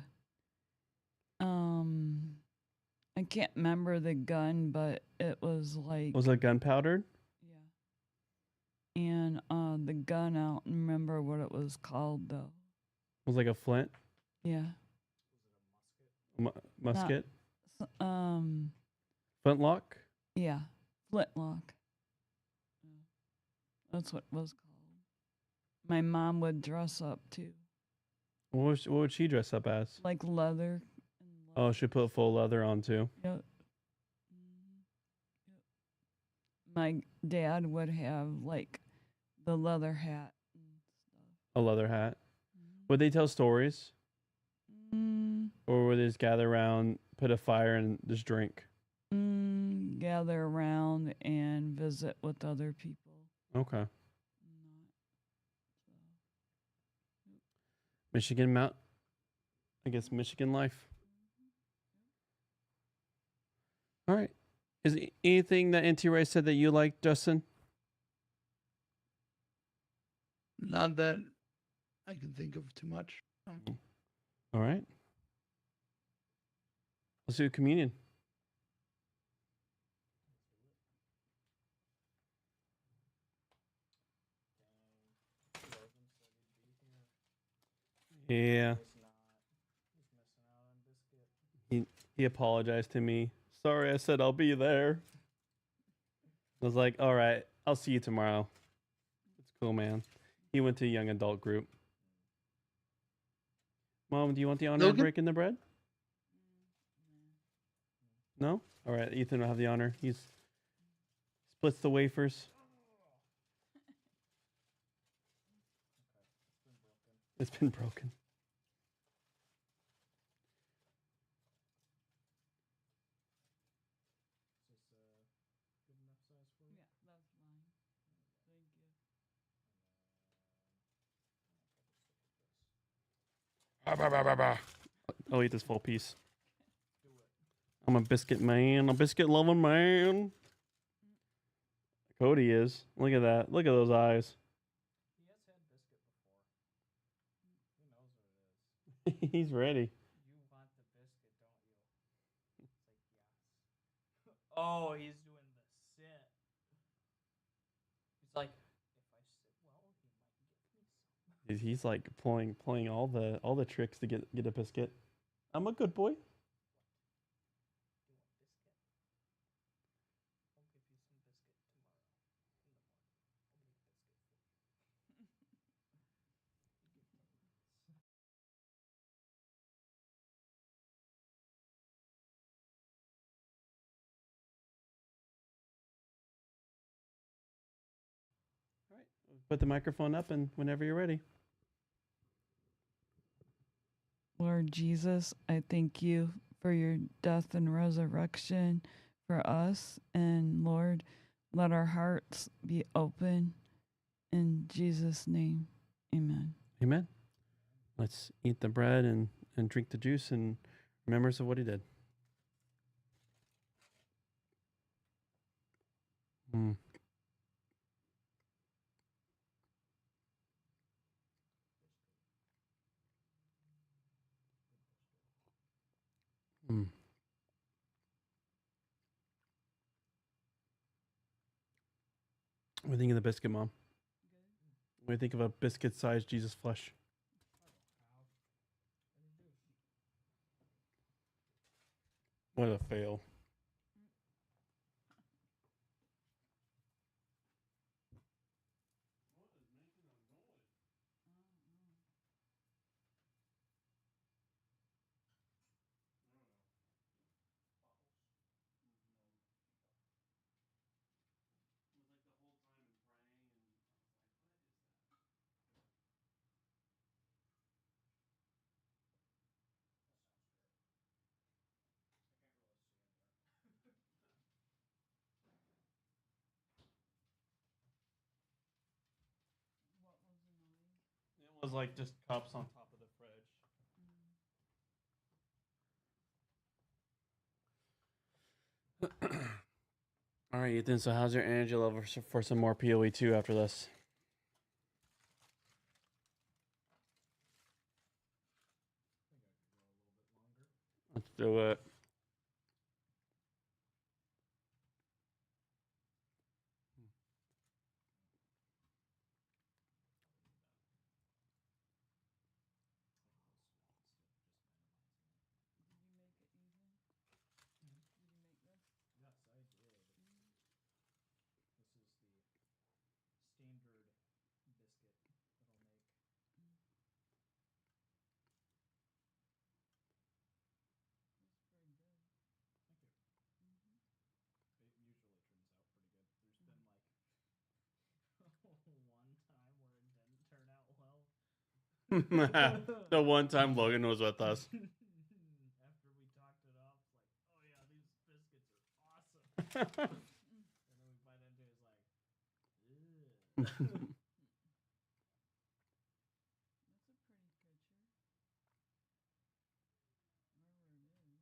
Speaker 13: can't remember the gun, but it was like
Speaker 11: Was it gunpowder?
Speaker 13: and the gun I don't remember what it was called though.
Speaker 11: It was like a flint?
Speaker 13: Yeah.
Speaker 11: Musket?
Speaker 13: Not,
Speaker 11: Flintlock?
Speaker 13: yeah, flintlock. That's what it was called. My mom would dress up too.
Speaker 11: What would she dress up as?
Speaker 13: Like leather.
Speaker 11: Oh, she put full leather on too.
Speaker 13: Yep. My dad would have like the leather hat.
Speaker 11: A leather hat. Would they tell stories? Or would they just gather around, put a fire, and just drink?
Speaker 13: Gather around and visit with other people.
Speaker 11: Okay. Michigan life. All right. Is anything that NT Ray said that you like, Justin?
Speaker 3: Not that I can think of too much.
Speaker 11: All right. Let's do communion. Yeah. He apologized to me. Sorry, I said I'll be there. I was like, all right, I'll see you tomorrow. It's cool, man. He went to a young adult group. Mom, do you want the honor of breaking the bread? No? All right, Ethan will have the honor. He splits the wafers. It's been broken. I'll eat this full piece. I'm a biscuit man, a biscuit loving man. Cody is. Look at that. Look at those eyes. He's ready.
Speaker 4: Oh, he's doing the sit. He's like, if I sit
Speaker 2: He's like pulling all the tricks to get a biscuit. I'm a good boy. All right, put the microphone up, and whenever you're ready.
Speaker 13: Lord Jesus, I thank you for your death and resurrection for us. And Lord, let our hearts be open. In Jesus' name, amen.
Speaker 2: Amen. Let's eat the bread and drink the juice and remembrance of what he did. Mm. Mm. What do you think of the biscuit, Mom? What do you think of a biscuit-sized Jesus flesh? What a fail. It was like just cups on top of the fridge. All right, Ethan. So, how's your energy level for some more PoE 2 after this? Let's do it.
Speaker 4: Yes, I did. This is the standard biscuit that I'll make.
Speaker 13: That's pretty good.
Speaker 4: Thank you. It usually turns out pretty good. There's been like one time where it didn't turn out well.
Speaker 2: The one time Logan was with us.
Speaker 4: After we talked it up, it's like, oh yeah, these biscuits are awesome. And then we bite into it, it's like, ew.
Speaker 13: That's a pretty picture. Wherever it is. That's neat looking too.
Speaker 4: That's crazy.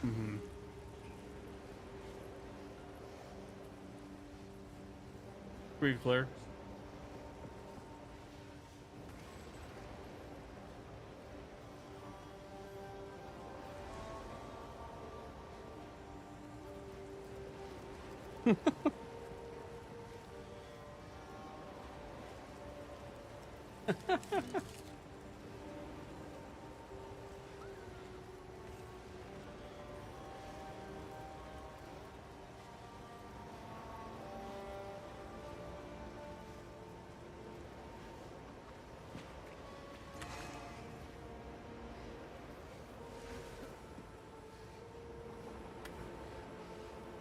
Speaker 2: Mm-hmm. Pretty clear.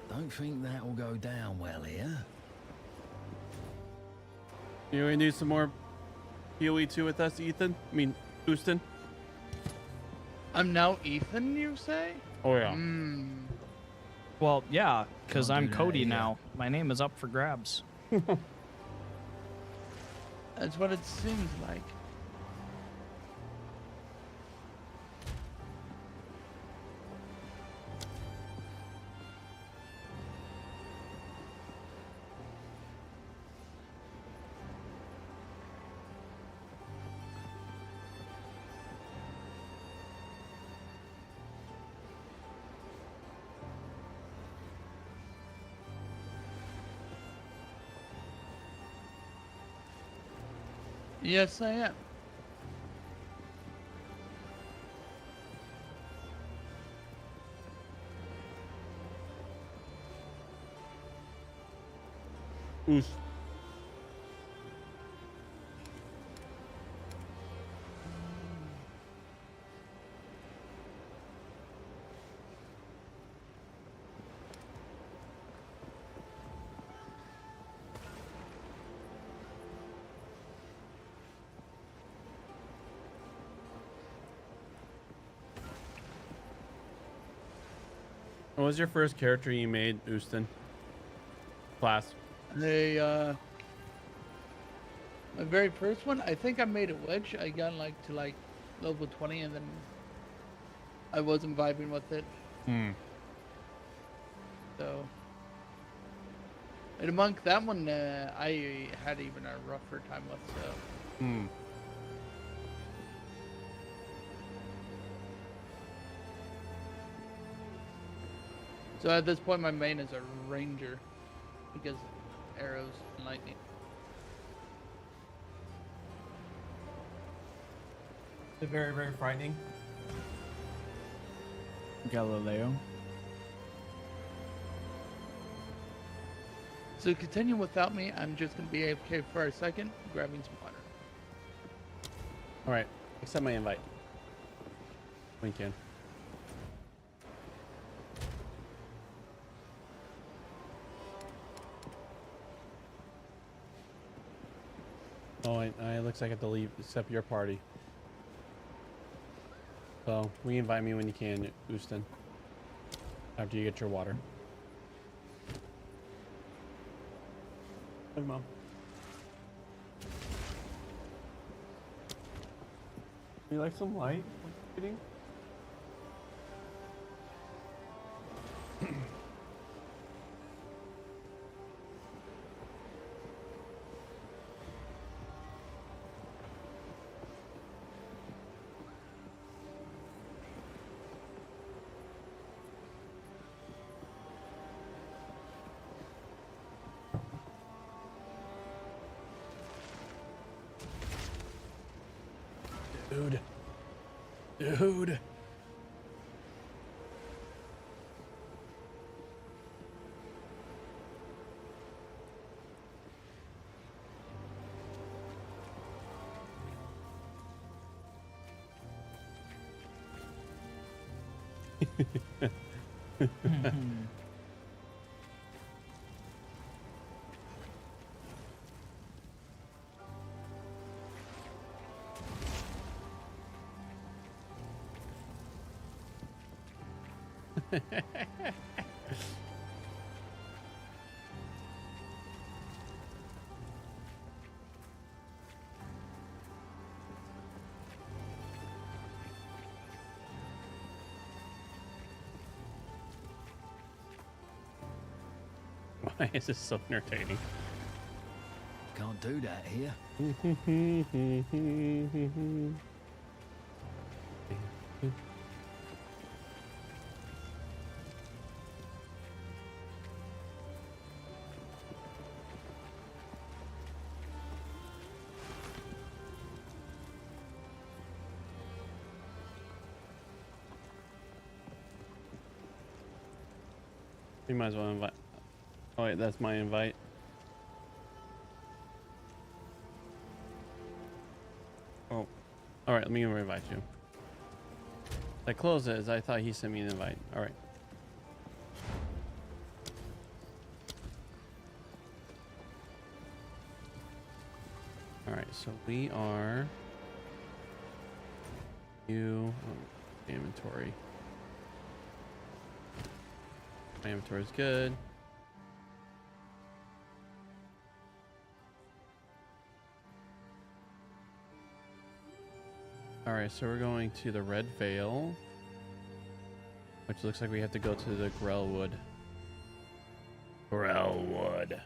Speaker 9: Don't think that will go down well here.
Speaker 11: You want to do some more PoE 2 with us, Ethan? I mean, Houston?
Speaker 3: I'm now Ethan, you say?
Speaker 11: Oh, yeah.
Speaker 4: Well, yeah, because
Speaker 9: Can't
Speaker 4: I'm
Speaker 9: do that
Speaker 4: Cody
Speaker 9: here.
Speaker 4: now. My name is up for grabs.
Speaker 3: That's what it seems like. Yes, I am.
Speaker 11: Oos. What was your first character you made, Houston? Class.
Speaker 3: My very first one, I think I made a witch. I got to level 20 and then I wasn't vibing with it. So, and a monk, that one I had even a rougher time with. So. So at this point, my main is a ranger because arrows and lightning.
Speaker 11: They're very, very frightening.
Speaker 4: Galileo.
Speaker 3: So continue without me. I'm just gonna be AFK for a second, grabbing some water.
Speaker 11: All right. Accept my invite. When you can. Oh, it looks like I have to leave, except your party. So, re-invite me when you can, Houston. After you get your water. Hey, Mom. You like some light? What are you eating? Dude. Why is this so entertaining?
Speaker 9: Can't do that here.
Speaker 11: You might as well invite. Oh wait, that's my invite. Oh, all right. Let me invite you. I closed it as I thought he sent me an invite. All right. All right. So we are. You inventory. My inventory is good. All right, so we're going to the Red Vale, which looks like we have to go to the Grellwood. Grellwood.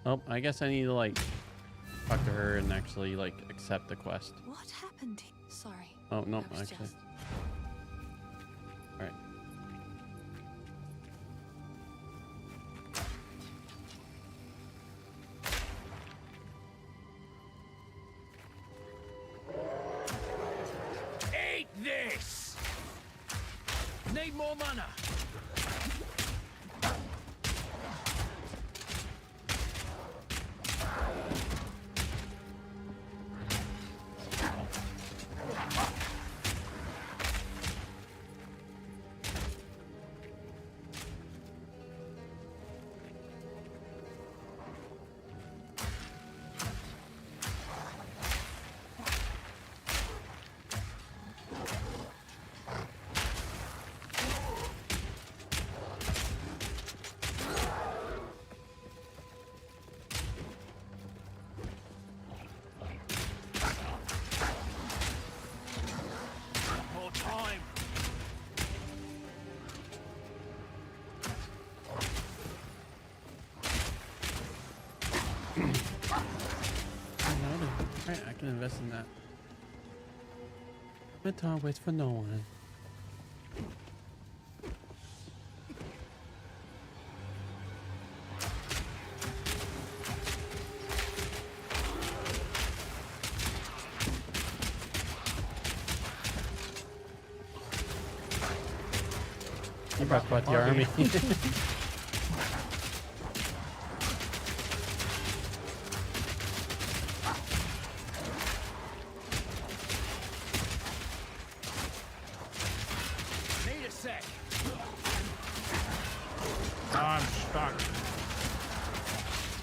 Speaker 11: Oh, I guess I need to like talk to her and actually like accept the quest.
Speaker 5: What happened? Sorry.
Speaker 11: Oh no,
Speaker 5: I was
Speaker 11: actually.
Speaker 5: just-
Speaker 11: All right.
Speaker 9: Eat this! Need more mana? More time.
Speaker 11: Alright, I can invest in that. Mentor waits for no one. You brought back the army.
Speaker 9: Need a sec.
Speaker 4: I'm stuck.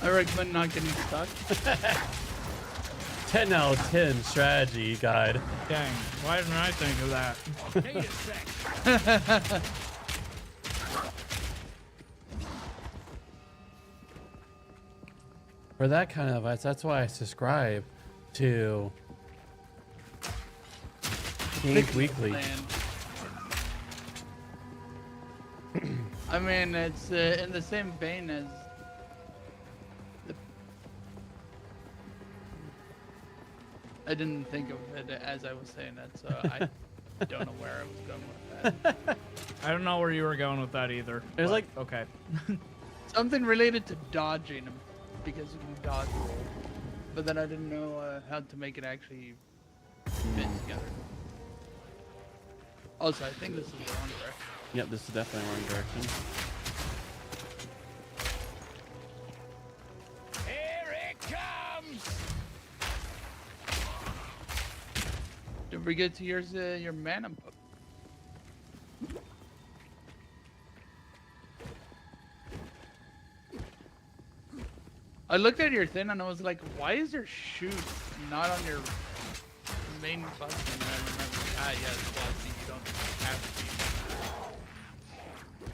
Speaker 3: I recommend not getting stuck.
Speaker 11: 10 out of 10 strategy guide.
Speaker 4: Dang, why didn't I think of that?
Speaker 9: Need a sec.
Speaker 11: For that kind of advice, that's why I subscribe to Games Weekly.
Speaker 3: Land. I mean, it's in the same vein as the. I didn't think of it as I was saying that, so I don't know where I was going with that.
Speaker 4: I don't know where you were going with that either.
Speaker 11: It was
Speaker 4: but
Speaker 11: like
Speaker 4: okay.
Speaker 3: Something related to dodging him, because you can dodge roll. But then I didn't know how to make it actually fit together. Also, I think this is the wrong direction.
Speaker 11: Yep, this is definitely the wrong direction.
Speaker 9: Here it comes!
Speaker 3: Don't forget to use your mana book. I looked at your thing and I was like, why is your shoot not on your main button? And I remember, yes, well, see, you don't have to.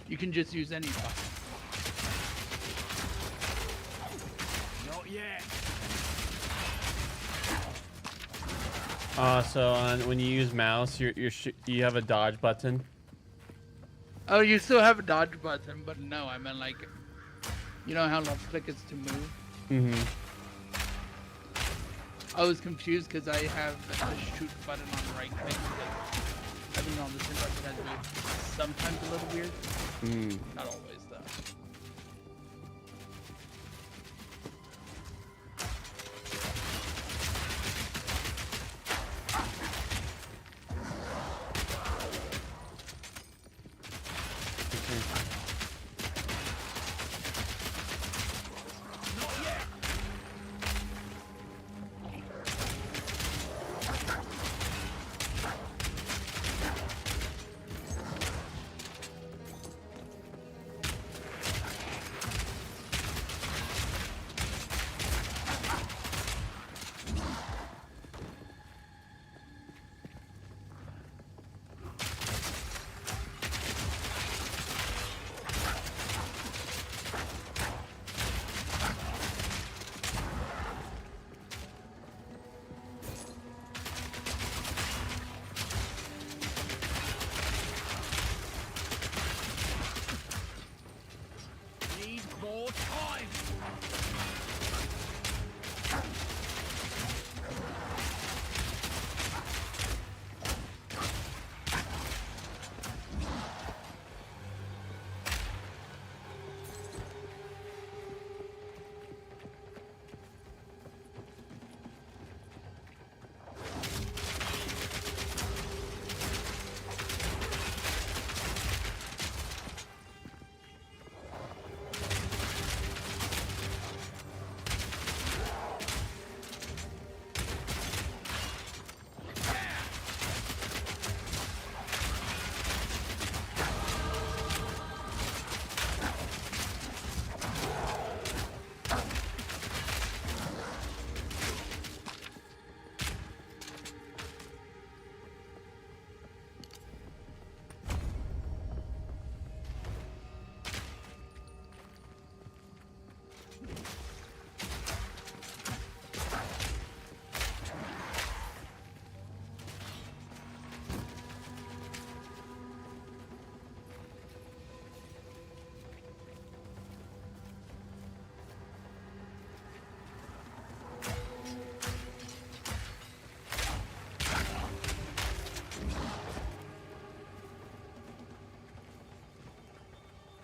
Speaker 3: You can just use any button.
Speaker 9: Not yet.
Speaker 11: So when you use mouse, you have a dodge button.
Speaker 3: Oh, you still have a dodge button, but no, I meant like, you know how left click is to move?
Speaker 11: Mm-hmm.
Speaker 3: I was confused because I have the shoot button on right click. Like, having it on the center button is sometimes a little weird.
Speaker 11: Mm.
Speaker 3: Not always, though.
Speaker 9: more time.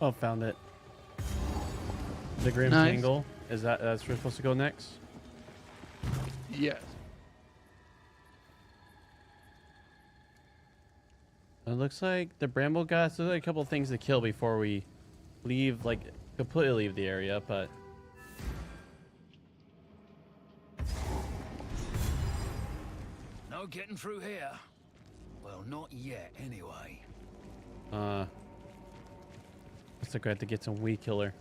Speaker 11: Oh, found it. The Grim
Speaker 3: Nice.
Speaker 11: Tangle. Is that's where we're supposed to go next?
Speaker 3: Yes.
Speaker 11: It looks like the Bramble Gods. There's like a couple things to kill before we leave, like completely leave the area, but
Speaker 9: No getting through here. Well, not yet, anyway.
Speaker 11: looks like I have to get some weed killer.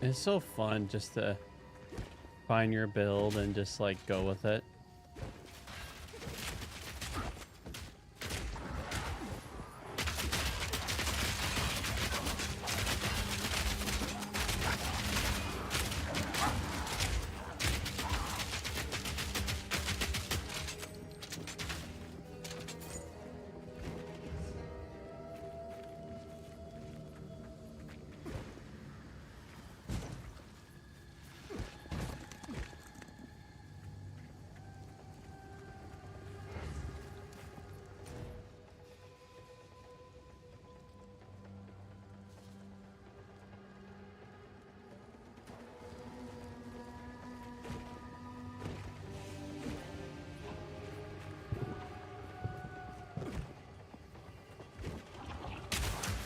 Speaker 11: It's so fun just to find your build and just like go with it.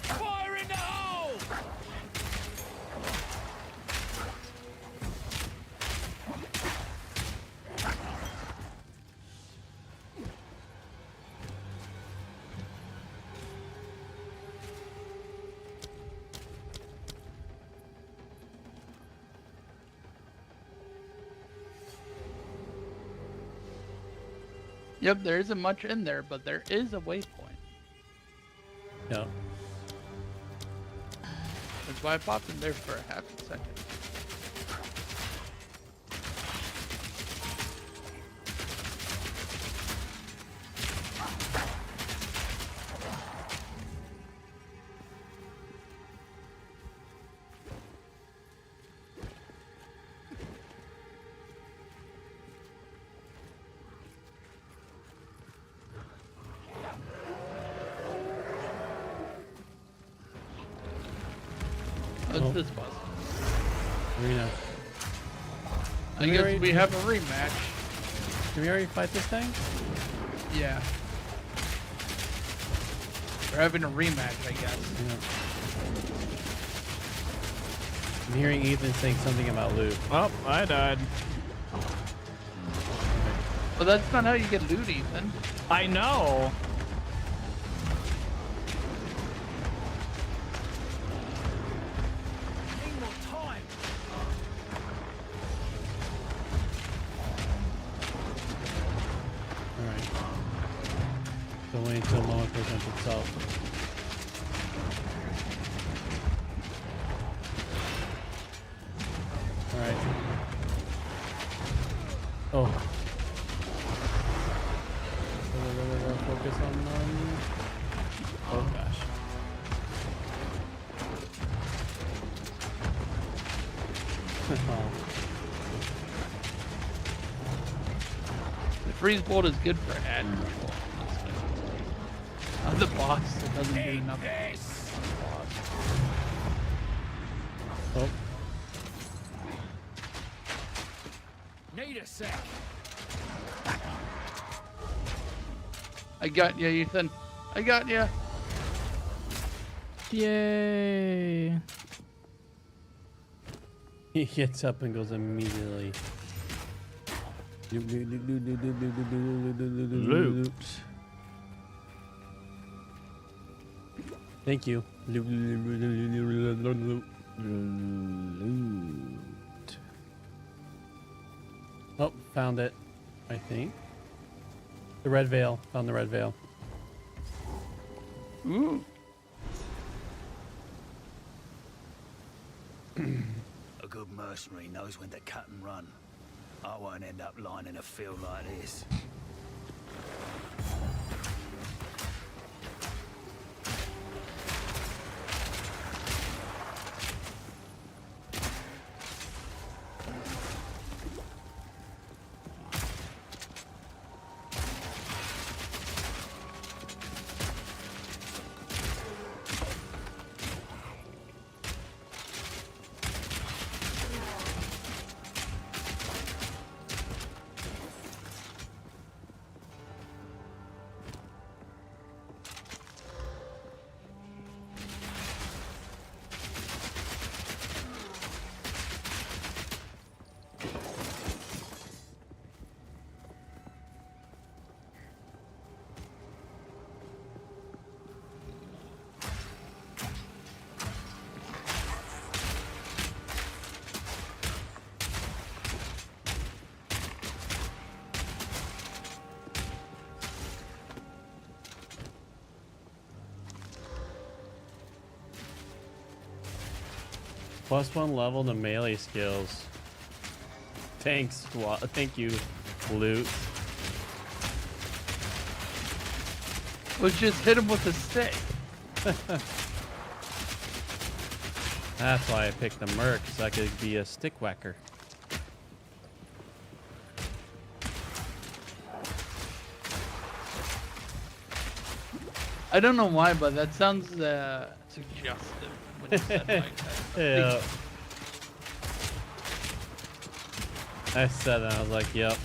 Speaker 9: Fire in the hole!
Speaker 3: Yep, there isn't much in there, but there is a waypoint.
Speaker 11: Yeah.
Speaker 3: That's why I popped in there for a half a second. What's this bus?
Speaker 11: Arena.
Speaker 3: I guess we have a rematch.
Speaker 11: Can we already fight this thing?
Speaker 3: Yeah. We're having a rematch, I guess.
Speaker 11: Yeah. I'm hearing Ethan saying something about loot.
Speaker 4: Oh, I died.
Speaker 3: Well, that's not how you get loot, Ethan.
Speaker 4: I know.
Speaker 9: Need more time.
Speaker 11: Alright. So wait until Moa presents itself. Alright. Oh. Focus on oh gosh.
Speaker 3: The freeze bolt is good for ad control. The boss, it doesn't do nothing.
Speaker 11: Oh.
Speaker 9: Need a sec.
Speaker 3: I got you, Ethan. I got you.
Speaker 4: Yay.
Speaker 11: He gets up and goes immediately.
Speaker 4: Loot.
Speaker 11: Thank you.
Speaker 4: Loot.
Speaker 11: Oh, found it. I think. The red veil. Found the red veil.
Speaker 3: Ooh.
Speaker 9: A good mercenary knows when to cut and run. I won't end up lying in a field like this.
Speaker 11: +1 level to melee skills. Thanks. Thank you, loot.
Speaker 3: Let's just hit him with a stick.
Speaker 11: That's why I picked the merc, so I could be a stick whacker.
Speaker 3: I don't know why, but that sounds suggestive when you said like that.
Speaker 11: Yeah. I said that, I was like, yep.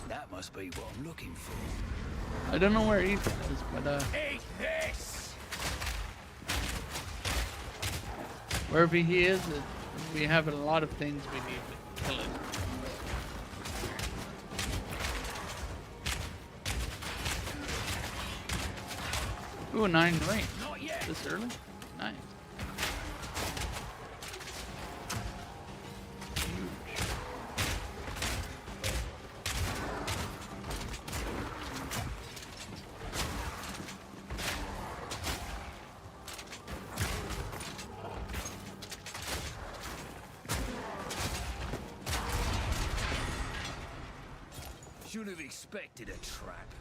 Speaker 9: That must be what I'm looking for.
Speaker 3: I don't know where Ethan is, but
Speaker 6: Eat this!
Speaker 3: wherever he is, we have a lot of things we need to kill it. Ooh, 9 range.
Speaker 6: Not yet.
Speaker 3: This early? Nice.
Speaker 9: Should have expected a trap.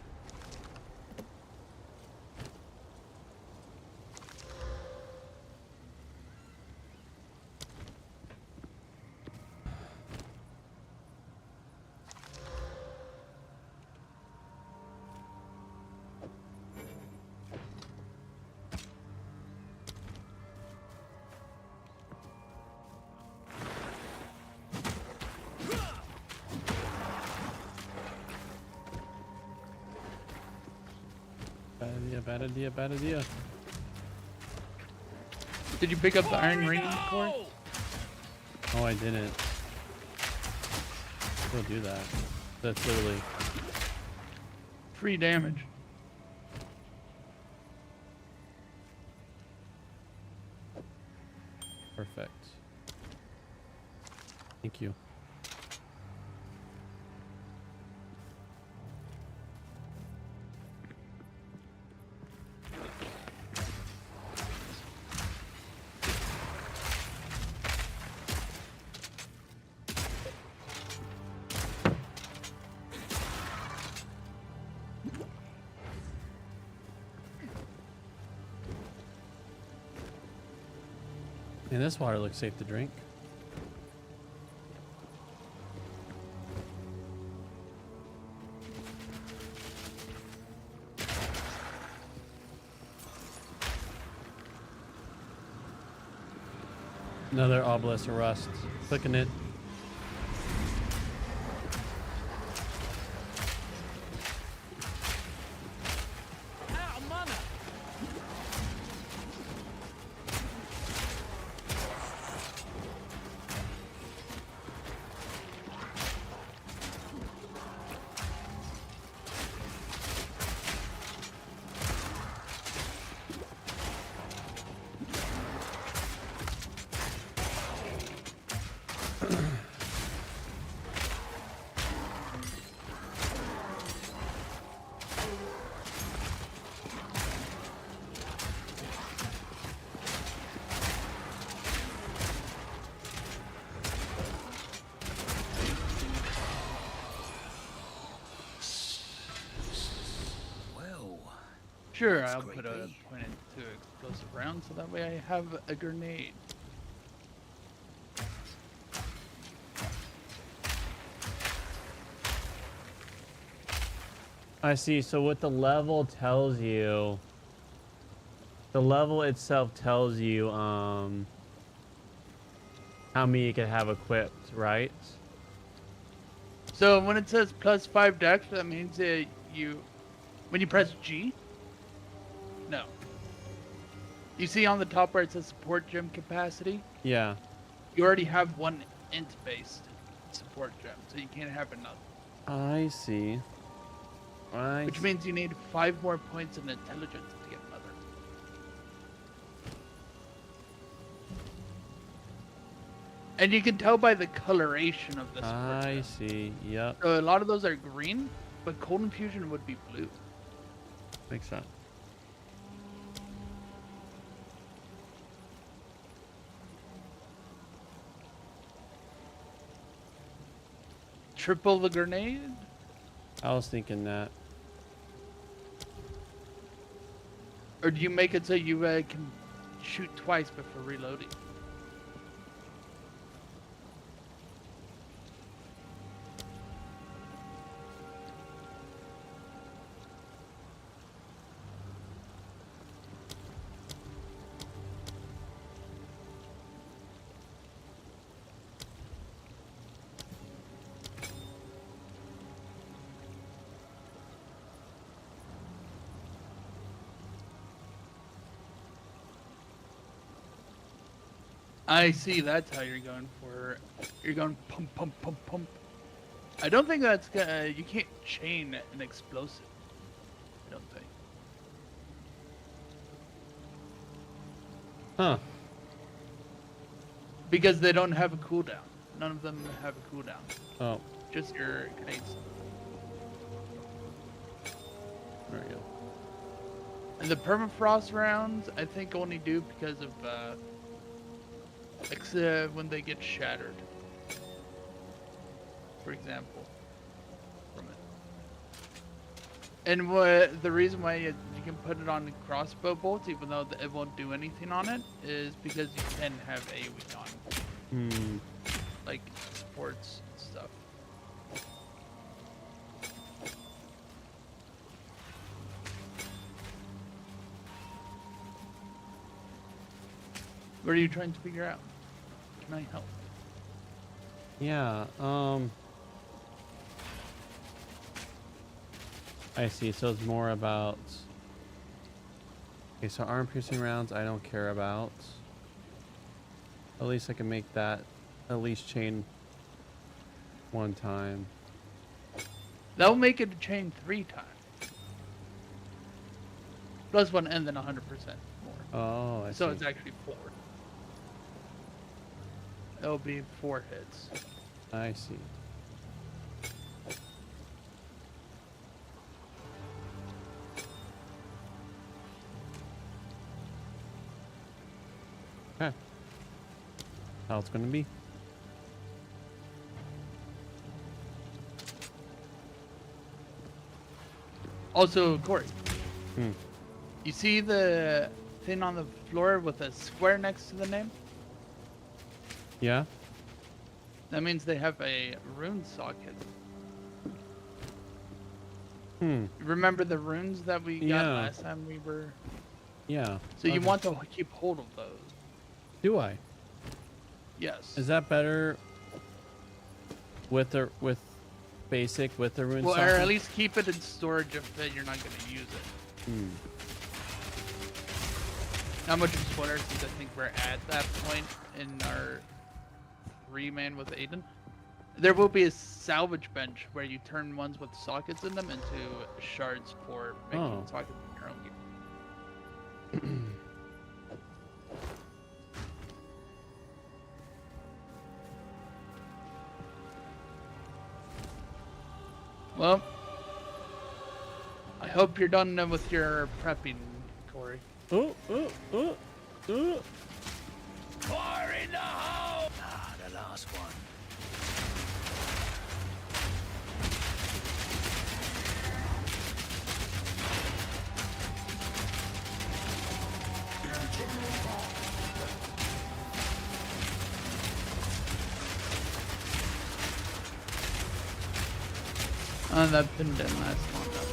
Speaker 11: bad idea, bad idea.
Speaker 3: Did you pick up the Iron Ring before?
Speaker 11: Oh, I didn't. Go do that. That's literally
Speaker 3: Free damage.
Speaker 11: perfect. Thank you. And this water looks safe to drink. Another obelisk of rust. Clicking it.
Speaker 3: Sure, I'll put a point into explosive round so that way I have a grenade.
Speaker 11: I see. So what the level tells you, the level itself tells you how many you can have equipped, right?
Speaker 3: So when it says +5 dex, that means that when you press G, no. You see on the top where it says support gem capacity?
Speaker 11: Yeah.
Speaker 3: You already have one int-based support gem, so you can't have another.
Speaker 11: I see.
Speaker 3: Which means you need 5 more points in intelligence to get another. And you can tell by the coloration of the support
Speaker 11: I
Speaker 3: gem.
Speaker 11: see. Yep.
Speaker 3: So a lot of those are green, but cold infusion would be blue.
Speaker 11: Makes sense.
Speaker 3: Triple the grenade?
Speaker 11: I was thinking that.
Speaker 3: Or do you make it so you can shoot twice before reloading? I see, that's how you're going for. You're going pump, pump, pump, pump. I don't think that's gonna. You can't chain an explosive. I don't think.
Speaker 11: Huh.
Speaker 3: Because they don't have a cooldown. None of them have a cooldown.
Speaker 11: Oh.
Speaker 3: Just your grenades.
Speaker 11: There we go.
Speaker 3: And the permafrost rounds, I think only do because of when they get shattered, for example, from it. And the reason why you can put it on crossbow bolts, even though it won't do anything on it, is because you can have AoE on it. Like supports and stuff. What are you trying to figure out? Can I help?
Speaker 11: Yeah, I see. So it's more about Okay, so arm piercing rounds I don't care about. At least I can make that at least chain 1 time.
Speaker 3: That'll make it a chain 3 times. Plus 1 and then 100% more.
Speaker 11: Oh, I
Speaker 3: So
Speaker 11: see.
Speaker 3: it's actually 4. It'll be 4 hits.
Speaker 11: I see. Okay. How it's gonna be.
Speaker 3: Also, Corey,
Speaker 11: Hmm.
Speaker 3: you see the thing on the floor with a square next to the name?
Speaker 11: Yeah?
Speaker 3: That means they have a rune socket. Remember the runes that we got
Speaker 11: Yeah.
Speaker 3: last time we were...
Speaker 11: Yeah.
Speaker 3: So you
Speaker 11: Okay.
Speaker 3: want to keep hold of those.
Speaker 11: Do I?
Speaker 3: Yes.
Speaker 11: Is that better with the basic with the rune
Speaker 3: Well, or
Speaker 11: socket?
Speaker 3: at least keep it in storage if you're not going to use it. Not much of a spoiler since I think we're at that point in our 3-man with Aiden. There will be a salvage bench where you turn ones with sockets in them into shards for making sockets in your own gear. Well, I hope you're done with your prepping, Corey.
Speaker 11: Oh.
Speaker 9: Fire in the hole! Ah, the last one.
Speaker 3: That pin didn't last long enough.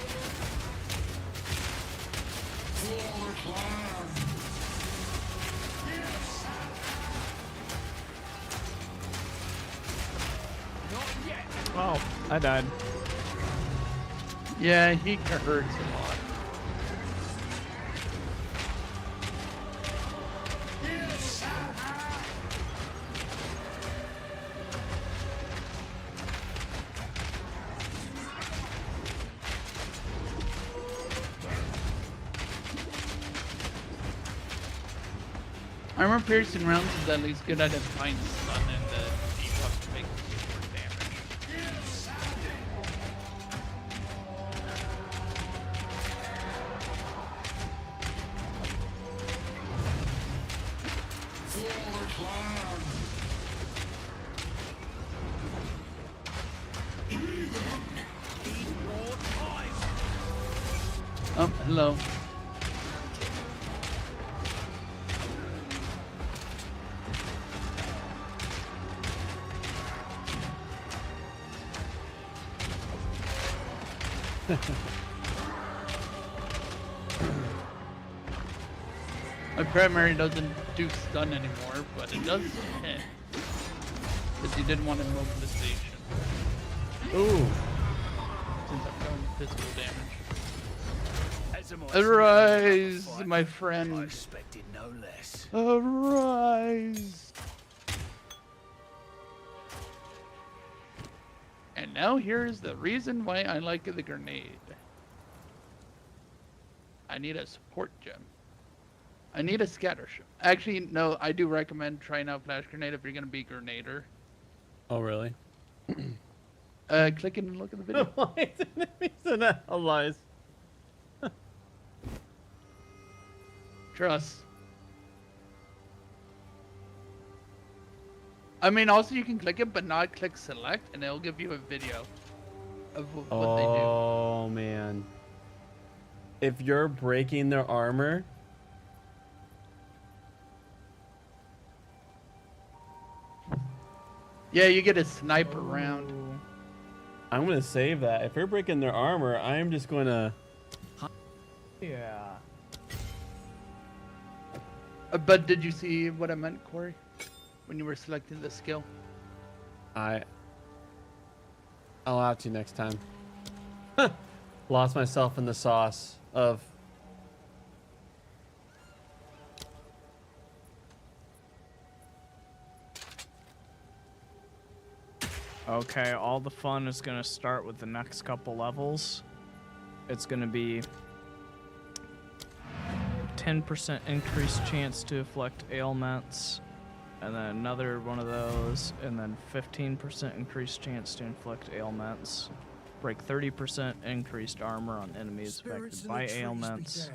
Speaker 4: Oh, I died.
Speaker 3: Yeah, he hurts a lot. I remember piercing rounds is at least good at applying stun and the debuff to make super damage. Oh, hello. My primary doesn't do stun anymore, but it does hit. Because you didn't want to mobilization.
Speaker 11: Ooh.
Speaker 3: Since I'm going physical damage. Arise, my friend.
Speaker 9: I expected no less.
Speaker 3: Arise. And now here's the reason why I like the grenade. I need a support gem. I need a scatter shot. Actually, no, I do recommend trying out flash grenade if you're gonna be grenader.
Speaker 11: Oh, really?
Speaker 3: Click and look at the video.
Speaker 11: Why is enemies and allies?
Speaker 3: Trust. I mean, also you can click it, but not click select, and it'll give you a video of what they do.
Speaker 11: Oh, man. If you're breaking their armor...
Speaker 3: Yeah, you get a sniper round.
Speaker 11: I'm going to save that. If you're breaking their armor, I'm just going to...
Speaker 4: Yeah.
Speaker 3: But did you see what I meant, Corey? When you were selecting the skill?
Speaker 11: I'll have to next time. Lost myself in the sauce of
Speaker 4: Okay, all the fun is going to start with the next couple levels. It's going to be 10% increased chance to afflict ailments, and then another one of those, and then 15% increased chance to inflict ailments. Break 30% increased armor on enemies affected by ailments.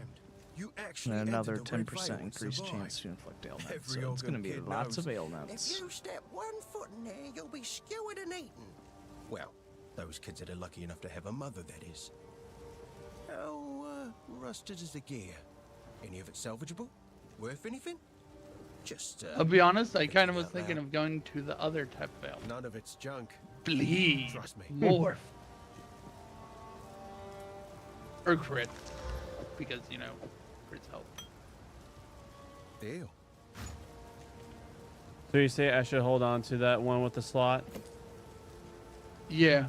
Speaker 4: And then another 10% increased chance to inflict ailments. So it's going to be lots of ailments.
Speaker 10: If you step 1 foot in there, you'll be skewered and eaten. Well, those kids that are lucky enough to have a mother, that is. How rusted is the gear? Any of it salvageable? Worth anything? Just,
Speaker 3: I'll be honest, I kind of was thinking of going to the other type of ale.
Speaker 10: None of it's junk.
Speaker 3: Bleed.
Speaker 10: Trust me.
Speaker 3: Morph. Or crit. Because, you know, crits help.
Speaker 10: Deal.
Speaker 11: So you say I should hold on to that one with the slot?
Speaker 3: Yeah.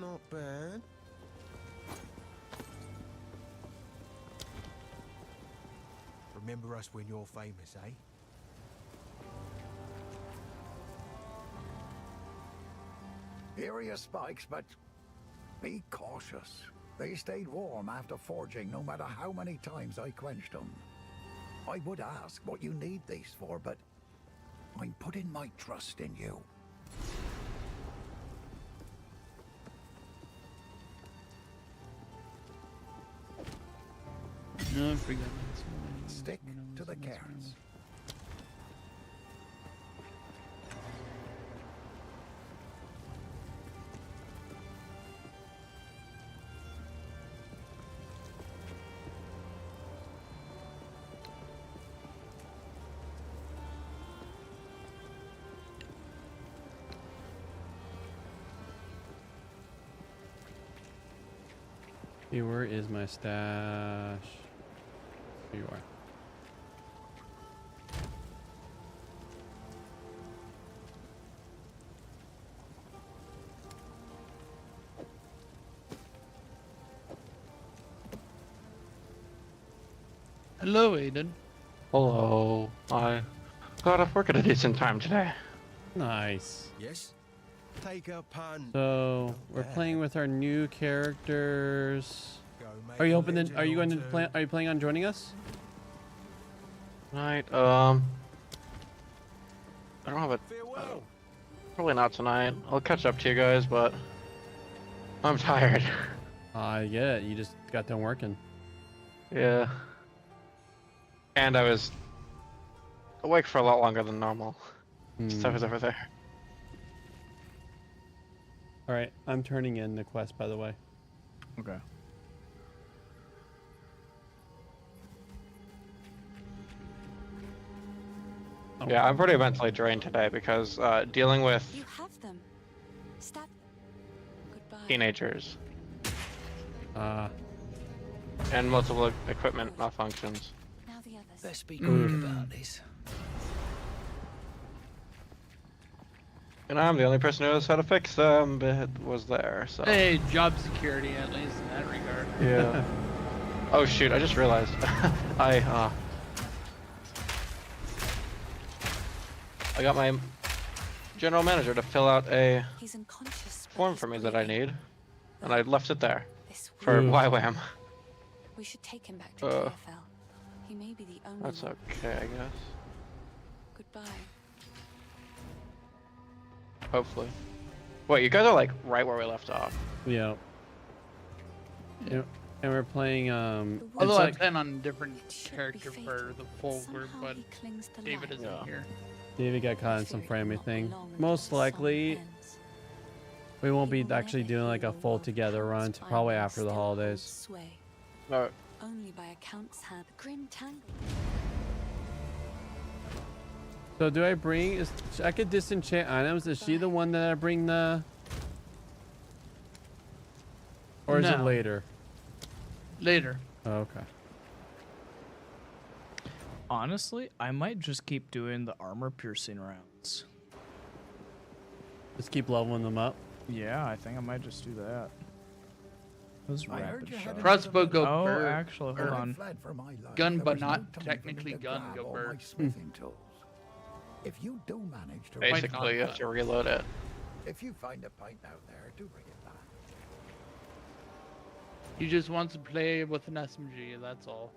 Speaker 10: Not bad. Remember us when you're famous, eh?
Speaker 7: Here are your spikes, but be cautious. They stayed warm after forging, no matter how many times I quenched them. I would ask what you need these for, but I'm putting my trust in you.
Speaker 3: No, forget
Speaker 7: Stick to the carrots.
Speaker 11: Where is my stash? Here you are.
Speaker 3: Hello, Aiden.
Speaker 14: Hello. I got off work at a decent time today.
Speaker 11: Nice.
Speaker 10: Yes? Take a pun.
Speaker 11: So we're playing with our new characters. Are you hoping that? Are you going to plan? Are you planning on joining us?
Speaker 14: Right. I don't have a. Probably not tonight. I'll catch up to you guys, but I'm tired.
Speaker 11: I get it. You just got done working.
Speaker 14: Yeah. And I was awake for a lot longer than normal. Stuff is over there.
Speaker 11: All right, I'm turning in the quest, by the way.
Speaker 4: Okay.
Speaker 14: Yeah, I'm pretty mentally drained today because dealing with
Speaker 5: You have them. Stab. Goodbye.
Speaker 14: teenagers and multiple equipment malfunctions.
Speaker 5: Now the others.
Speaker 9: Let's be quick about this.
Speaker 14: And I'm the only person who knows how to fix them, but was there, so.
Speaker 3: Hey, job security at least in that regard.
Speaker 14: Yeah. Oh shoot, I just realized. I got my general manager to fill out a form for me that I need, and I left it there for YWAM.
Speaker 5: We should take him back to Clearfell. He may be the only
Speaker 14: That's
Speaker 5: one.
Speaker 14: okay, I guess.
Speaker 5: Goodbye.
Speaker 14: Hopefully. Wait, you guys are like right where we left off.
Speaker 11: Yeah. Yeah. And we're playing.
Speaker 3: Although I plan on a different character for the full group, but David isn't here.
Speaker 11: David got caught in some framing thing. Most likely, we won't be actually doing like a full together run until probably after the holidays.
Speaker 14: No.
Speaker 5: Only by accounts had grim tangle.
Speaker 11: So do I bring? I could disenchant items. Is she the one that I bring the? Or is it
Speaker 3: No.
Speaker 11: later?
Speaker 3: Later.
Speaker 11: Oh, okay.
Speaker 4: Honestly, I might just keep doing the armor piercing rounds.
Speaker 11: Just keep leveling them up.
Speaker 4: Yeah, I think I might just do that. Those
Speaker 7: I heard
Speaker 4: rapid
Speaker 7: you
Speaker 4: shots.
Speaker 7: had
Speaker 3: Crossbow go
Speaker 4: Oh,
Speaker 3: bird.
Speaker 4: actually, hold
Speaker 3: or
Speaker 4: on.
Speaker 7: fled for my life.
Speaker 3: Gun,
Speaker 7: There
Speaker 3: but
Speaker 7: was no
Speaker 3: not
Speaker 7: time for me
Speaker 3: technically
Speaker 7: to
Speaker 3: gun
Speaker 7: grab
Speaker 3: go
Speaker 7: all
Speaker 3: bird.
Speaker 7: my smithing tools. If you do manage to
Speaker 14: Basically, you have to reload it.
Speaker 7: if you find a pint out there, do bring it back.
Speaker 3: He just wants to play with an SMG, that's all.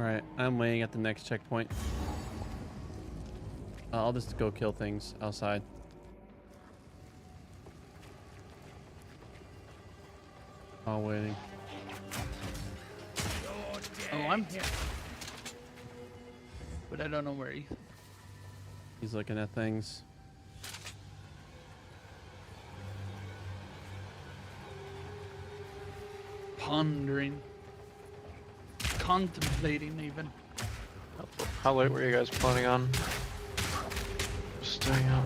Speaker 2: Alright, I'm waiting at the next checkpoint. I'll just go kill things outside. All waiting.
Speaker 3: Oh, I'm here. But I don't know where
Speaker 2: He's looking at things.
Speaker 3: pondering. Contemplating even.
Speaker 14: How late were you guys planning on staying up?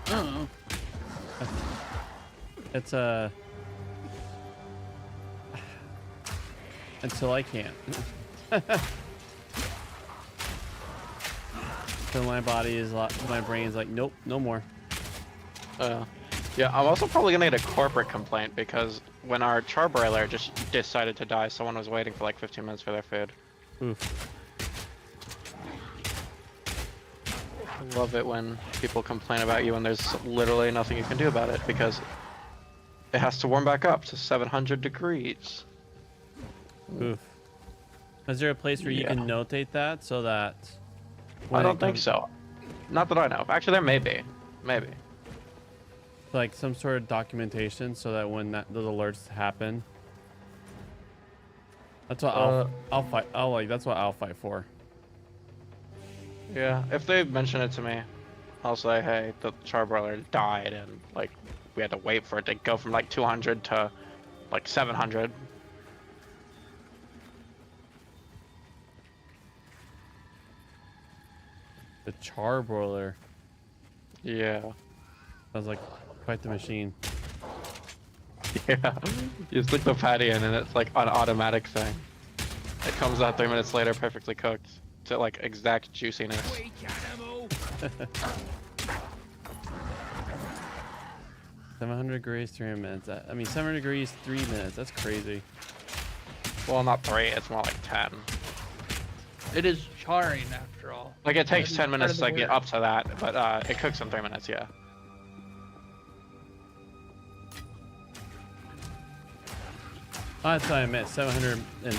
Speaker 3: Oh.
Speaker 2: It's until I can't. So my body is my brain's like, nope, no more.
Speaker 14: Yeah, I'm also probably gonna get a corporate complaint because when our charbroiler just decided to die, someone was waiting for like 15 minutes for their food.
Speaker 2: Oof.
Speaker 14: I love it when people complain about you and there's literally nothing you can do about it because it has to warm back up to 700 degrees.
Speaker 2: Oof. Is there a place where you
Speaker 14: Yeah.
Speaker 2: can notate that so that?
Speaker 14: I
Speaker 2: when
Speaker 14: don't
Speaker 2: it
Speaker 14: think
Speaker 2: comes-
Speaker 14: so. Not that I know of. Actually, there may be. Maybe.
Speaker 2: Like some sort of documentation so that when those alerts happen. That's what I'll fight. That's what I'll fight for.
Speaker 14: Yeah, if they mention it to me, I'll say, hey, the charbroiler died and like we had to wait for it to go from like 200 to like 700.
Speaker 2: The charbroiler.
Speaker 14: Yeah.
Speaker 2: Sounds like quite the machine.
Speaker 14: Yeah. You stick the patty in and it's like an automatic thing. It comes out 3 minutes later perfectly cooked to like exact juiciness.
Speaker 2: 700 degrees, 3 minutes. I mean, 700 degrees, 3 minutes. That's crazy.
Speaker 14: Well, not 3, it's more like 10.
Speaker 3: It is charring after all.
Speaker 14: Like it takes
Speaker 3: That is
Speaker 14: 10
Speaker 3: part of
Speaker 14: minutes
Speaker 3: the
Speaker 14: to get
Speaker 3: work.
Speaker 14: up to that, but it cooks in 3 minutes, yeah.
Speaker 2: Oh, that's what I meant. 700 in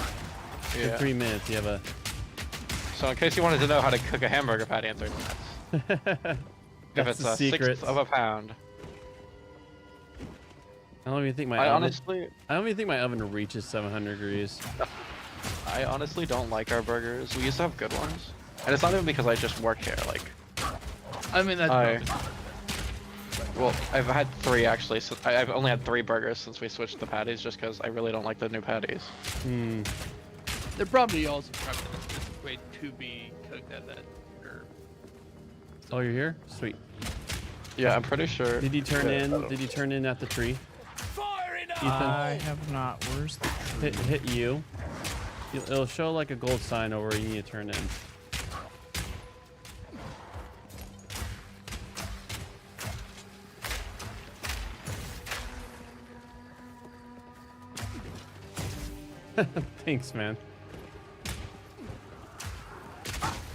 Speaker 14: Yeah.
Speaker 2: 3 minutes. You have a.
Speaker 14: So in case you wanted to know how to cook a hamburger patty in 3 minutes. If
Speaker 2: That's
Speaker 14: it's
Speaker 2: the
Speaker 14: a
Speaker 2: secret.
Speaker 14: sixth of a pound.
Speaker 2: I don't even think my
Speaker 14: I
Speaker 2: oven.
Speaker 14: honestly-
Speaker 2: I don't even think my oven reaches 700 degrees.
Speaker 14: I honestly don't like our burgers. We used to have good ones. And it's not even because I just work here, like...
Speaker 3: I mean, that's
Speaker 14: Well, I've had 3 actually. So I've only had 3 burgers since we switched the patties just because I really don't like the new patties.
Speaker 2: Hmm.
Speaker 3: They're probably also prepped in a specific way to be cooked at that. Or...
Speaker 2: Oh, you're here? Sweet.
Speaker 14: Yeah, I'm pretty sure.
Speaker 2: Did you turn in? Did you turn in at the tree? Ethan?
Speaker 4: I have not. Where's the tree?
Speaker 2: Hit you. It'll show like a gold sign over where you need to turn in. Thanks, man.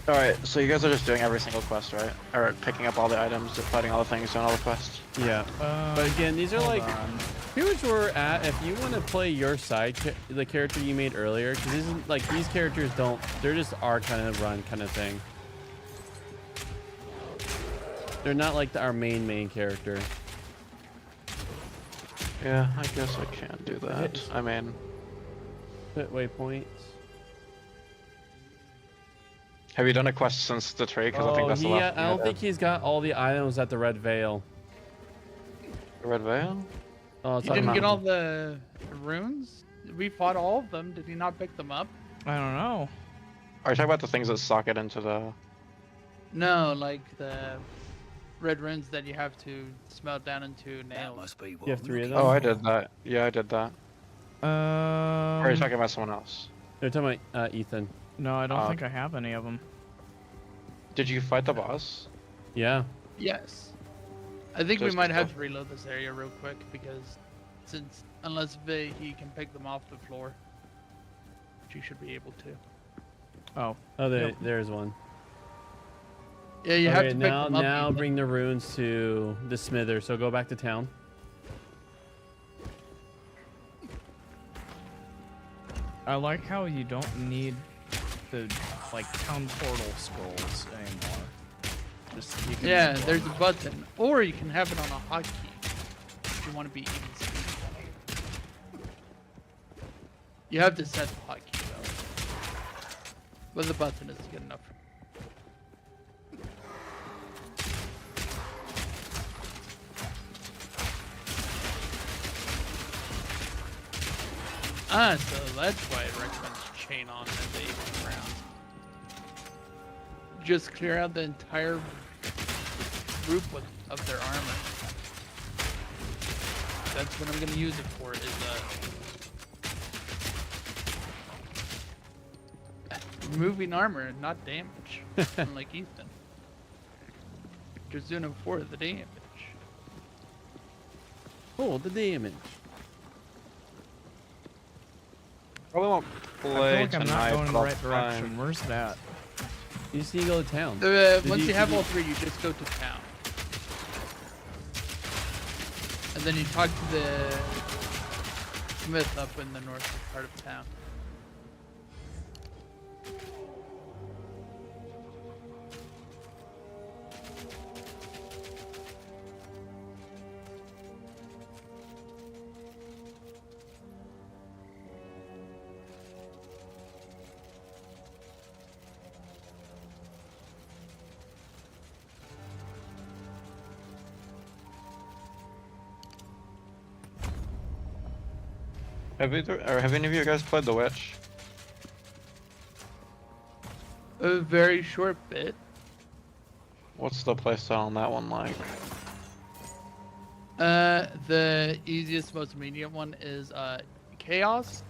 Speaker 14: Alright, so you guys are just doing every single quest, right? Or picking up all the items, fighting all the things, doing all the quests?
Speaker 2: Yeah. But again, these are
Speaker 4: hold
Speaker 2: like
Speaker 4: on.
Speaker 2: here's where we're at. If you want to play your side, the character you made earlier, because these characters don't. They're just our kind of run kind of thing. They're not like our main character.
Speaker 14: Yeah, I guess I can do that. I mean,
Speaker 2: Hit waypoints.
Speaker 14: have you done a quest since the tree? Because I think that's the last
Speaker 2: I don't think he's got all the items at the Red Veil.
Speaker 14: The Red Veil?
Speaker 2: Oh,
Speaker 3: He didn't get all the runes? We fought all of them. Did he not pick them up?
Speaker 4: I don't know.
Speaker 14: Are you talking about the things that socket into the...
Speaker 3: No, like the red runes that you have to smelt down into nails.
Speaker 9: Must be
Speaker 2: You have 3 of them?
Speaker 14: Oh, I did that. Yeah, I did that. Or are you talking about someone else?
Speaker 2: They're talking about Ethan.
Speaker 4: No, I don't think I have any of them.
Speaker 14: Did you fight the boss?
Speaker 2: Yeah.
Speaker 3: Yes. I think we
Speaker 14: Just
Speaker 3: might have
Speaker 14: go.
Speaker 3: to reload this area real quick because unless he can pick them off the floor, which you should be able to.
Speaker 4: Oh.
Speaker 2: Oh,
Speaker 4: Yep.
Speaker 2: there's one.
Speaker 3: Yeah, you have
Speaker 2: Okay,
Speaker 3: to pick
Speaker 2: now,
Speaker 3: them up.
Speaker 2: now
Speaker 3: Ethan.
Speaker 2: bring the runes to the smither. So go back to town.
Speaker 4: I like how you don't need the like town portal scrolls anymore. Just you can
Speaker 3: Yeah,
Speaker 4: make
Speaker 3: there's a
Speaker 4: one.
Speaker 3: button, or you can have it on a hotkey if you want to be even speed. You have to set the hotkey though, but the button is good enough. Ah, so that's why it recommends chain on as they come around. Just clear out the entire group of their armor. That's what I'm gonna use it for, is removing armor and not damage. Unlike Ethan. Just doing it for the damage.
Speaker 2: Oh, the damage.
Speaker 14: Probably won't
Speaker 4: I
Speaker 14: play
Speaker 4: feel like I'm
Speaker 14: tonight,
Speaker 4: not going in
Speaker 14: but
Speaker 4: the
Speaker 14: I'll
Speaker 4: right direction.
Speaker 14: find-
Speaker 4: Where's that?
Speaker 2: You just need to go to town.
Speaker 3: Once you have all three, you just go to town. And then you talk to the smith up in the north part of town.
Speaker 14: Have any of you guys played The Witch?
Speaker 3: A very short bit.
Speaker 14: What's the playstyle on that one like?
Speaker 3: The easiest, most immediate one is Chaos.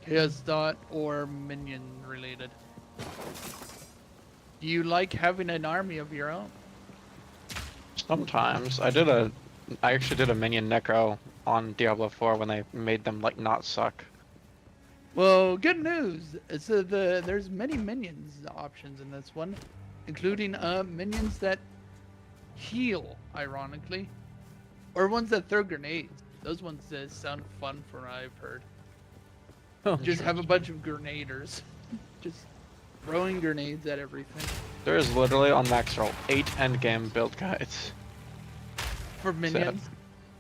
Speaker 3: Chaos dot or minion related. Do you like having an army of your own?
Speaker 14: Sometimes. I actually did a minion necro on Diablo 4 when they made them like not suck.
Speaker 3: Well, good news. There's many minions options in this one, including minions that heal, ironically, or ones that throw grenades. Those ones sound fun from what I've heard.
Speaker 2: Oh,
Speaker 3: Just have a bunch of grenaders, just throwing grenades at everything.
Speaker 14: There is literally on Max Roll 8 endgame build guides.
Speaker 3: For minions?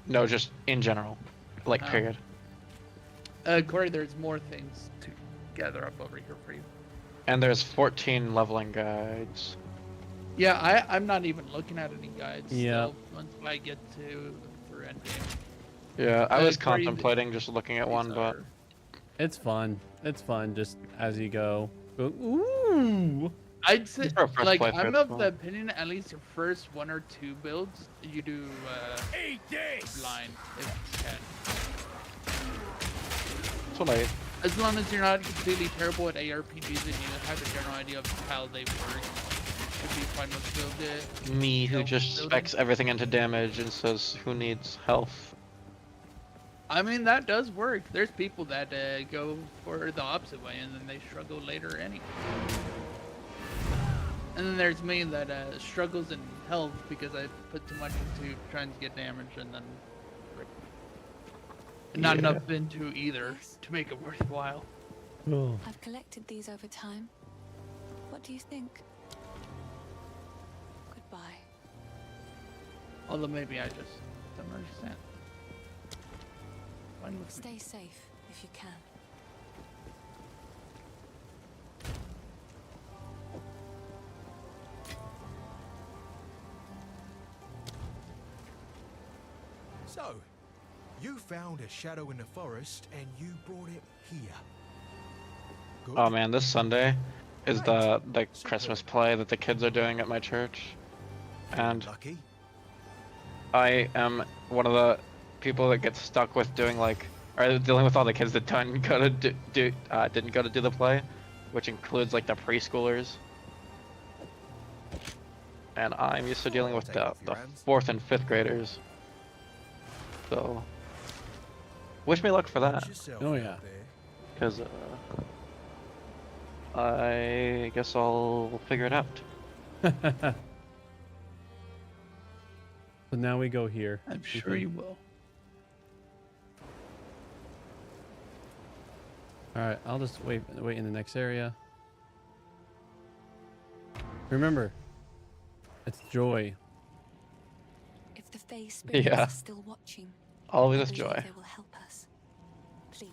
Speaker 14: No, just in general, like
Speaker 3: Oh.
Speaker 14: period.
Speaker 3: Corey, there's more things to gather up over here for you.
Speaker 14: And there's 14 leveling guides.
Speaker 3: Yeah, I'm not even looking at any guides.
Speaker 2: Yeah.
Speaker 3: Still, once I get to through endgame.
Speaker 14: Yeah, I was
Speaker 3: Corey,
Speaker 14: contemplating just looking at one, but
Speaker 2: It's fun. It's fun just as you go. Ooh.
Speaker 3: I'd say,
Speaker 14: For a first
Speaker 3: like,
Speaker 14: playthrough,
Speaker 3: I'm
Speaker 14: it's
Speaker 3: of
Speaker 14: fun.
Speaker 3: the opinion, at least your first 1 or 2 builds, you do blind if you can.
Speaker 14: that's what I.
Speaker 3: As long as you're not completely terrible at ARPGs and you have a general idea of how they work, should be fine with build it.
Speaker 14: Me who
Speaker 3: Self
Speaker 14: just
Speaker 3: building.
Speaker 14: specs everything into damage and says who needs health.
Speaker 3: I mean, that does work. There's people that go for the opposite way and then they struggle later anyway. And then there's me that struggles in health because I put too much into trying to get damage and then not
Speaker 14: Yeah.
Speaker 3: enough into either to make it worthwhile.
Speaker 5: I've collected these over time. What do you think? Goodbye.
Speaker 3: Although maybe I just don't understand. Fine with me.
Speaker 5: Stay safe if you can.
Speaker 10: So, you found a shadow in the forest and you brought it here. Good.
Speaker 14: Oh man, this Sunday is the Christmas play that the kids are doing at my church. And
Speaker 10: Lucky?
Speaker 14: I am one of the people that gets stuck with doing like, or dealing with all the kids that didn't go to didn't go to do the play, which includes like the preschoolers. And I'm used to dealing with the 4th and 5th graders. So, wish me luck for that.
Speaker 11: Oh yeah.
Speaker 14: Because I guess I'll figure it out.
Speaker 11: So now we go here.
Speaker 3: I'm sure you will.
Speaker 11: All right, I'll just wait in the next area. Remember, it's joy.
Speaker 5: If the Fae spirits
Speaker 14: Yeah.
Speaker 5: are still watching,
Speaker 14: Always
Speaker 5: I
Speaker 14: is
Speaker 5: believe
Speaker 14: joy.
Speaker 5: they will help us. Please.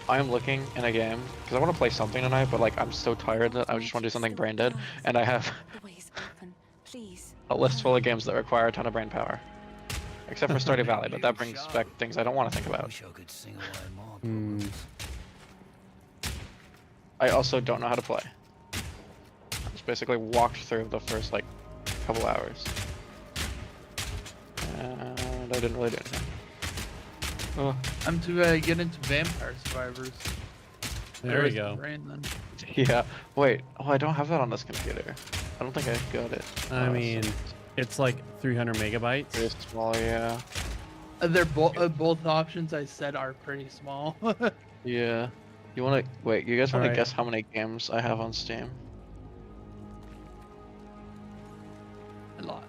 Speaker 14: I am looking in a game because I want to play something tonight, but like I'm so tired that I just want to do something brain dead, and I have
Speaker 5: The way is open. Please.
Speaker 14: a list full of games that require a ton of brain power, except for Stardew Valley, but that brings back things I don't want to think about.
Speaker 11: Hmm.
Speaker 14: I also don't know how to play. I just basically walked through the first like couple hours, and I didn't really do anything. Oh.
Speaker 3: I'm to get into Vampire Survivors.
Speaker 11: There we go.
Speaker 3: Brain, then.
Speaker 14: Yeah. Wait. Oh, I don't have that on this computer. I don't think I got it.
Speaker 11: I mean, it's like 300 megabytes.
Speaker 14: It's small, yeah.
Speaker 3: They're both options I said are pretty small.
Speaker 14: Yeah. You want to wait? You guys want to
Speaker 11: Alright.
Speaker 14: guess how many games I have on Steam?
Speaker 3: A lot.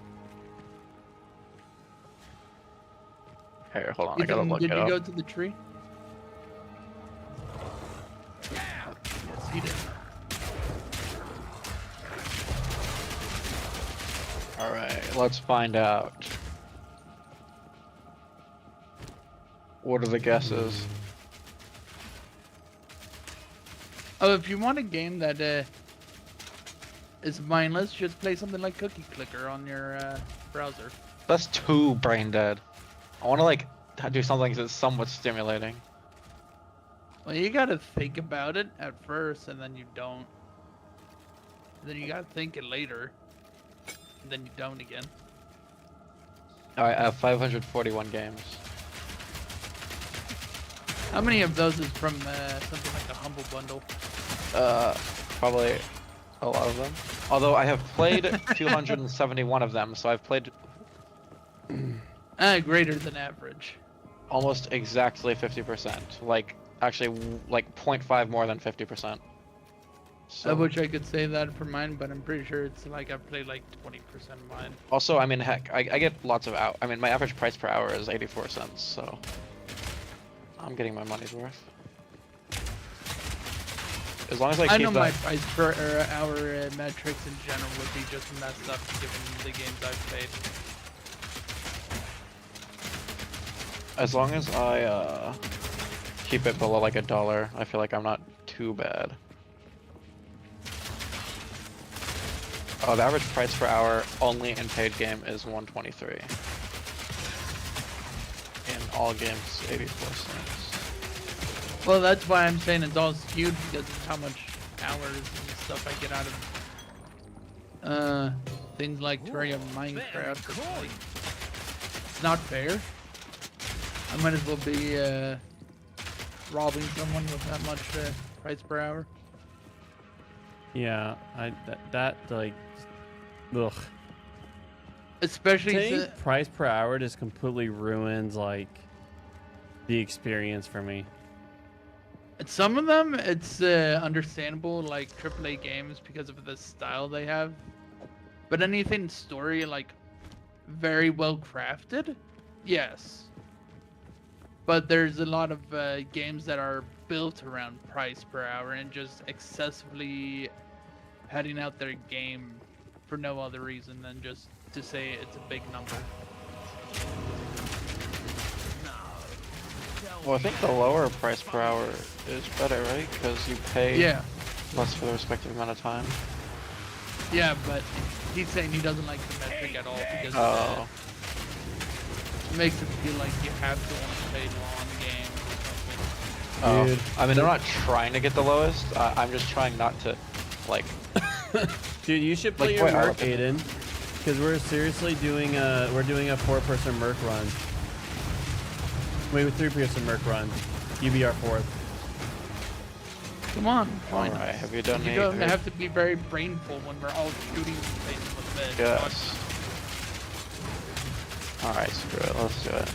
Speaker 14: Here, hold on. I gotta look
Speaker 3: Did
Speaker 14: it
Speaker 3: you
Speaker 14: up.
Speaker 3: go to the tree? Yes, you did.
Speaker 14: All right. Let's find out. What are the guesses?
Speaker 3: Oh, if you want a game that is mindless, just play something like Cookie Clicker on your browser.
Speaker 14: That's too brain dead. I want to like do something that's somewhat stimulating.
Speaker 3: Well, you gotta think about it at first, and then you don't. Then you gotta think it later, and then you don't again.
Speaker 14: All right, I have 541 games.
Speaker 3: How many of those is from something like a Humble Bundle?
Speaker 14: Probably a lot of them. Although I have played 271 of them, so I've played
Speaker 3: Greater than average.
Speaker 14: almost exactly 50%. Like actually, like 0.5 more than 50%.
Speaker 3: I wish I could say that for mine, but I'm pretty sure it's like I've played like 20% of mine.
Speaker 14: Also, I mean, heck, I get lots of I mean, my average price per hour is 84 cents, so I'm getting my money's worth. As long as I keep
Speaker 3: know
Speaker 14: that.
Speaker 3: my price per hour metrics in general would be just messed up given the games I've played.
Speaker 14: As long as I keep it below like $1, I feel like I'm not too bad. Oh, the average price per hour only in paid game is 123. In all games, 84 cents.
Speaker 3: Well, that's why I'm saying it's all skewed because of how much hours and stuff I get out of things like Terraria Minecraft. It's like, it's not fair. I might as well be robbing someone with that much price per hour.
Speaker 11: Yeah, that like, ugh.
Speaker 3: Especially
Speaker 11: Saying price per hour just completely ruins like the experience for me.
Speaker 3: Some of them, it's understandable, like AAA games, because of the style they have. But anything story, like, very well crafted, yes. But there's a lot of games that are built around price per hour and just excessively padding out their game for no other reason than just to say it's a big number.
Speaker 14: Well, I think the lower price per hour is better, right? Because you pay less for the respective amount of time.
Speaker 3: Yeah, but he's saying he doesn't like the metric at all because it makes it feel like you have to want to play long games or something.
Speaker 14: I mean, I'm not trying to get the lowest. I'm just trying not to like.
Speaker 2: Dude, you should play
Speaker 14: Like,
Speaker 2: your
Speaker 14: wait,
Speaker 2: Merc, Aiden, because we're seriously doing a 4-person Merc run. Wait, with 3-person Merc run. UBR 4th.
Speaker 3: Come on, join
Speaker 14: Alright,
Speaker 3: us.
Speaker 14: have you done
Speaker 3: You
Speaker 14: any?
Speaker 3: don't have to be very brainful when we're all shooting things with the
Speaker 14: Yes. Alright, screw it. Let's do it.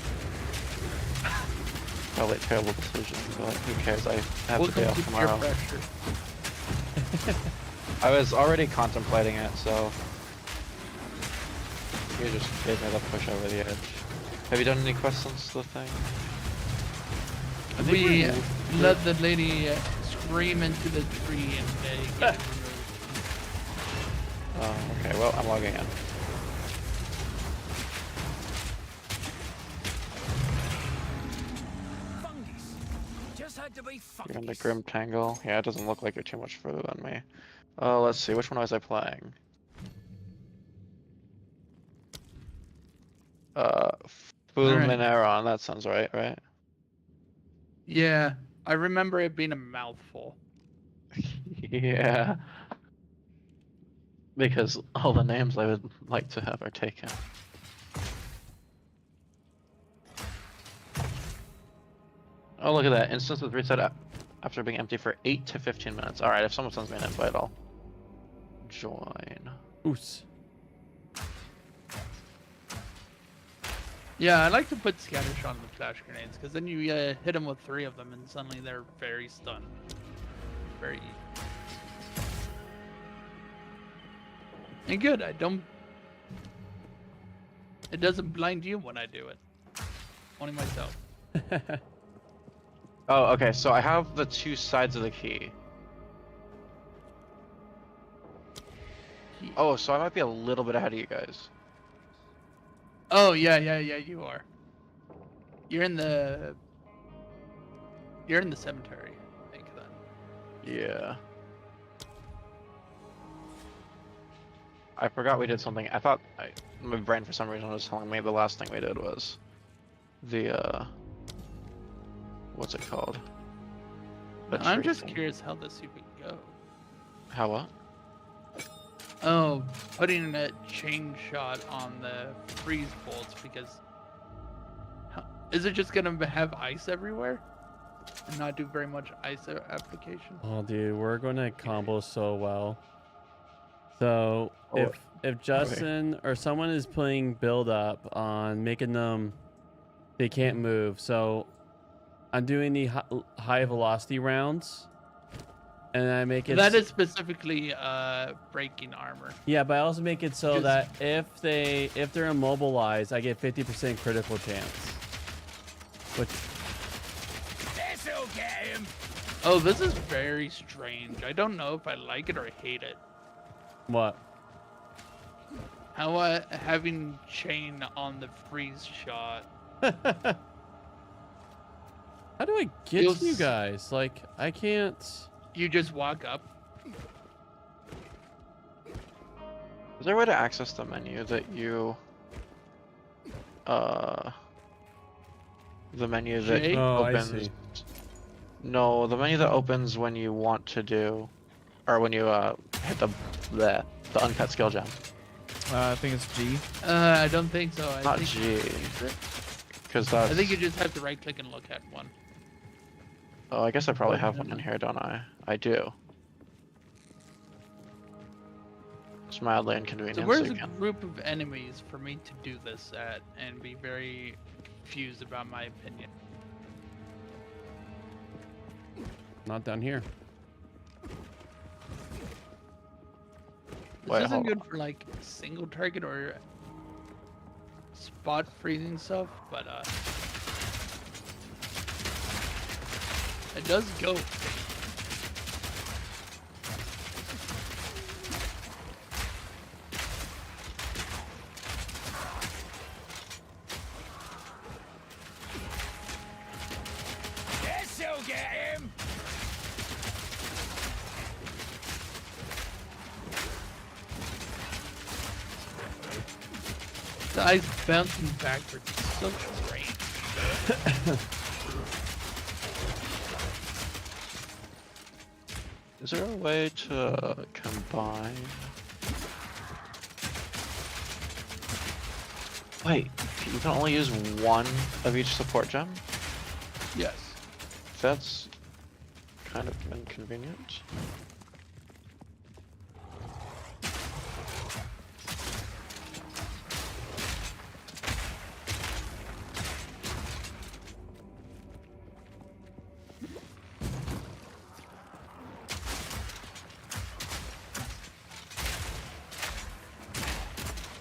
Speaker 14: Probably a terrible decision, but who cares? I have
Speaker 3: Welcome
Speaker 14: the day off
Speaker 3: to
Speaker 14: tomorrow.
Speaker 3: peer pressure.
Speaker 14: I was already contemplating it, so you just gave me the push over the edge. Have you done any quests since the thing?
Speaker 3: We let the lady scream into the tree and get it removed.
Speaker 14: Oh, okay. Well, I'm logging in. You're in the Grim Tangle. Yeah, it doesn't look like you're too much further than me. Oh, let's see. Which one was I playing? Fulminaron. That sounds right, right?
Speaker 3: Yeah, I remember it being a mouthful.
Speaker 14: Yeah. Because all the names I would like to have are taken. Oh, look at that. Instances reset after being empty for 8 to 15 minutes. Alright, if someone sends me an invite, I'll join.
Speaker 2: Oos.
Speaker 3: Yeah, I like to put scatter shot on the flash grenades, because then you hit them with 3 of them and suddenly they're very stunned. Very easy. And good, I don't... It doesn't blind you when I do it. Only myself.
Speaker 14: Oh, okay, so I have the 2 sides of the key. Oh, so I might be a little bit ahead of you guys.
Speaker 3: Oh, yeah, you are. You're in the cemetery, I think, then.
Speaker 14: Yeah. I forgot we did something. I thought my brain for some reason was telling me the last thing we did was the what's it called? The
Speaker 3: I'm
Speaker 14: tree
Speaker 3: just
Speaker 14: thing.
Speaker 3: curious how this even go.
Speaker 14: How what?
Speaker 3: Oh, putting a chain shot on the freeze bolts because is it just gonna have ice everywhere and not do very much ice application?
Speaker 2: Oh, dude, we're gonna combo so well. So
Speaker 14: Oh,
Speaker 2: if Justin or someone is playing build up on making them, they can't move. So I'm doing the high velocity rounds, and I make it.
Speaker 3: That is specifically breaking armor.
Speaker 2: Yeah, but I also make it so that if they're immobilized, I get 50% critical chance. Which
Speaker 6: This'll get him.
Speaker 3: Oh, this is very strange. I don't know if I like it or hate it.
Speaker 2: what?
Speaker 3: How having chain on the freeze shot.
Speaker 2: How do I get to you guys? Like, I can't.
Speaker 3: You just walk up.
Speaker 14: Is there a way to access the menu that you the menu that opens?
Speaker 2: I see.
Speaker 14: No, the menu that opens when you want to do, or when you hit the uncut skill gem.
Speaker 4: I think it's G.
Speaker 3: I don't think so.
Speaker 14: Not
Speaker 3: think
Speaker 14: G. Because that's.
Speaker 3: I think you just have to right click and look at one.
Speaker 14: Oh, I guess I probably have one in here, don't I? I do. It's mildly inconvenient.
Speaker 3: So where's
Speaker 14: so
Speaker 3: a
Speaker 14: you can...
Speaker 3: group of enemies for me to do this at and be very confused about my opinion?
Speaker 2: Not down here.
Speaker 3: This
Speaker 14: Wait,
Speaker 3: isn't
Speaker 14: hold
Speaker 3: good for like single target or spot freezing stuff, but it does go.
Speaker 6: This'll get him.
Speaker 3: The ice bouncing backwards is so strange.
Speaker 14: Is there a way to combine? Wait, you can only use one of each support gem?
Speaker 3: Yes.
Speaker 14: That's kind of inconvenient.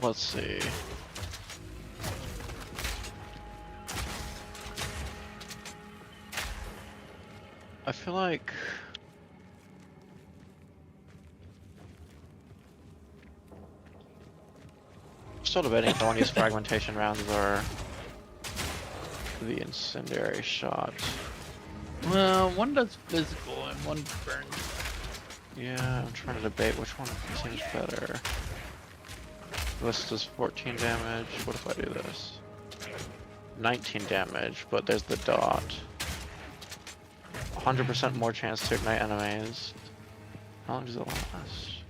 Speaker 14: Let's see. I feel like still debating if I want to use fragmentation rounds or the incendiary shot.
Speaker 3: Well, one does physical and one burns.
Speaker 14: Yeah, I'm trying to debate which one seems better. This does 14 damage. What if I do this? 19 damage, but there's the dot. 100% more chance to ignite enemies. How long does it last?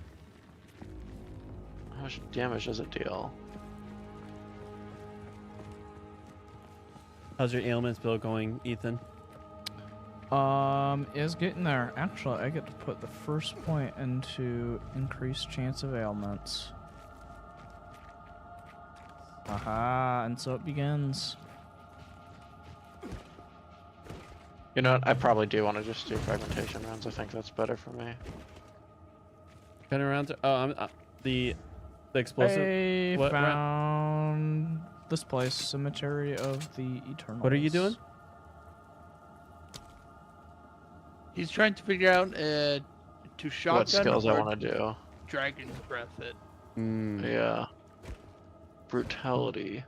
Speaker 14: How much damage does it deal?
Speaker 2: How's your ailments build going, Ethan?
Speaker 4: Is getting there. Actually, I get to put the first point into increased chance of ailments. Aha, and so it begins.
Speaker 14: You know what? I probably do want to just do fragmentation rounds. I think that's better for me.
Speaker 2: Kind of rounds. Oh, I'm the explosive.
Speaker 4: I
Speaker 2: what
Speaker 4: found this place, Cemetery of the Eternals.
Speaker 2: What are you doing?
Speaker 3: He's trying to figure out to shotgun
Speaker 14: What skills I
Speaker 3: or
Speaker 14: want to do?
Speaker 3: Dragon's Breath it.
Speaker 14: Yeah. Brutality.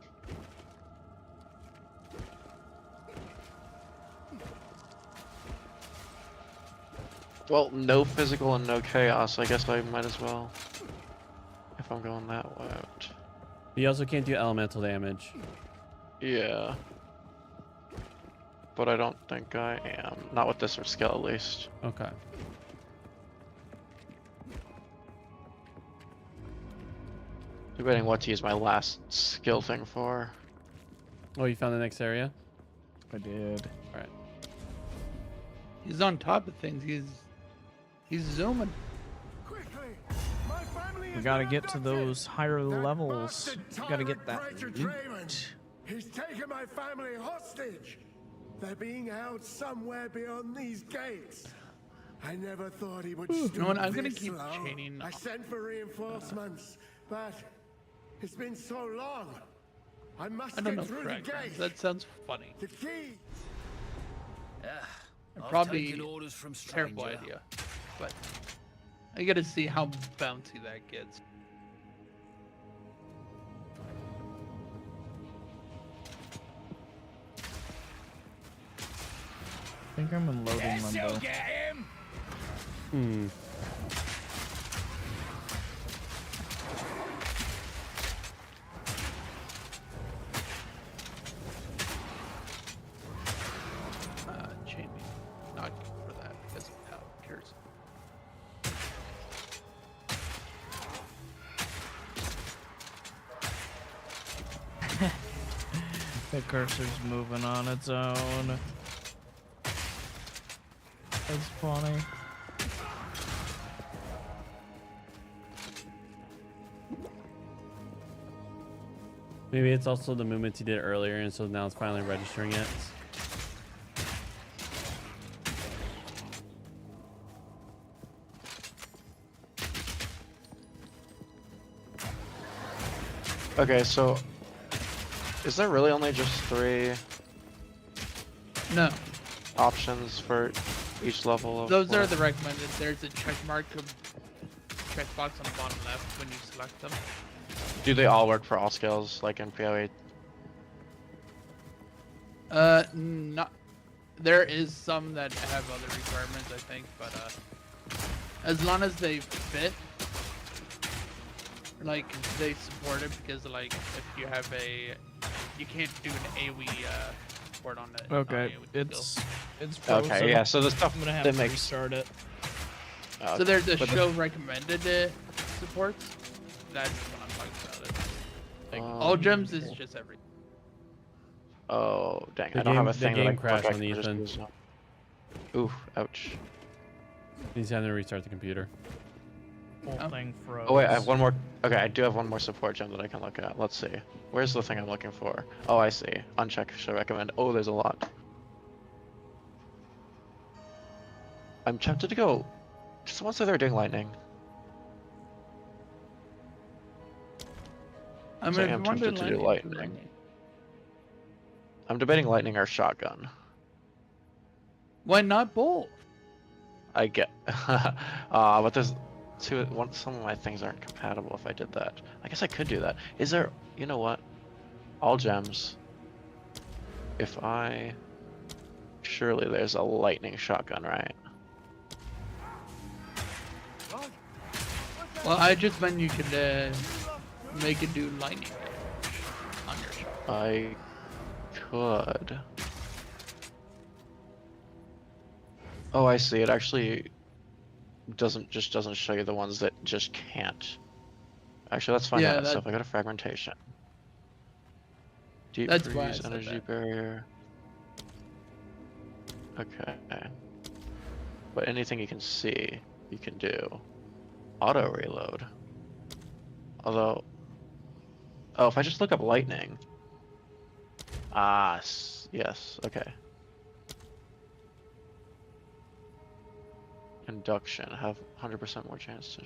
Speaker 14: Well, no physical and no chaos. I guess I might as well. If I'm going that route.
Speaker 2: You also can't do elemental damage.
Speaker 14: Yeah. But I don't think I am. Not with this skill, at least.
Speaker 2: Okay.
Speaker 14: Debating what to use my last skill thing for.
Speaker 2: Oh, you found the next area?
Speaker 4: I did.
Speaker 2: Alright.
Speaker 3: He's on top of things. He's zooming.
Speaker 4: We gotta get to those higher levels. We gotta get that loot.
Speaker 15: He's taken my family hostage. They're being held somewhere beyond these gates. I never thought he would stoop
Speaker 3: You know what? I'm gonna
Speaker 15: this
Speaker 3: keep
Speaker 15: low.
Speaker 3: chaining.
Speaker 15: I sent for reinforcements, but it's been so long. I must
Speaker 3: I don't
Speaker 15: get
Speaker 3: know
Speaker 15: through the
Speaker 3: fragments.
Speaker 15: gate.
Speaker 3: That sounds funny.
Speaker 15: The key.
Speaker 3: Probably
Speaker 9: taken orders from
Speaker 3: terrible
Speaker 9: stranger.
Speaker 3: idea, but I gotta see how bouncy that gets.
Speaker 4: I think I'm in loading limbo.
Speaker 2: Hmm.
Speaker 3: Chain me. Not for that because of how it appears.
Speaker 4: The cursor's moving on its own. That's funny.
Speaker 2: Maybe it's also the movements he did earlier, and so now it's finally registering it.
Speaker 14: Okay, so is there really only just 3
Speaker 3: No.
Speaker 14: options for each level of
Speaker 3: Those are
Speaker 14: what?
Speaker 3: the recommended. There's a check mark checkbox on the bottom left when you select them.
Speaker 14: Do they all work for all skills, like in PoE?
Speaker 3: Not. There is some that have other requirements, I think, but as long as they fit, like they support it, because like if you have you can't do an AoE support on it.
Speaker 4: Okay,
Speaker 3: non-AoE
Speaker 4: it's
Speaker 3: skill.
Speaker 4: frozen.
Speaker 14: Okay, yeah. So the stuff
Speaker 4: I'm gonna have
Speaker 14: that
Speaker 4: to
Speaker 14: makes
Speaker 4: restart it.
Speaker 3: So there's the
Speaker 14: but
Speaker 3: show recommended supports. That's what I'm talking about. Like all gems is just everything.
Speaker 14: Oh, dang.
Speaker 2: The
Speaker 14: I don't have
Speaker 2: game-
Speaker 14: a
Speaker 2: the
Speaker 14: thing that I
Speaker 2: game
Speaker 14: can look
Speaker 2: crashed
Speaker 14: at,
Speaker 2: on
Speaker 14: I can just
Speaker 2: Ethan.
Speaker 14: use it. Oof, ouch.
Speaker 2: He's having to restart the computer.
Speaker 4: Whole thing froze.
Speaker 14: Oh wait, I have one more. Okay, I do have one more support gem that I can look at. Let's see. Where's the thing I'm looking for? Oh, I see. Uncheck should recommend. Oh, there's a lot. I'm tempted to go. Just once they're doing lightning.
Speaker 3: I mean,
Speaker 14: I
Speaker 3: if
Speaker 14: am
Speaker 3: you want to
Speaker 14: tempted to do lightning. I'm debating lightning or shotgun.
Speaker 3: Why not both?
Speaker 14: I get. But there's some of my things aren't compatible if I did that. I guess I could do that. Is there? You know what? All gems. If I. Surely there's a lightning shotgun, right?
Speaker 3: Well, I just meant you could make it do lightning on your shot.
Speaker 14: I could. Oh, I see. It actually doesn't show you the ones that just can't. Actually, let's find out. So if I go to fragmentation, deep
Speaker 3: That's why I
Speaker 14: freeze,
Speaker 3: said
Speaker 14: energy
Speaker 3: that.
Speaker 14: barrier. Okay. But anything you can see, you can do. Auto reload. Although, oh, if I just look up lightning. Ah, yes. Okay. Induction, have 100% more chance to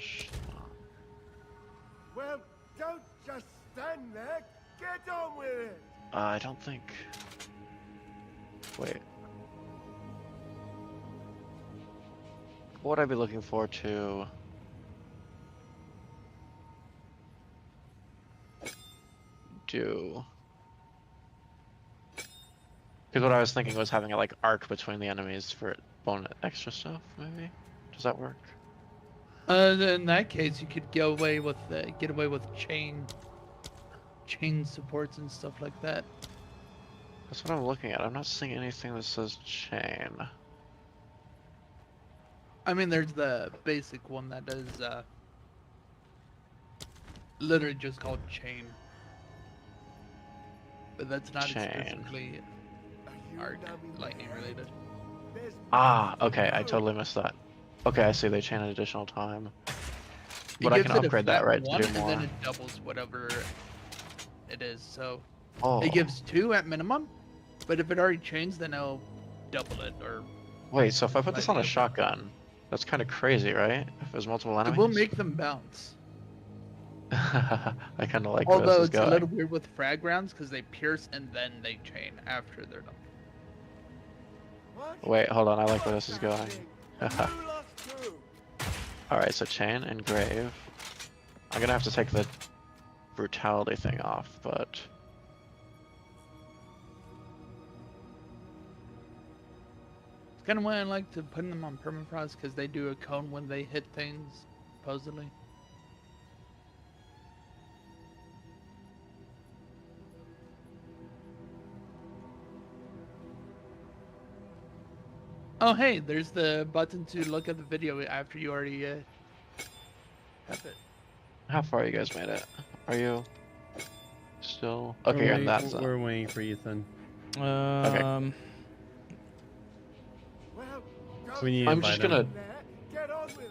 Speaker 15: Well, don't just stand there. Get on with it.
Speaker 14: I don't think... Wait. What would I be looking for to... do... Because what I was thinking was having a, like, arc between the enemies for bonus extra stuff, maybe? Does that work?
Speaker 3: In that case, you could get away with chain supports and stuff like that.
Speaker 14: That's what I'm looking at. I'm not seeing anything that says chain.
Speaker 3: I mean, there's the basic one that is literally just called chain, but that's not
Speaker 14: Chain.
Speaker 3: specifically arc lightning related.
Speaker 14: Ah, okay, I totally missed that. Okay, I see they chain an additional time. But I can
Speaker 3: gives it a
Speaker 14: upgrade that,
Speaker 3: flat
Speaker 14: right,
Speaker 3: one,
Speaker 14: to do more.
Speaker 3: And then it doubles whatever it is. So
Speaker 14: Oh.
Speaker 3: it gives 2 at minimum, but if it already chains, then it'll double it. Or
Speaker 14: Wait, so if I put this on a shotgun, that's kind of crazy, right? If there's multiple
Speaker 3: it
Speaker 14: enemies?
Speaker 3: will make them bounce.
Speaker 14: I kind of like where
Speaker 3: Although
Speaker 14: this is
Speaker 3: it's
Speaker 14: going.
Speaker 3: a little weird with frag rounds because they pierce and then they chain after they're done.
Speaker 14: Wait, hold on, I like where this is going. Alright, so chain, engrave. I'm gonna have to take the brutality thing off, but...
Speaker 3: It's kind of why I like to put them on permafrost because they do a cone when they hit things, supposedly. Oh hey, there's the button to look at the video after you already have it.
Speaker 14: How far you guys made it? Are you still... Okay, you're in that zone.
Speaker 2: We're waiting for Ethan. We need to
Speaker 14: I'm just
Speaker 2: invite
Speaker 14: gonna...
Speaker 2: him.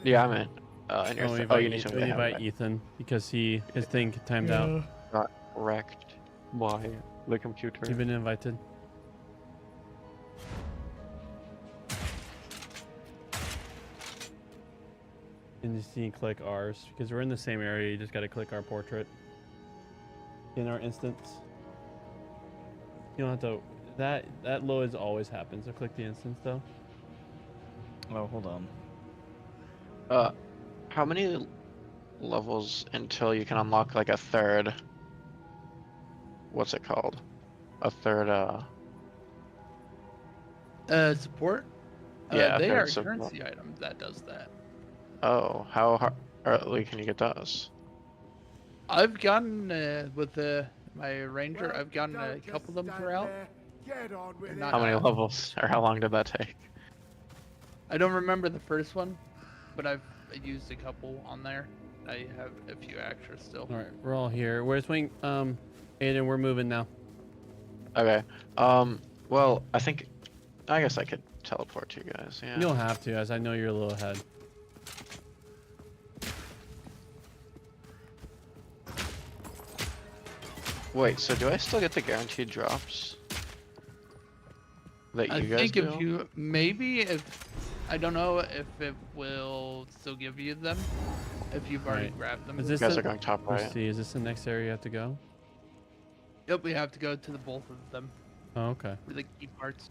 Speaker 14: Yeah, I'm in. And you're
Speaker 2: we
Speaker 14: oh, you need to
Speaker 2: we invite Ethan because his thing timed out.
Speaker 14: Got wrecked by the computer.
Speaker 2: You've been invited. And just need to click ours because we're in the same area. You just got to click our portrait in our instance. You don't have to. That load always happens. So click the instance though.
Speaker 4: Oh, hold on.
Speaker 14: How many levels until you can unlock like a third? What's it called? A third
Speaker 3: Support?
Speaker 14: Yeah,
Speaker 3: they
Speaker 14: third
Speaker 3: are
Speaker 14: support.
Speaker 3: currency items that does that.
Speaker 14: Oh, how early can you get those?
Speaker 3: I've gotten with my ranger. I've gotten a couple of them throughout.
Speaker 14: How many levels or how long did that take?
Speaker 3: I don't remember the first one, but I've used a couple on there. I have a few extras still.
Speaker 11: All right, we're all here. Where's Wing? Aiden, we're moving now.
Speaker 14: Okay. Well, I guess I could teleport to you guys. Yeah.
Speaker 11: You don't have to, as I know you're a little ahead.
Speaker 14: Wait, so do I still get the guaranteed drops? That
Speaker 3: I
Speaker 14: you guys
Speaker 3: think
Speaker 14: do?
Speaker 3: if you maybe if I don't know if it will still give you them if you've already
Speaker 11: Right.
Speaker 3: grabbed them.
Speaker 11: Is this
Speaker 14: You guys
Speaker 11: the-
Speaker 14: are going top
Speaker 11: let's
Speaker 14: right.
Speaker 11: see, is this the next area you have to go?
Speaker 3: Yep, we have to go to the both of them
Speaker 11: Oh, okay.
Speaker 3: for the key parts.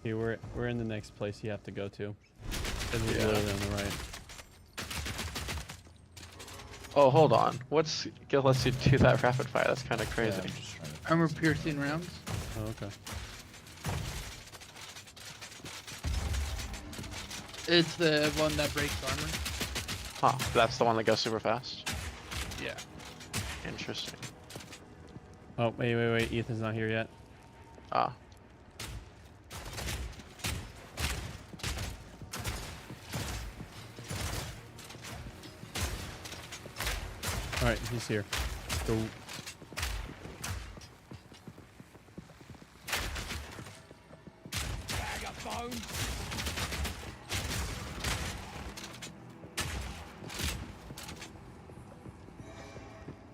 Speaker 11: Okay, we're in the next place you have to go to. It's literally on the right.
Speaker 14: Oh, hold on. Let's you do that rapid fire. That's kind of crazy.
Speaker 3: Armor piercing rounds.
Speaker 11: Oh, okay.
Speaker 3: It's the one that breaks armor.
Speaker 14: Huh. That's the one that goes super fast.
Speaker 3: Yeah.
Speaker 14: Interesting.
Speaker 11: Oh, wait. Ethan's not here yet.
Speaker 14: Ah.
Speaker 11: All right, he's here. Go.
Speaker 15: Bag of bones.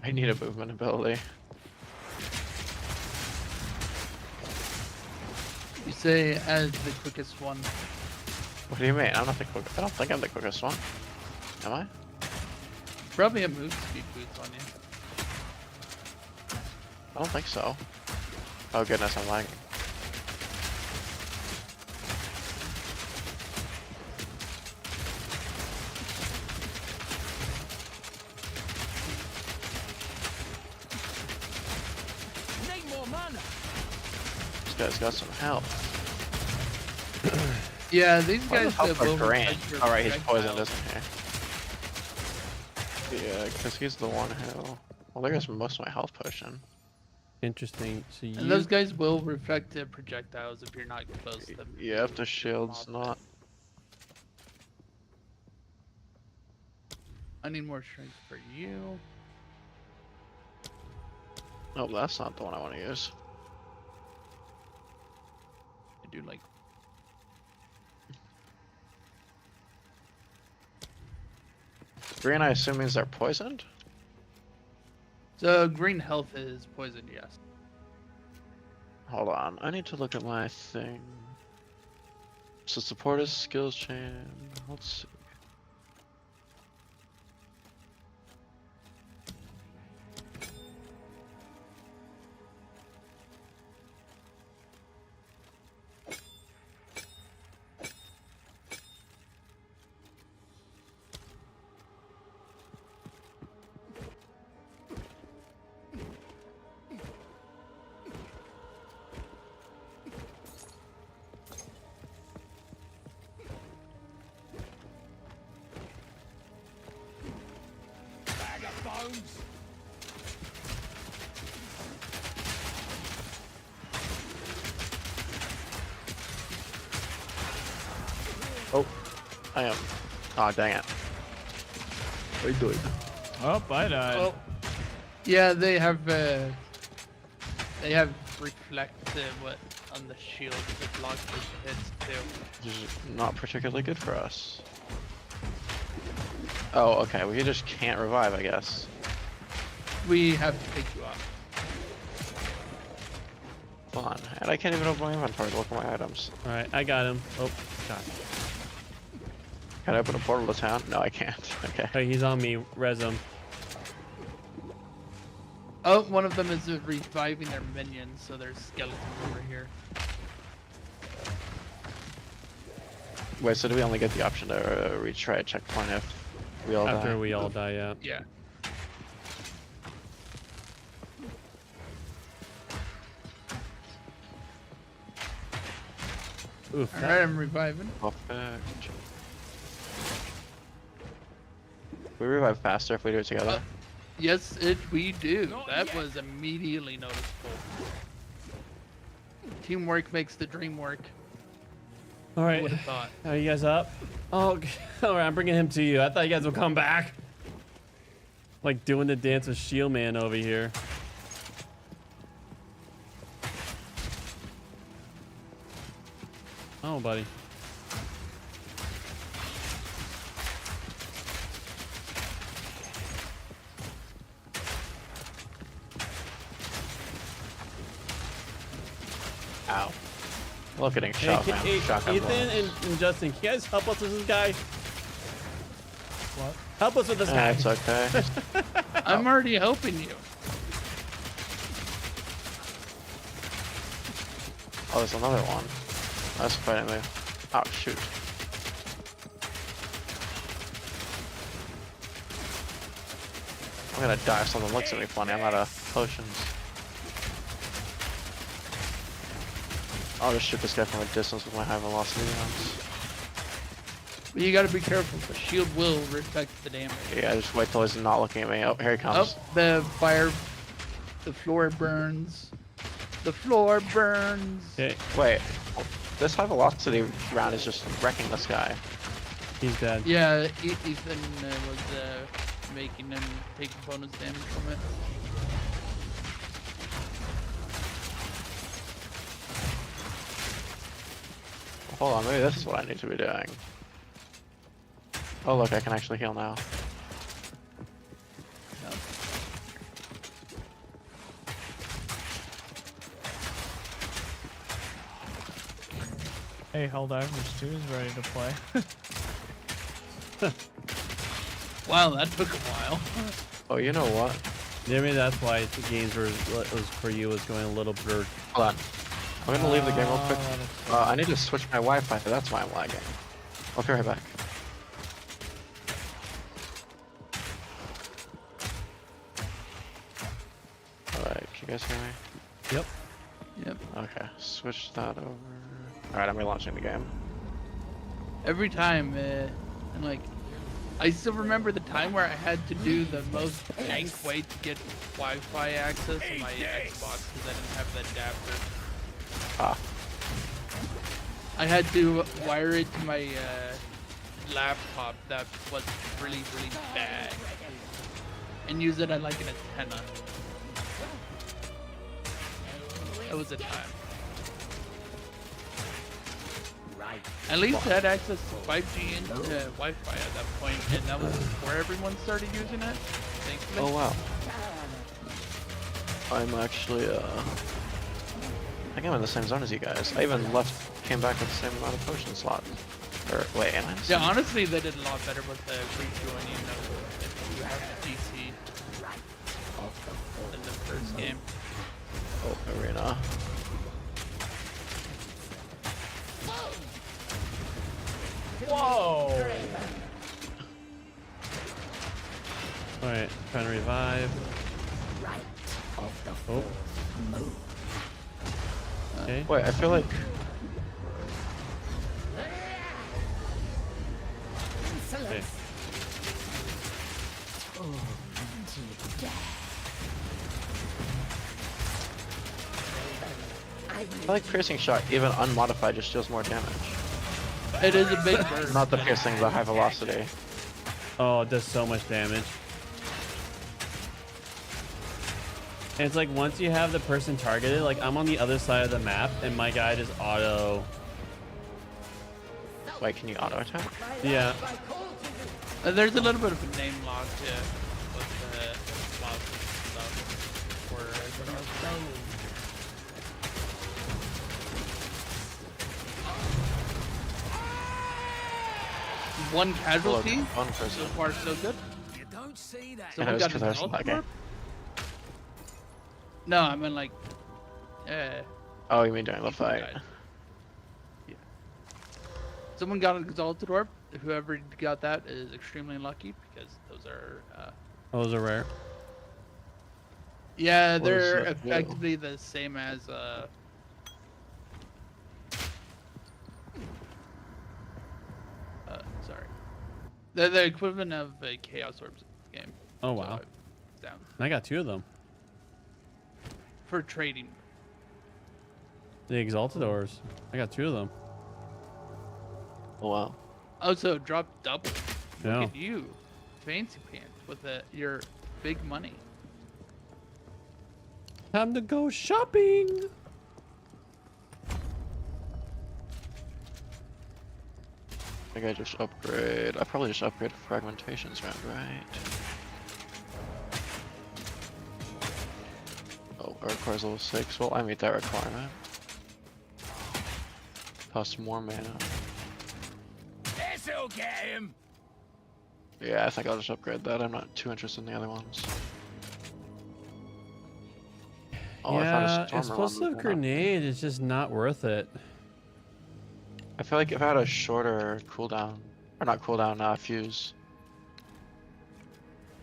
Speaker 14: I need a movement ability.
Speaker 3: You say as the quickest one.
Speaker 14: What do you mean? I'm not the quick. I don't think I'm the quickest one. Am I?
Speaker 3: Probably a move speed boost on you.
Speaker 14: I don't think so. Oh goodness, I'm lagging.
Speaker 15: Need more mana.
Speaker 14: This guy's got some health.
Speaker 3: Yeah, these
Speaker 14: Why the
Speaker 3: guys
Speaker 14: health
Speaker 3: will
Speaker 14: are grand.
Speaker 3: reflect your
Speaker 14: Alright, he's
Speaker 3: projectile.
Speaker 14: poisoned, isn't he? Yeah, because he's the one who... Well, there goes most of my health potion.
Speaker 11: Interesting. So you...
Speaker 3: And those guys will reflect the projectiles if you're not close to them.
Speaker 14: Yeah, if the shield's not...
Speaker 3: I need more strength for you.
Speaker 14: Oh, that's not the one I want to use.
Speaker 3: I do like.
Speaker 14: Green, I assume means they're poisoned?
Speaker 3: So green health is poisoned, yes.
Speaker 14: Hold on, I need to look at my thing. So support is skills chain. Let's see.
Speaker 15: Bag of bones.
Speaker 14: Oh, I am. Oh, dang it. What are you doing?
Speaker 4: Oh, I died.
Speaker 3: Oh, yeah, they have reflect what on the shield that blocks the hits too.
Speaker 14: This is not particularly good for us. Oh, okay. We just can't revive, I guess.
Speaker 3: We have to pick you up.
Speaker 14: Fun. And I can't even open my inventory to look at my items.
Speaker 11: All right, I got him. Oh, God.
Speaker 14: Can I open a portal to town? No, I can't. Okay.
Speaker 11: Hey, he's on me. Res him.
Speaker 3: Oh, one of them is reviving their minions, so there's skeletons over here.
Speaker 14: Wait, so do we only get the option to retry a checkpoint if we all
Speaker 11: After
Speaker 14: die?
Speaker 11: we all die, yeah.
Speaker 3: Yeah.
Speaker 11: Oof.
Speaker 3: Alright, I'm reviving.
Speaker 14: Perfect. We revive faster if we do it together.
Speaker 3: Yes, we do. That was immediately noticeable. Teamwork makes the dream work.
Speaker 2: All right.
Speaker 3: Would have thought.
Speaker 2: Are you guys up? Oh, okay. All right. I'm bringing him to you. I thought you guys would come back. Like doing the dance with Shield Man over here. Oh, buddy.
Speaker 14: Ow. Look getting shot, man. Shotgun
Speaker 2: Ethan
Speaker 14: bullets.
Speaker 2: and Justin, can you guys help us with this guy?
Speaker 4: What?
Speaker 2: Help us with this guy.
Speaker 14: It's okay.
Speaker 3: I'm already helping you.
Speaker 14: Oh, there's another one. That's fighting me. Oh, shoot. I'm gonna die if someone looks at me funny. I'm out of potions. I'll just shoot this guy from a distance with my high velocity rounds.
Speaker 3: But you gotta be careful. The shield will reflect the damage.
Speaker 14: Yeah, just wait till he's not looking at me. Oh, here he comes.
Speaker 3: Oh, the fire, the floor burns. The floor burns.
Speaker 2: Okay.
Speaker 14: Wait, this high velocity round is just wrecking this guy.
Speaker 2: He's dead.
Speaker 3: Yeah, Ethan was making him take bonus damage from it.
Speaker 14: Hold on, maybe this is what I need to be doing. Oh look, I can actually heal now.
Speaker 4: Hey, Helldivers 2 is ready to play.
Speaker 3: Wow, that took a while.
Speaker 14: Oh, you know what?
Speaker 2: Yeah, maybe that's why the games was for you was going a little blurred.
Speaker 14: Hold on. I'm gonna leave the game real quick. I need to switch my Wi-Fi, that's why I'm lagging. I'll be right back. Alright, can you guys hear me?
Speaker 2: Yep.
Speaker 3: Yep.
Speaker 14: Okay, switch that over. Alright, I'm relaunching the game.
Speaker 3: Every time, and like, I still remember the time where I had to do the most jank way to get Wi-Fi access on my Xbox because I didn't have that adapter.
Speaker 14: Ah.
Speaker 3: I had to wire it to my laptop that was really, really bad and use it at like an antenna. That was a time. At least I had access to 5G and Wi-Fi at that point, and that was before everyone started using it. Thankfully.
Speaker 14: Oh wow. I'm actually I think I'm in the same zone as you guys. I even came back with the same amount of potion slot. Or wait, am I in the same?
Speaker 3: Yeah, honestly, they did a lot better with the rejoining if you have the DC than the first game.
Speaker 14: Oh, arena.
Speaker 2: Whoa! Alright, trying to revive. Oh. Okay.
Speaker 14: Wait, I feel like...
Speaker 2: Okay.
Speaker 14: I feel like piercing shot, even unmodified, just deals more damage.
Speaker 3: It is a big burst.
Speaker 14: Not the piercing, but high velocity.
Speaker 2: Oh, it does so much damage. And it's like once you have the person targeted, like I'm on the other side of the map and my guy just auto.
Speaker 14: Wait, can you auto attack?
Speaker 2: Yeah.
Speaker 3: There's a little bit of a name lock with the slots and stuff. Or one casualty.
Speaker 14: One person.
Speaker 3: So far, so good.
Speaker 9: You don't see that.
Speaker 3: Someone got an ultimate? No, I mean like.
Speaker 14: Oh, you mean during the fight?
Speaker 3: Yeah. Someone got an exalted orb. Whoever got that is extremely lucky because those are.
Speaker 2: Those are rare.
Speaker 3: Yeah,
Speaker 14: What
Speaker 3: they're
Speaker 14: does that do?
Speaker 3: effectively the same as sorry. They're the equivalent of a Chaos Orbs game.
Speaker 2: Oh wow.
Speaker 3: So, down.
Speaker 2: I got 2 of them.
Speaker 3: For trading.
Speaker 2: The Exalted Ores. I got 2 of them.
Speaker 14: Oh wow.
Speaker 3: Also, drop double.
Speaker 2: Yeah.
Speaker 3: Look at you, fancy pants with your big money.
Speaker 11: Time to go shopping.
Speaker 14: I think I just upgrade. I probably just upgrade fragmentations round, right? Oh, it requires level 6. Well, I meet that requirement. Costs more mana.
Speaker 9: This'll get him.
Speaker 14: Yeah, I think I'll just upgrade that. I'm not too interested in the other ones. Oh, I found a
Speaker 11: Yeah,
Speaker 14: stormer
Speaker 11: explosive
Speaker 14: one.
Speaker 11: grenade is just not worth it.
Speaker 14: I feel like if I had a shorter cooldown, or not cooldown, fuse.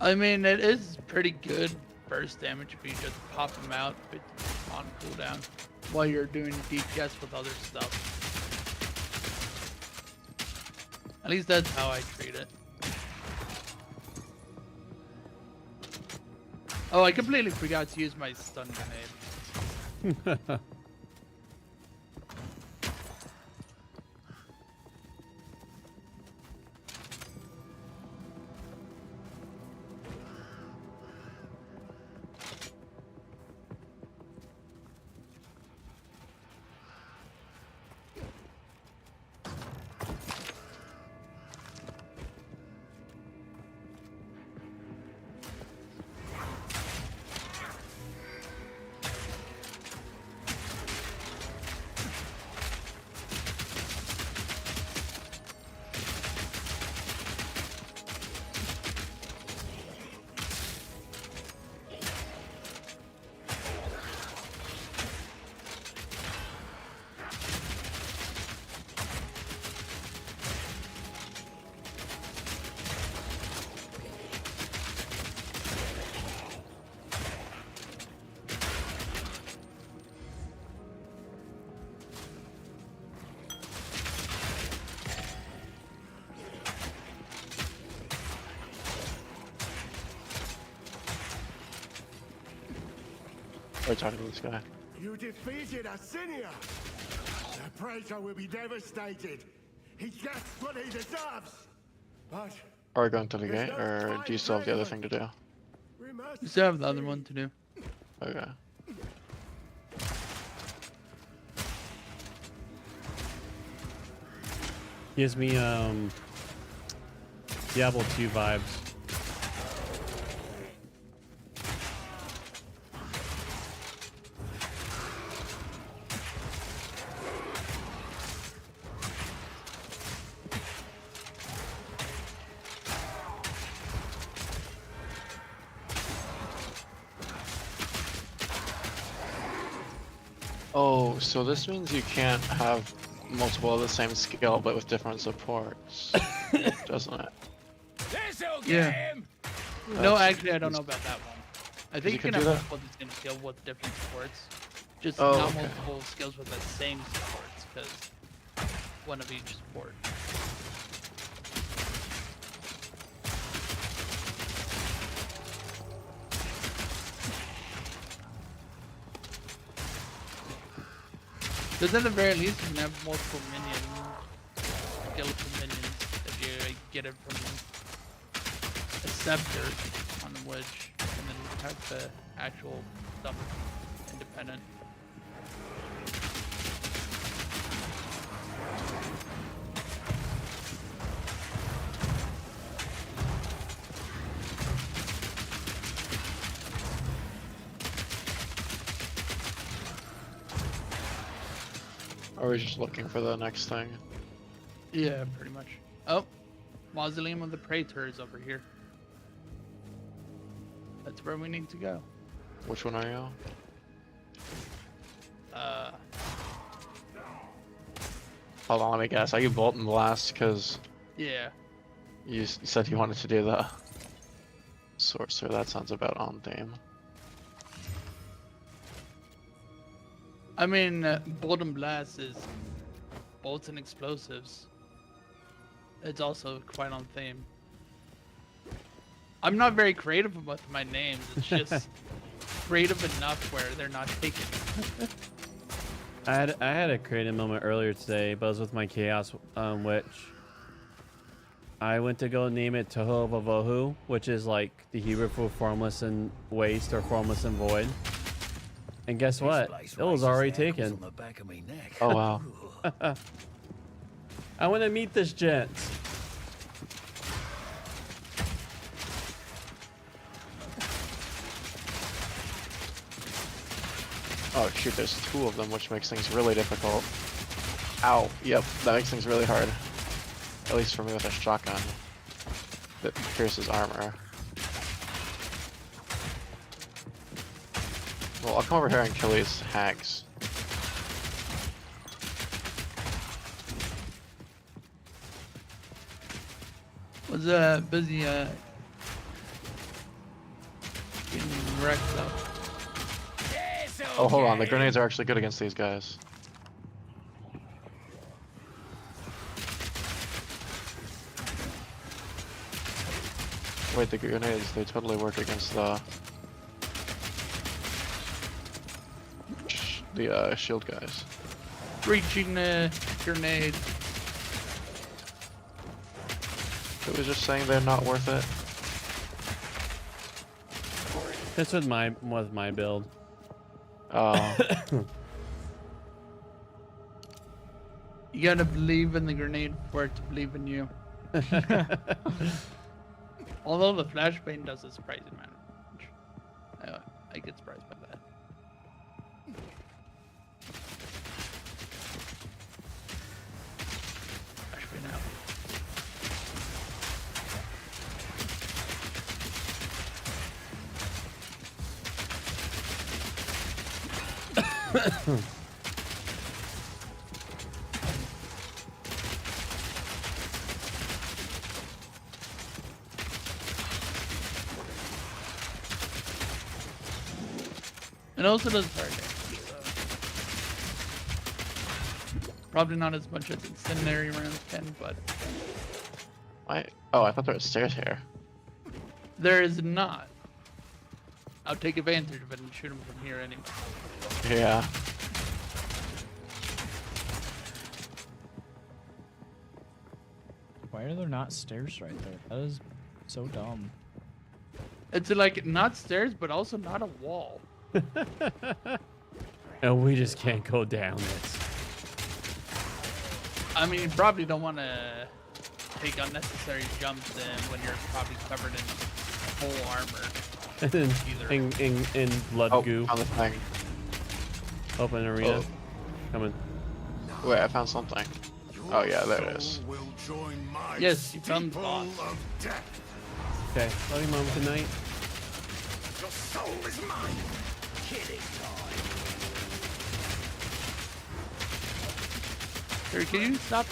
Speaker 3: I mean, it is pretty good burst damage if you just pop them out on cooldown while you're doing DPS with other stuff. At least that's how I treat it. Oh, I completely forgot to use my stun grenade.
Speaker 14: We're talking to this guy.
Speaker 15: You defeated Asinia. The Praetor will be devastated. He gets what he deserves. But
Speaker 14: Are we going to the gate, or do you still have the other thing to do?
Speaker 15: we must
Speaker 3: You still have the other one to do.
Speaker 14: Okay.
Speaker 11: Gives me Diablo 2 vibes.
Speaker 14: Oh, so this means you can't have multiple of the same skill, but with different supports, doesn't it?
Speaker 9: This'll get
Speaker 3: Yeah.
Speaker 9: him.
Speaker 3: No, actually, I don't know about that one. I think you can
Speaker 14: do
Speaker 3: have
Speaker 14: that?
Speaker 3: multiple of the same skill with different supports. Just
Speaker 14: Oh,
Speaker 3: not
Speaker 14: okay.
Speaker 3: multiple skills with the same supports, because one of each support. Because at the very least, you can have multiple skeleton minions if you get it from a scepter on the wedge, and then have the actual stuff independent.
Speaker 14: Or are we just looking for the next thing?
Speaker 3: Yeah, pretty much. Oh, Mausoleum of the Praetor is over here. That's where we need to go.
Speaker 14: Which one are you? Hold on, let me guess. Are you Bolt and Blast? Because
Speaker 3: Yeah.
Speaker 14: you said you wanted to do the Sorcerer. That sounds about on theme.
Speaker 3: I mean, Bolt and Blast is bolts and explosives. It's also quite on theme. I'm not very creative with my names. It's just creative enough where they're not taken.
Speaker 2: I had a creative moment earlier today, but it was with my Chaos Witch. I went to go name it Toho Vavohu, which is like the Hebrew for formless and waste or formless and void. And guess what? It was already taken.
Speaker 14: Oh wow.
Speaker 2: I want to meet this gent.
Speaker 14: Oh shoot, there's 2 of them, which makes things really difficult. Ow. Yep, that makes things really hard. At least for me with a shotgun that pierces armor. Well, I'll come over here and kill these hags.
Speaker 3: Was busy getting wrecked up.
Speaker 14: Oh, hold on, the grenades are actually good against these guys. Wait, the grenades, they totally work against the shield guys.
Speaker 3: Reaching the grenade.
Speaker 14: It was just saying they're not worth it.
Speaker 2: This was my build.
Speaker 3: You gotta believe in the grenade for it to believe in you. Although the flashbang does a surprising amount of damage. I get surprised by that. Flashbang out. It also does fire damage, so. Probably not as much as incendiary rounds can, but
Speaker 14: oh, I thought there was stairs here.
Speaker 3: there is not. I'll take advantage of it and shoot him from here anyway.
Speaker 14: Yeah.
Speaker 4: Why are there not stairs right there? That is so dumb.
Speaker 3: It's like not stairs, but also not a wall.
Speaker 2: And we just can't go down this.
Speaker 3: I mean, you probably don't want to take unnecessary jumps when you're probably covered in full armor.
Speaker 2: And then in blood goo.
Speaker 14: Found the thing.
Speaker 2: Open arena. Coming.
Speaker 14: Wait, I found something. Oh yeah, there it is.
Speaker 3: Yes, you found the boss.
Speaker 2: Okay, love you, mom. Good night.
Speaker 15: Your soul is mine. Killing
Speaker 3: Sir, can you stop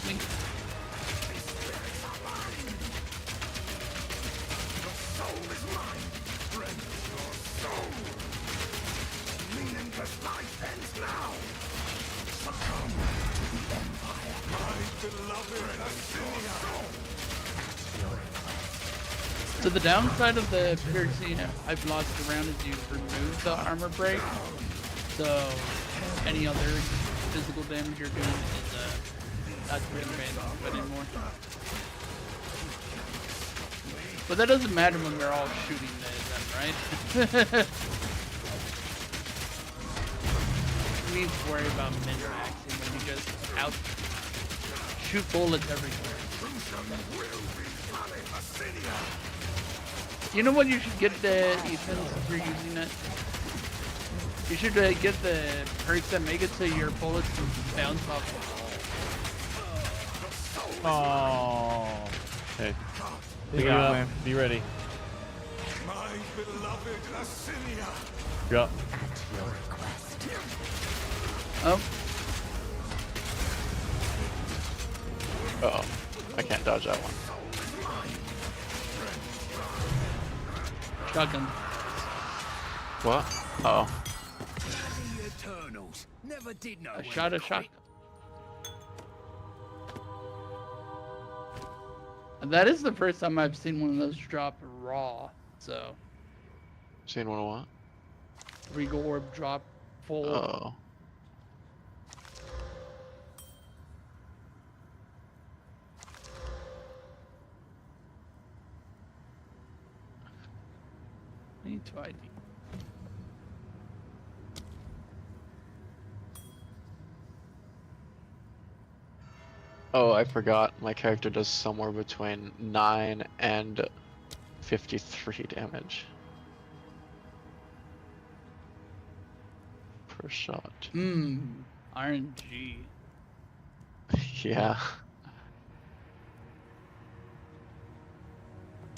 Speaker 3: shooting? So the downside of the piercing I've lost around is you remove the armor break. So any other physical damage you're doing is not really manageable anymore. But that doesn't matter when we're all shooting them, right? You need to worry about min-maxing when you just shoot bullets everywhere. You know what you should get, Ethan, if you're using it? You should get the perks that make it so your bullets can bounce off the wall.
Speaker 2: Oh. Hey.
Speaker 4: You
Speaker 2: Pick it
Speaker 4: got
Speaker 2: up.
Speaker 4: me.
Speaker 2: Be ready.
Speaker 15: My beloved Lacinia.
Speaker 2: Go.
Speaker 3: Oh.
Speaker 14: Uh-oh. I can't dodge that one.
Speaker 3: Shotgun.
Speaker 14: What? Uh-oh.
Speaker 3: I shot a shotgun. And that is the first time I've seen one of those drop raw, so.
Speaker 14: Seen one of what?
Speaker 3: Regal orb drop full.
Speaker 14: Oh.
Speaker 3: me to ID.
Speaker 14: Oh, I forgot. My character does somewhere between 9 and 53 damage per shot.
Speaker 3: RNG.
Speaker 14: Yeah.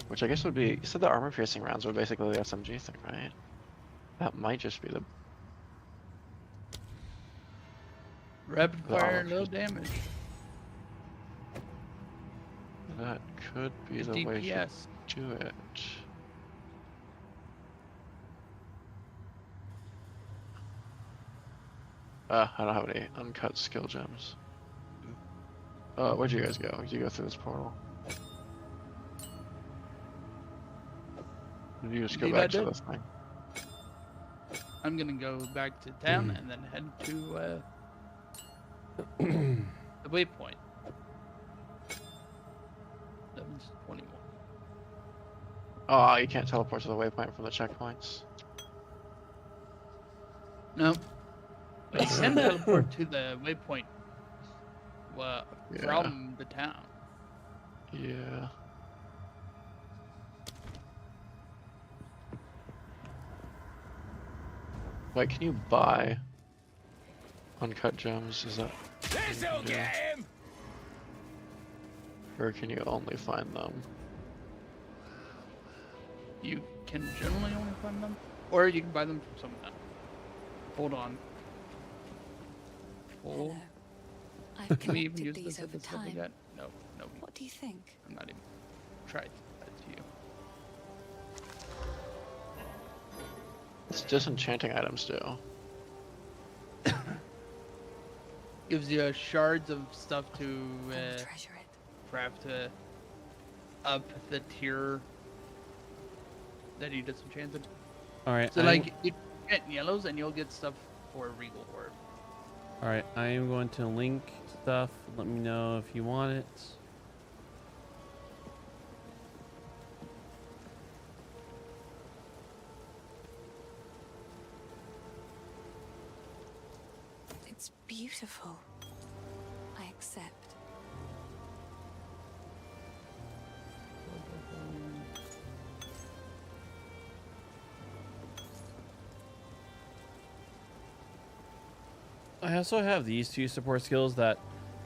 Speaker 14: Which I guess would be. You said the armor piercing rounds were basically the SMG thing, right? That might just be the.
Speaker 3: Rapid
Speaker 14: The
Speaker 3: fire,
Speaker 14: armor
Speaker 3: low damage.
Speaker 14: That could be the way to
Speaker 3: DPS.
Speaker 14: do it. I don't have any uncut skill gems. Where'd you guys go? Did you go through this portal? Did you just go
Speaker 3: Indeed, I
Speaker 14: back to
Speaker 3: did.
Speaker 14: this thing?
Speaker 3: I'm gonna go back to town and then head to the waypoint. 7:21.
Speaker 14: Oh, you can't teleport to the waypoint from the checkpoints.
Speaker 3: No. But you can teleport to the waypoint from the town.
Speaker 14: Yeah. Wait, can you buy uncut gems? Is that?
Speaker 1: This'll get him!
Speaker 14: Or can you only find them?
Speaker 3: You can generally only find them, or you can buy them from someone else. Hold on. Full.
Speaker 5: I've
Speaker 3: Can we even
Speaker 5: collected
Speaker 3: use
Speaker 5: these
Speaker 3: this at
Speaker 5: over
Speaker 3: this level
Speaker 5: time.
Speaker 3: yet? No, no.
Speaker 5: What do you think?
Speaker 3: I'm not even tried that to you.
Speaker 14: It's disenchanting items do.
Speaker 3: Gives you shards of stuff to craft to up the tier that you disenchanted.
Speaker 2: All right.
Speaker 3: So like you get yellows and you'll get stuff for Regal Orb.
Speaker 2: All right. I am going to link stuff. Let me know if you want it.
Speaker 5: It's beautiful. I accept.
Speaker 2: I also have these two support skills that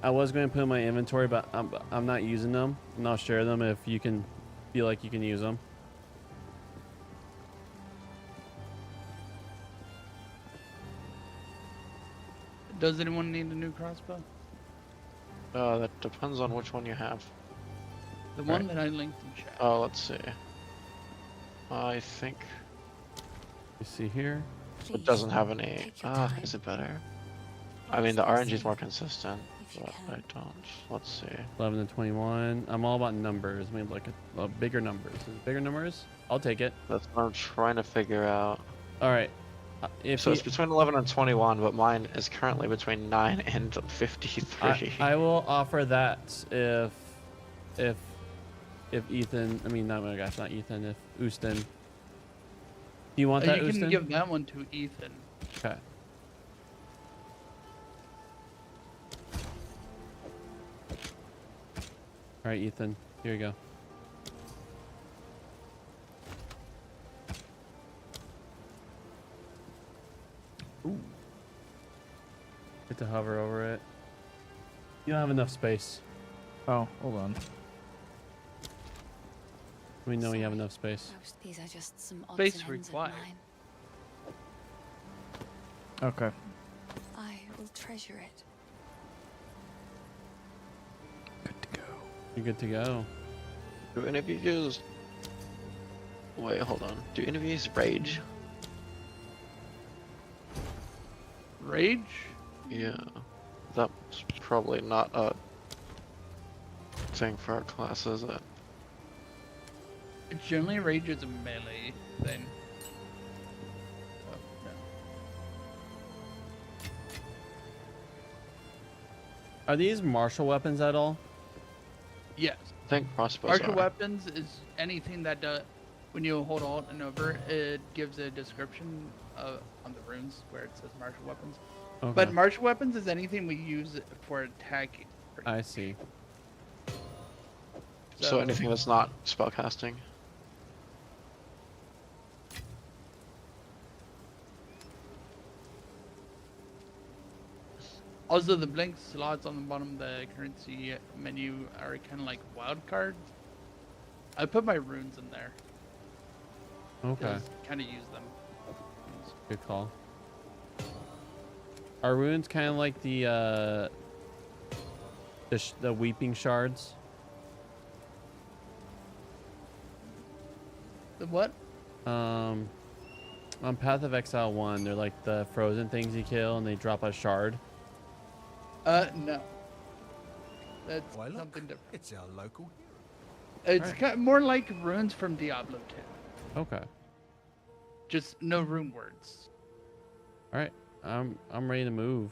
Speaker 2: I was going to put in my inventory, but I'm not using them, and I'll share them if you can feel like you can use them.
Speaker 3: Does anyone need a new crossbow?
Speaker 14: That depends on which one you have.
Speaker 3: The one that I linked in chat.
Speaker 14: Oh, let's see. I think
Speaker 2: You see here?
Speaker 14: it doesn't have any. Is it better? I mean, the RNG is more consistent, but I don't. Let's see.
Speaker 2: 11 to 21. I'm all about numbers. I mean, like a bigger numbers. Bigger numbers? I'll take it.
Speaker 14: That's what I'm trying to figure out.
Speaker 2: All right.
Speaker 14: So it's between 11 and 21, but mine is currently between 9 and 53.
Speaker 2: I will offer that if Ethan, I mean, not my gosh, not Ethan, if Ustin. Do you want that,
Speaker 3: You
Speaker 2: Ustin?
Speaker 3: can give that one to Ethan.
Speaker 2: Okay. All right, Ethan, here you go. Ooh. Get to hover over it. You don't have enough space.
Speaker 4: Oh, hold on.
Speaker 2: We know you have enough space.
Speaker 5: These are just some odds
Speaker 3: Space
Speaker 5: and ends of
Speaker 3: required.
Speaker 5: mine.
Speaker 4: Okay.
Speaker 5: I will treasure it.
Speaker 2: You're good to go.
Speaker 14: Do any of you use... Wait, hold on. Do any of you use Rage?
Speaker 3: Rage?
Speaker 14: Yeah. That's probably not a thing for our class, is it?
Speaker 3: Generally, Rage is a melee thing. Oh, no.
Speaker 2: Are these martial weapons at all?
Speaker 3: Yes.
Speaker 14: I think crossbows
Speaker 3: Martial
Speaker 14: are.
Speaker 3: weapons is anything that when you hold Alt and over, it gives a description on the runes where it says martial weapons.
Speaker 11: Okay.
Speaker 3: But martial weapons is anything we use for attacking.
Speaker 11: I see.
Speaker 14: So anything that's not spellcasting.
Speaker 3: Also, the blink slots on the bottom of the currency menu are kind of like wild cards. I put my runes in there.
Speaker 11: Okay.
Speaker 3: Kind of use them.
Speaker 11: Good call. Are runes kind of like the weeping shards?
Speaker 3: The what?
Speaker 11: On Path of Exile 1, they're like the frozen things you kill and they drop a shard.
Speaker 3: No. That's
Speaker 10: Why, look,
Speaker 3: something different.
Speaker 10: it's our local.
Speaker 3: It's kind of more like runes from Diablo 2.
Speaker 11: Okay.
Speaker 3: Just no rune words.
Speaker 11: All right. I'm ready to move.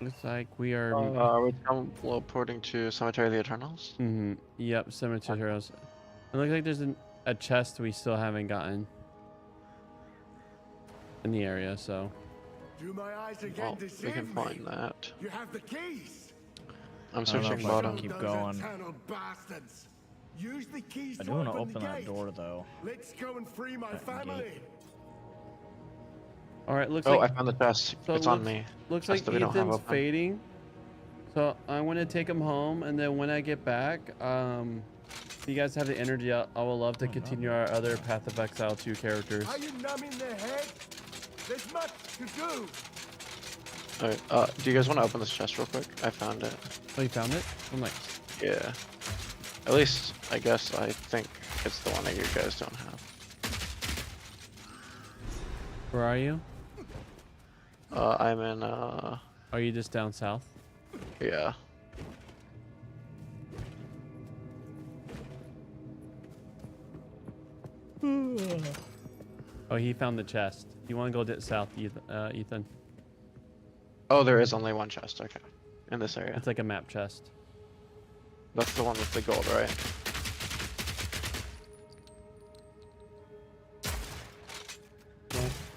Speaker 11: Looks like we are.
Speaker 14: We're teleporting to Cemetery of the Eternals.
Speaker 11: Mm-hmm. Yep, Cemetery Heroes. It looks like there's a chest we still haven't gotten in the area, so.
Speaker 15: Do my eyes again
Speaker 14: Well, we
Speaker 15: deceive
Speaker 14: can
Speaker 15: me?
Speaker 14: find that.
Speaker 15: You have the keys.
Speaker 14: I'm searching bottom.
Speaker 4: Keep
Speaker 15: Those
Speaker 4: going.
Speaker 15: eternal bastards. Use the keys
Speaker 4: I
Speaker 15: to
Speaker 4: do want to
Speaker 15: open
Speaker 4: open
Speaker 15: the
Speaker 4: that
Speaker 15: gate.
Speaker 4: door though.
Speaker 15: Let's go and free my
Speaker 4: That
Speaker 15: family.
Speaker 4: gate.
Speaker 11: All right, looks
Speaker 14: Oh,
Speaker 11: like.
Speaker 14: I found the chest.
Speaker 11: So
Speaker 14: It's
Speaker 11: it
Speaker 14: on
Speaker 11: looks-
Speaker 14: me.
Speaker 11: Looks
Speaker 14: Chest
Speaker 11: like
Speaker 14: that we don't have
Speaker 11: Ethan's
Speaker 14: open.
Speaker 11: fading. So I want to take him home, and then when I get back, if you guys have the energy, I would love to continue our other Path of Exile 2 characters.
Speaker 15: Are you numbing their head? There's much to do.
Speaker 14: Alright, do you guys want to open this chest real quick? I found it.
Speaker 11: Oh, you found it? Oh, nice.
Speaker 14: Yeah. At least, I guess, I think it's the one that you guys don't have.
Speaker 11: Where are you?
Speaker 14: I'm in,
Speaker 11: Are you just down south?
Speaker 14: yeah.
Speaker 11: Oh, he found the chest. You want to go south, Ethan?
Speaker 14: Oh, there is only one chest, okay. In this area.
Speaker 11: It's like a map chest.
Speaker 14: That's the one with the gold, right?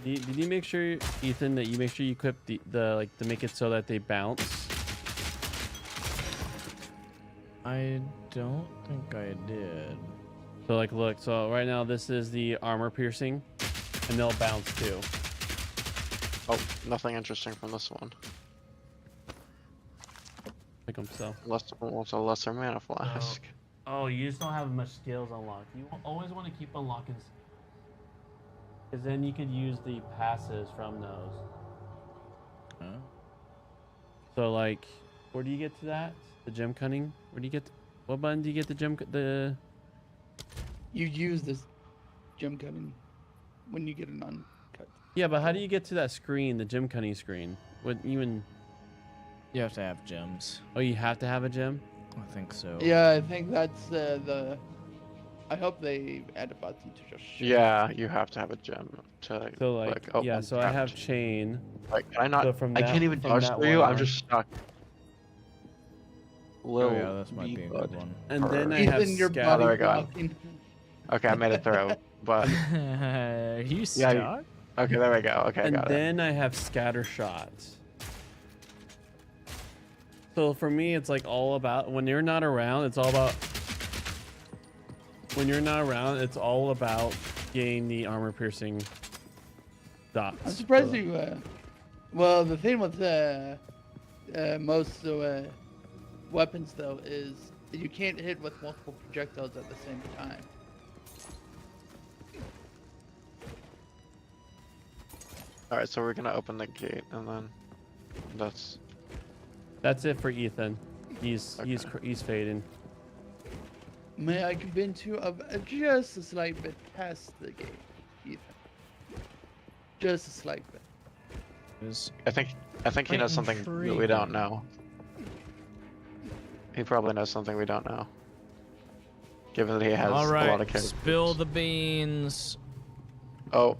Speaker 11: Did you make sure, Ethan, that you make sure you equip the like to make it so that they bounce?
Speaker 4: I don't think I did.
Speaker 11: So like, look. So right now this is the armor piercing, and they'll bounce too.
Speaker 14: Oh, nothing interesting from this one.
Speaker 11: Like them so.
Speaker 14: What's a lesser mana flask?
Speaker 11: Oh, you just don't have much skills unlocked. You always want to keep unlocking, because then you could use the passes from those.
Speaker 4: Huh?
Speaker 11: So like, where do you get to that? The gem cunning? Where do you get? What button do you get the gem? The
Speaker 3: You use this gem cutting when you get an uncut.
Speaker 11: Yeah, but how do you get to that screen, the gem cunning screen? What even?
Speaker 4: You have to have gems.
Speaker 11: Oh, you have to have a gem?
Speaker 4: I think so.
Speaker 3: Yeah, I think that's the. I hope they add a button to just. Show.
Speaker 14: Yeah, you have to have a gem to
Speaker 11: So like,
Speaker 14: open
Speaker 11: yeah. So I
Speaker 14: trapped.
Speaker 11: have chain.
Speaker 14: Like, can I not?
Speaker 11: So from
Speaker 14: I
Speaker 11: that-
Speaker 14: can't even
Speaker 11: from
Speaker 14: dodge
Speaker 11: that
Speaker 14: through you.
Speaker 11: one
Speaker 14: I'm
Speaker 11: on.
Speaker 14: just stuck. Lil
Speaker 4: Oh yeah, this might be a good one.
Speaker 11: And then I have
Speaker 3: Ethan, your
Speaker 11: scatter.
Speaker 3: body
Speaker 14: there we go.
Speaker 3: blocking.
Speaker 14: Okay, I made it through, but
Speaker 4: Are you
Speaker 14: yeah.
Speaker 4: stuck?
Speaker 14: Okay, there we go. Okay, I
Speaker 11: And
Speaker 14: got it.
Speaker 11: then I have scatter shot. So for me, it's like all about when you're not around. It's all about when you're not around. It's all about getting the armor piercing dots.
Speaker 3: I'm surprised you. Well, the thing with most weapons though is you can't hit with multiple projectiles at the same time.
Speaker 14: All right, so we're gonna open the gate, and then
Speaker 11: That's it for Ethan. He's fading.
Speaker 3: May I convince you of just a slight bit past the gate, Ethan? Just a slight bit.
Speaker 14: I think he
Speaker 4: quite
Speaker 14: knows something that we don't know. He probably knows something we don't know. Given that he has
Speaker 4: All
Speaker 14: a
Speaker 4: right,
Speaker 14: lot of characters.
Speaker 4: spill the beans.
Speaker 14: Oh,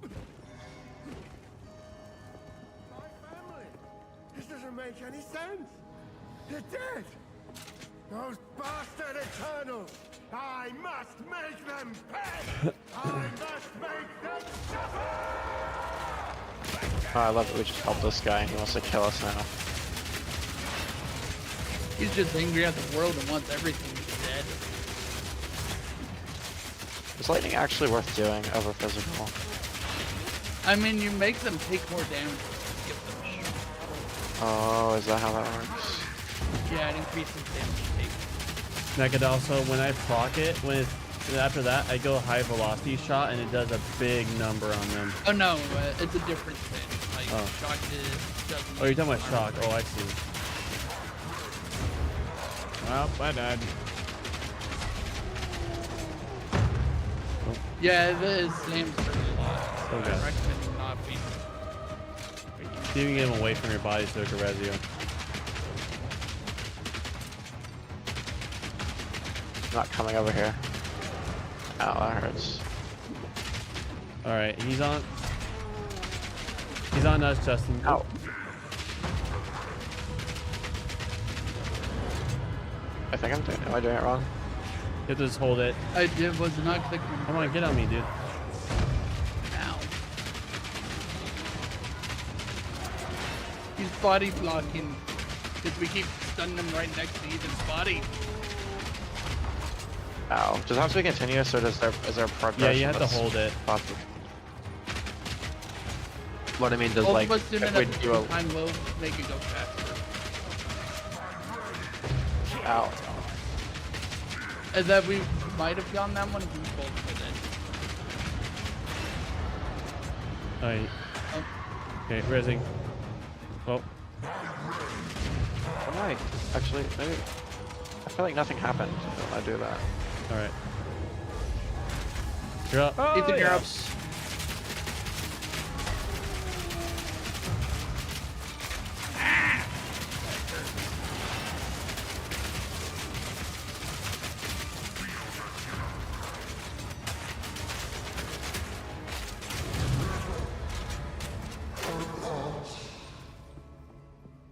Speaker 15: My family. This doesn't make any sense. They're dead. Those bastard Eternals! I must make them pay! I must make them suffer!
Speaker 14: Oh, I love it. We just helped this guy. He wants to kill us now.
Speaker 3: He's just angry at the world and wants everything dead.
Speaker 14: Is lightning actually worth doing over physical?
Speaker 3: I mean, you make them take more damage. Give them a shot.
Speaker 14: Oh, is that how that works?
Speaker 3: Yeah, it increases damage take.
Speaker 2: And I could also, when I proc it, after that, I go high velocity shot and it does a big number on them.
Speaker 3: Oh no, it's a different thing. Like
Speaker 2: Oh.
Speaker 3: shock doesn't.
Speaker 2: Oh, you're talking about shock. Oh, I see.
Speaker 4: Well, I died.
Speaker 3: Yeah, it slams pretty a lot. So
Speaker 2: Okay.
Speaker 3: I recommend not being.
Speaker 2: See if you can get him away from your body so it can res you.
Speaker 14: Not coming over here. Ow, that hurts.
Speaker 2: Alright, he's on. He's on us, Justin.
Speaker 14: Ow. I think am I doing it wrong?
Speaker 2: You have to just hold it.
Speaker 3: I was not clicking.
Speaker 2: Come on, get on me, dude.
Speaker 3: Ow. He's body blocking. Because we keep stunning him right next to Ethan's body.
Speaker 14: Ow. Does it have to be continuous or is there progression?
Speaker 2: Yeah, you have to
Speaker 14: that's
Speaker 2: hold it.
Speaker 14: possible? What I mean, does
Speaker 3: Both
Speaker 14: like
Speaker 3: of us doing
Speaker 14: if
Speaker 3: it
Speaker 14: we
Speaker 3: at the
Speaker 14: do
Speaker 3: same
Speaker 14: a
Speaker 3: time will make it go faster.
Speaker 14: ow.
Speaker 3: And that we might have gone that one if we both did it.
Speaker 2: Alright.
Speaker 3: Oh.
Speaker 2: Okay, resing. Oh.
Speaker 14: Alright. Actually, maybe. I feel like nothing happened when I do that.
Speaker 2: Alright. You're up.
Speaker 3: Oh, Ethan, you're up.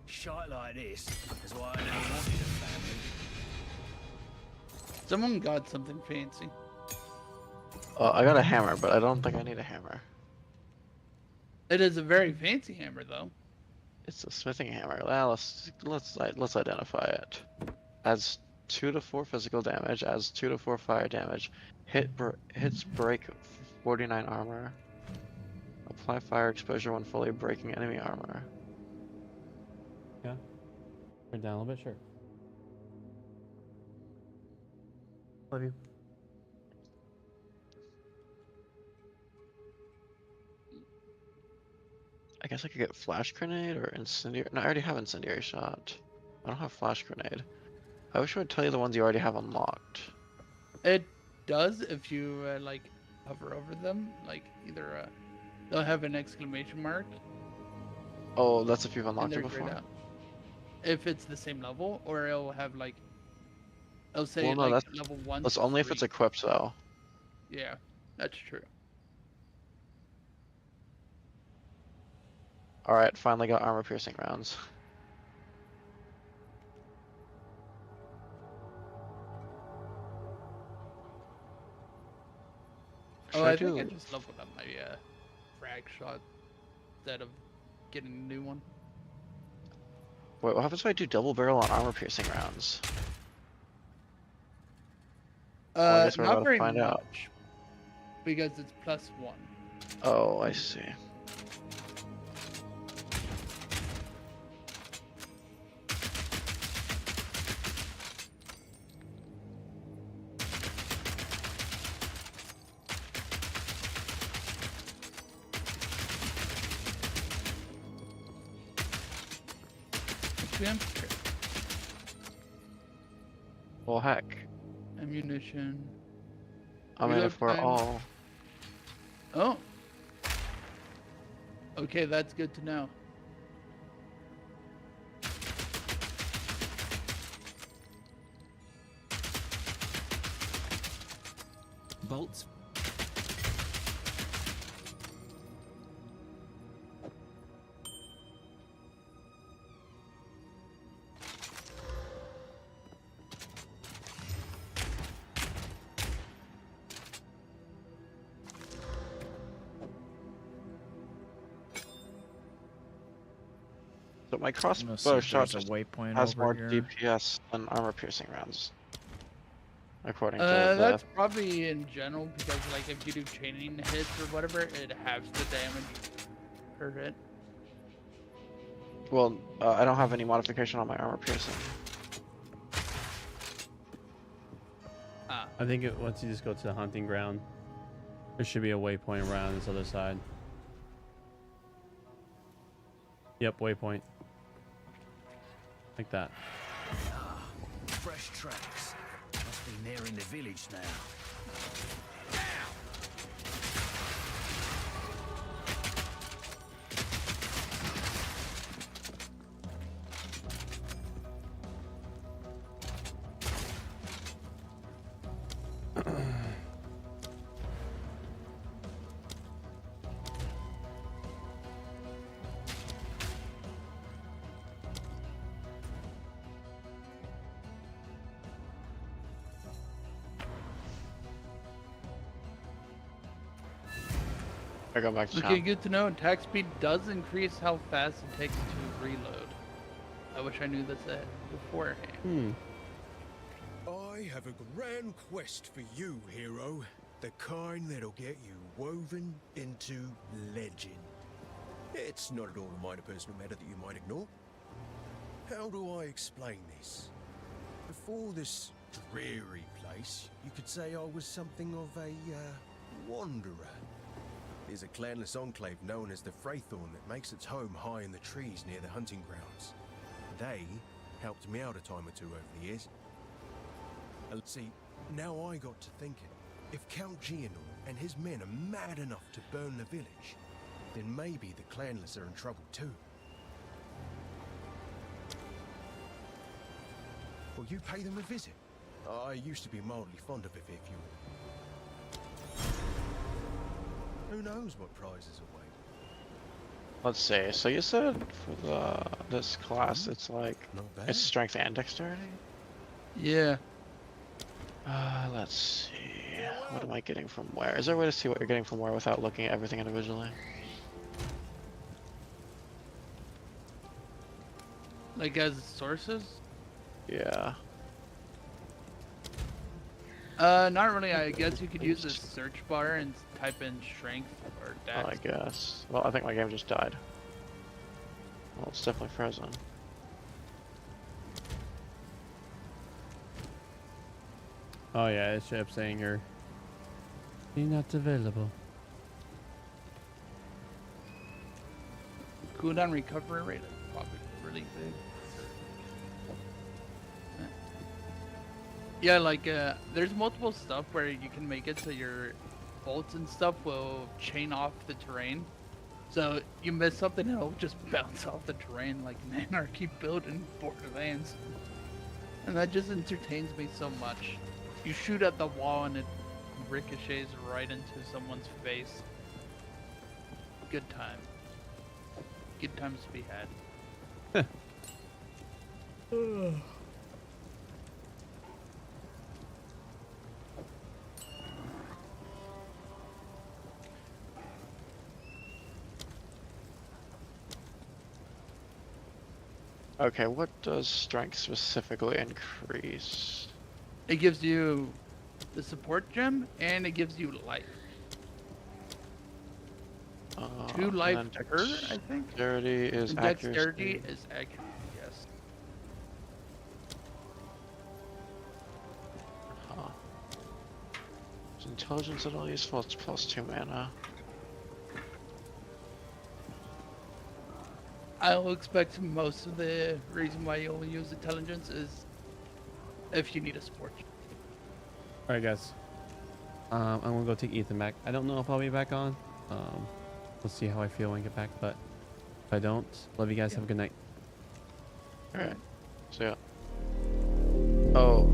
Speaker 9: Shite like this is why I never wanted a family.
Speaker 3: Someone got something fancy.
Speaker 14: I got a hammer, but I don't think I need a hammer.
Speaker 3: It is a very fancy hammer, though.
Speaker 14: It's a smithing hammer. Well, let's identify it. Adds 2 to 4 physical damage. Adds 2 to 4 fire damage. Hits break 49 armor. Apply fire exposure when fully breaking enemy armor.
Speaker 2: Yeah. Turn down a little bit, sure. Love you.
Speaker 14: I guess I could get flash grenade or incendiary. No, I already have incendiary shot. I don't have flash grenade. I wish it would tell you the ones you already have unlocked.
Speaker 3: It does if you like hover over them, like either they'll have an exclamation mark.
Speaker 14: Oh, that's if you've
Speaker 3: and
Speaker 14: unlocked
Speaker 3: they're
Speaker 14: it
Speaker 3: grayed
Speaker 14: before.
Speaker 3: out. If it's the same level, or it'll have like, it'll say
Speaker 14: Well, no,
Speaker 3: like
Speaker 14: that's
Speaker 3: level 1.
Speaker 14: that's
Speaker 3: to
Speaker 14: only if it's
Speaker 3: 3.
Speaker 14: equipped though.
Speaker 3: Yeah, that's true.
Speaker 14: All right, finally got armor piercing rounds.
Speaker 3: Oh,
Speaker 14: Should
Speaker 3: I
Speaker 14: I
Speaker 3: think I
Speaker 14: do-
Speaker 3: just leveled up my frag shot instead of getting a new one.
Speaker 14: Wait, what happens if I do double barrel on armor piercing rounds? Well, I guess we're about
Speaker 3: Not
Speaker 14: to
Speaker 3: very
Speaker 14: find
Speaker 3: much,
Speaker 14: out.
Speaker 3: because it's +1.
Speaker 14: Oh, I see.
Speaker 3: XP?
Speaker 14: Well, heck.
Speaker 3: Ammunition.
Speaker 14: I mean,
Speaker 3: Reload
Speaker 14: if we're
Speaker 3: time.
Speaker 14: all...
Speaker 3: Oh. Okay, that's good to know.
Speaker 12: Bolts.
Speaker 14: So my
Speaker 4: I'm gonna see
Speaker 14: crossbow
Speaker 4: if there's
Speaker 14: shot
Speaker 4: a
Speaker 14: just
Speaker 4: waypoint
Speaker 14: has
Speaker 4: over
Speaker 14: more
Speaker 4: here.
Speaker 14: DPS than armor-piercing rounds. According to
Speaker 3: That's probably in general because like if you do chaining hits or whatever, it halves the damage per hit.
Speaker 14: Well, I don't have any modification on my armor-piercing.
Speaker 2: I think once you just go to the hunting ground, there should be a waypoint around this other side. Yep, waypoint. Like that.
Speaker 9: Ah, fresh tracks. Must be nearing the village now.
Speaker 14: I go back to
Speaker 3: Okay,
Speaker 14: town.
Speaker 3: good to know. Attack speed does increase how fast it takes to reload. I wish I knew this beforehand.
Speaker 10: I have a grand quest for you, hero. The kind that'll get you woven into legend. It's not at all a minor personal matter that you might ignore. How do I explain this? Before this dreary place, you could say I was something of a wanderer. There's a clanless enclave known as the Freythorn that makes its home high in the trees near the hunting grounds. They helped me out a time or two over the years. See, now I got to thinking, if Count Geonor and his men are mad enough to burn the village, then maybe the clanless are in trouble too. Will you pay them a visit? I used to be mildly fond of it, if you will. Who knows what prizes await?
Speaker 14: Let's see. So you said for this class, it's like it's strength and dexterity.
Speaker 3: Yeah.
Speaker 14: Let's see. What am I getting from where? Is there a way to see what you're getting from where without looking at everything individually?
Speaker 3: Like as sources?
Speaker 14: Yeah.
Speaker 3: Not really. I guess you could use the search bar and type in strength or dex.
Speaker 14: I guess. Well, I think my game just died. Well, it's definitely frozen.
Speaker 2: Oh yeah, it should up saying you're not available.
Speaker 3: Cooldown recovery rate is probably really big. Yeah, like there's multiple stuff where you can make it so your bolts and stuff will chain off the terrain. So you miss something, it'll just bounce off the terrain like an anarchy build in Borderlands. And that just entertains me so much. You shoot at the wall and it ricochets right into someone's face. Good time. Good times to be had.
Speaker 14: Okay, what does strength specifically increase?
Speaker 3: It gives you the support gem and it gives you life. 2 life per, I think.
Speaker 14: Dexterity is
Speaker 3: And
Speaker 14: accuracy.
Speaker 3: dexterity is accuracy, yes.
Speaker 14: Huh. Is intelligence at all useful? It's +2 mana.
Speaker 3: I'll expect most of the reason why you only use intelligence is if you need a support.
Speaker 2: All right, guys. I'm gonna go take Ethan back. I don't know if I'll be back on. We'll see how I feel when I get back. But if I don't, love you guys. Have a good night.
Speaker 14: Alright. See ya. Oh.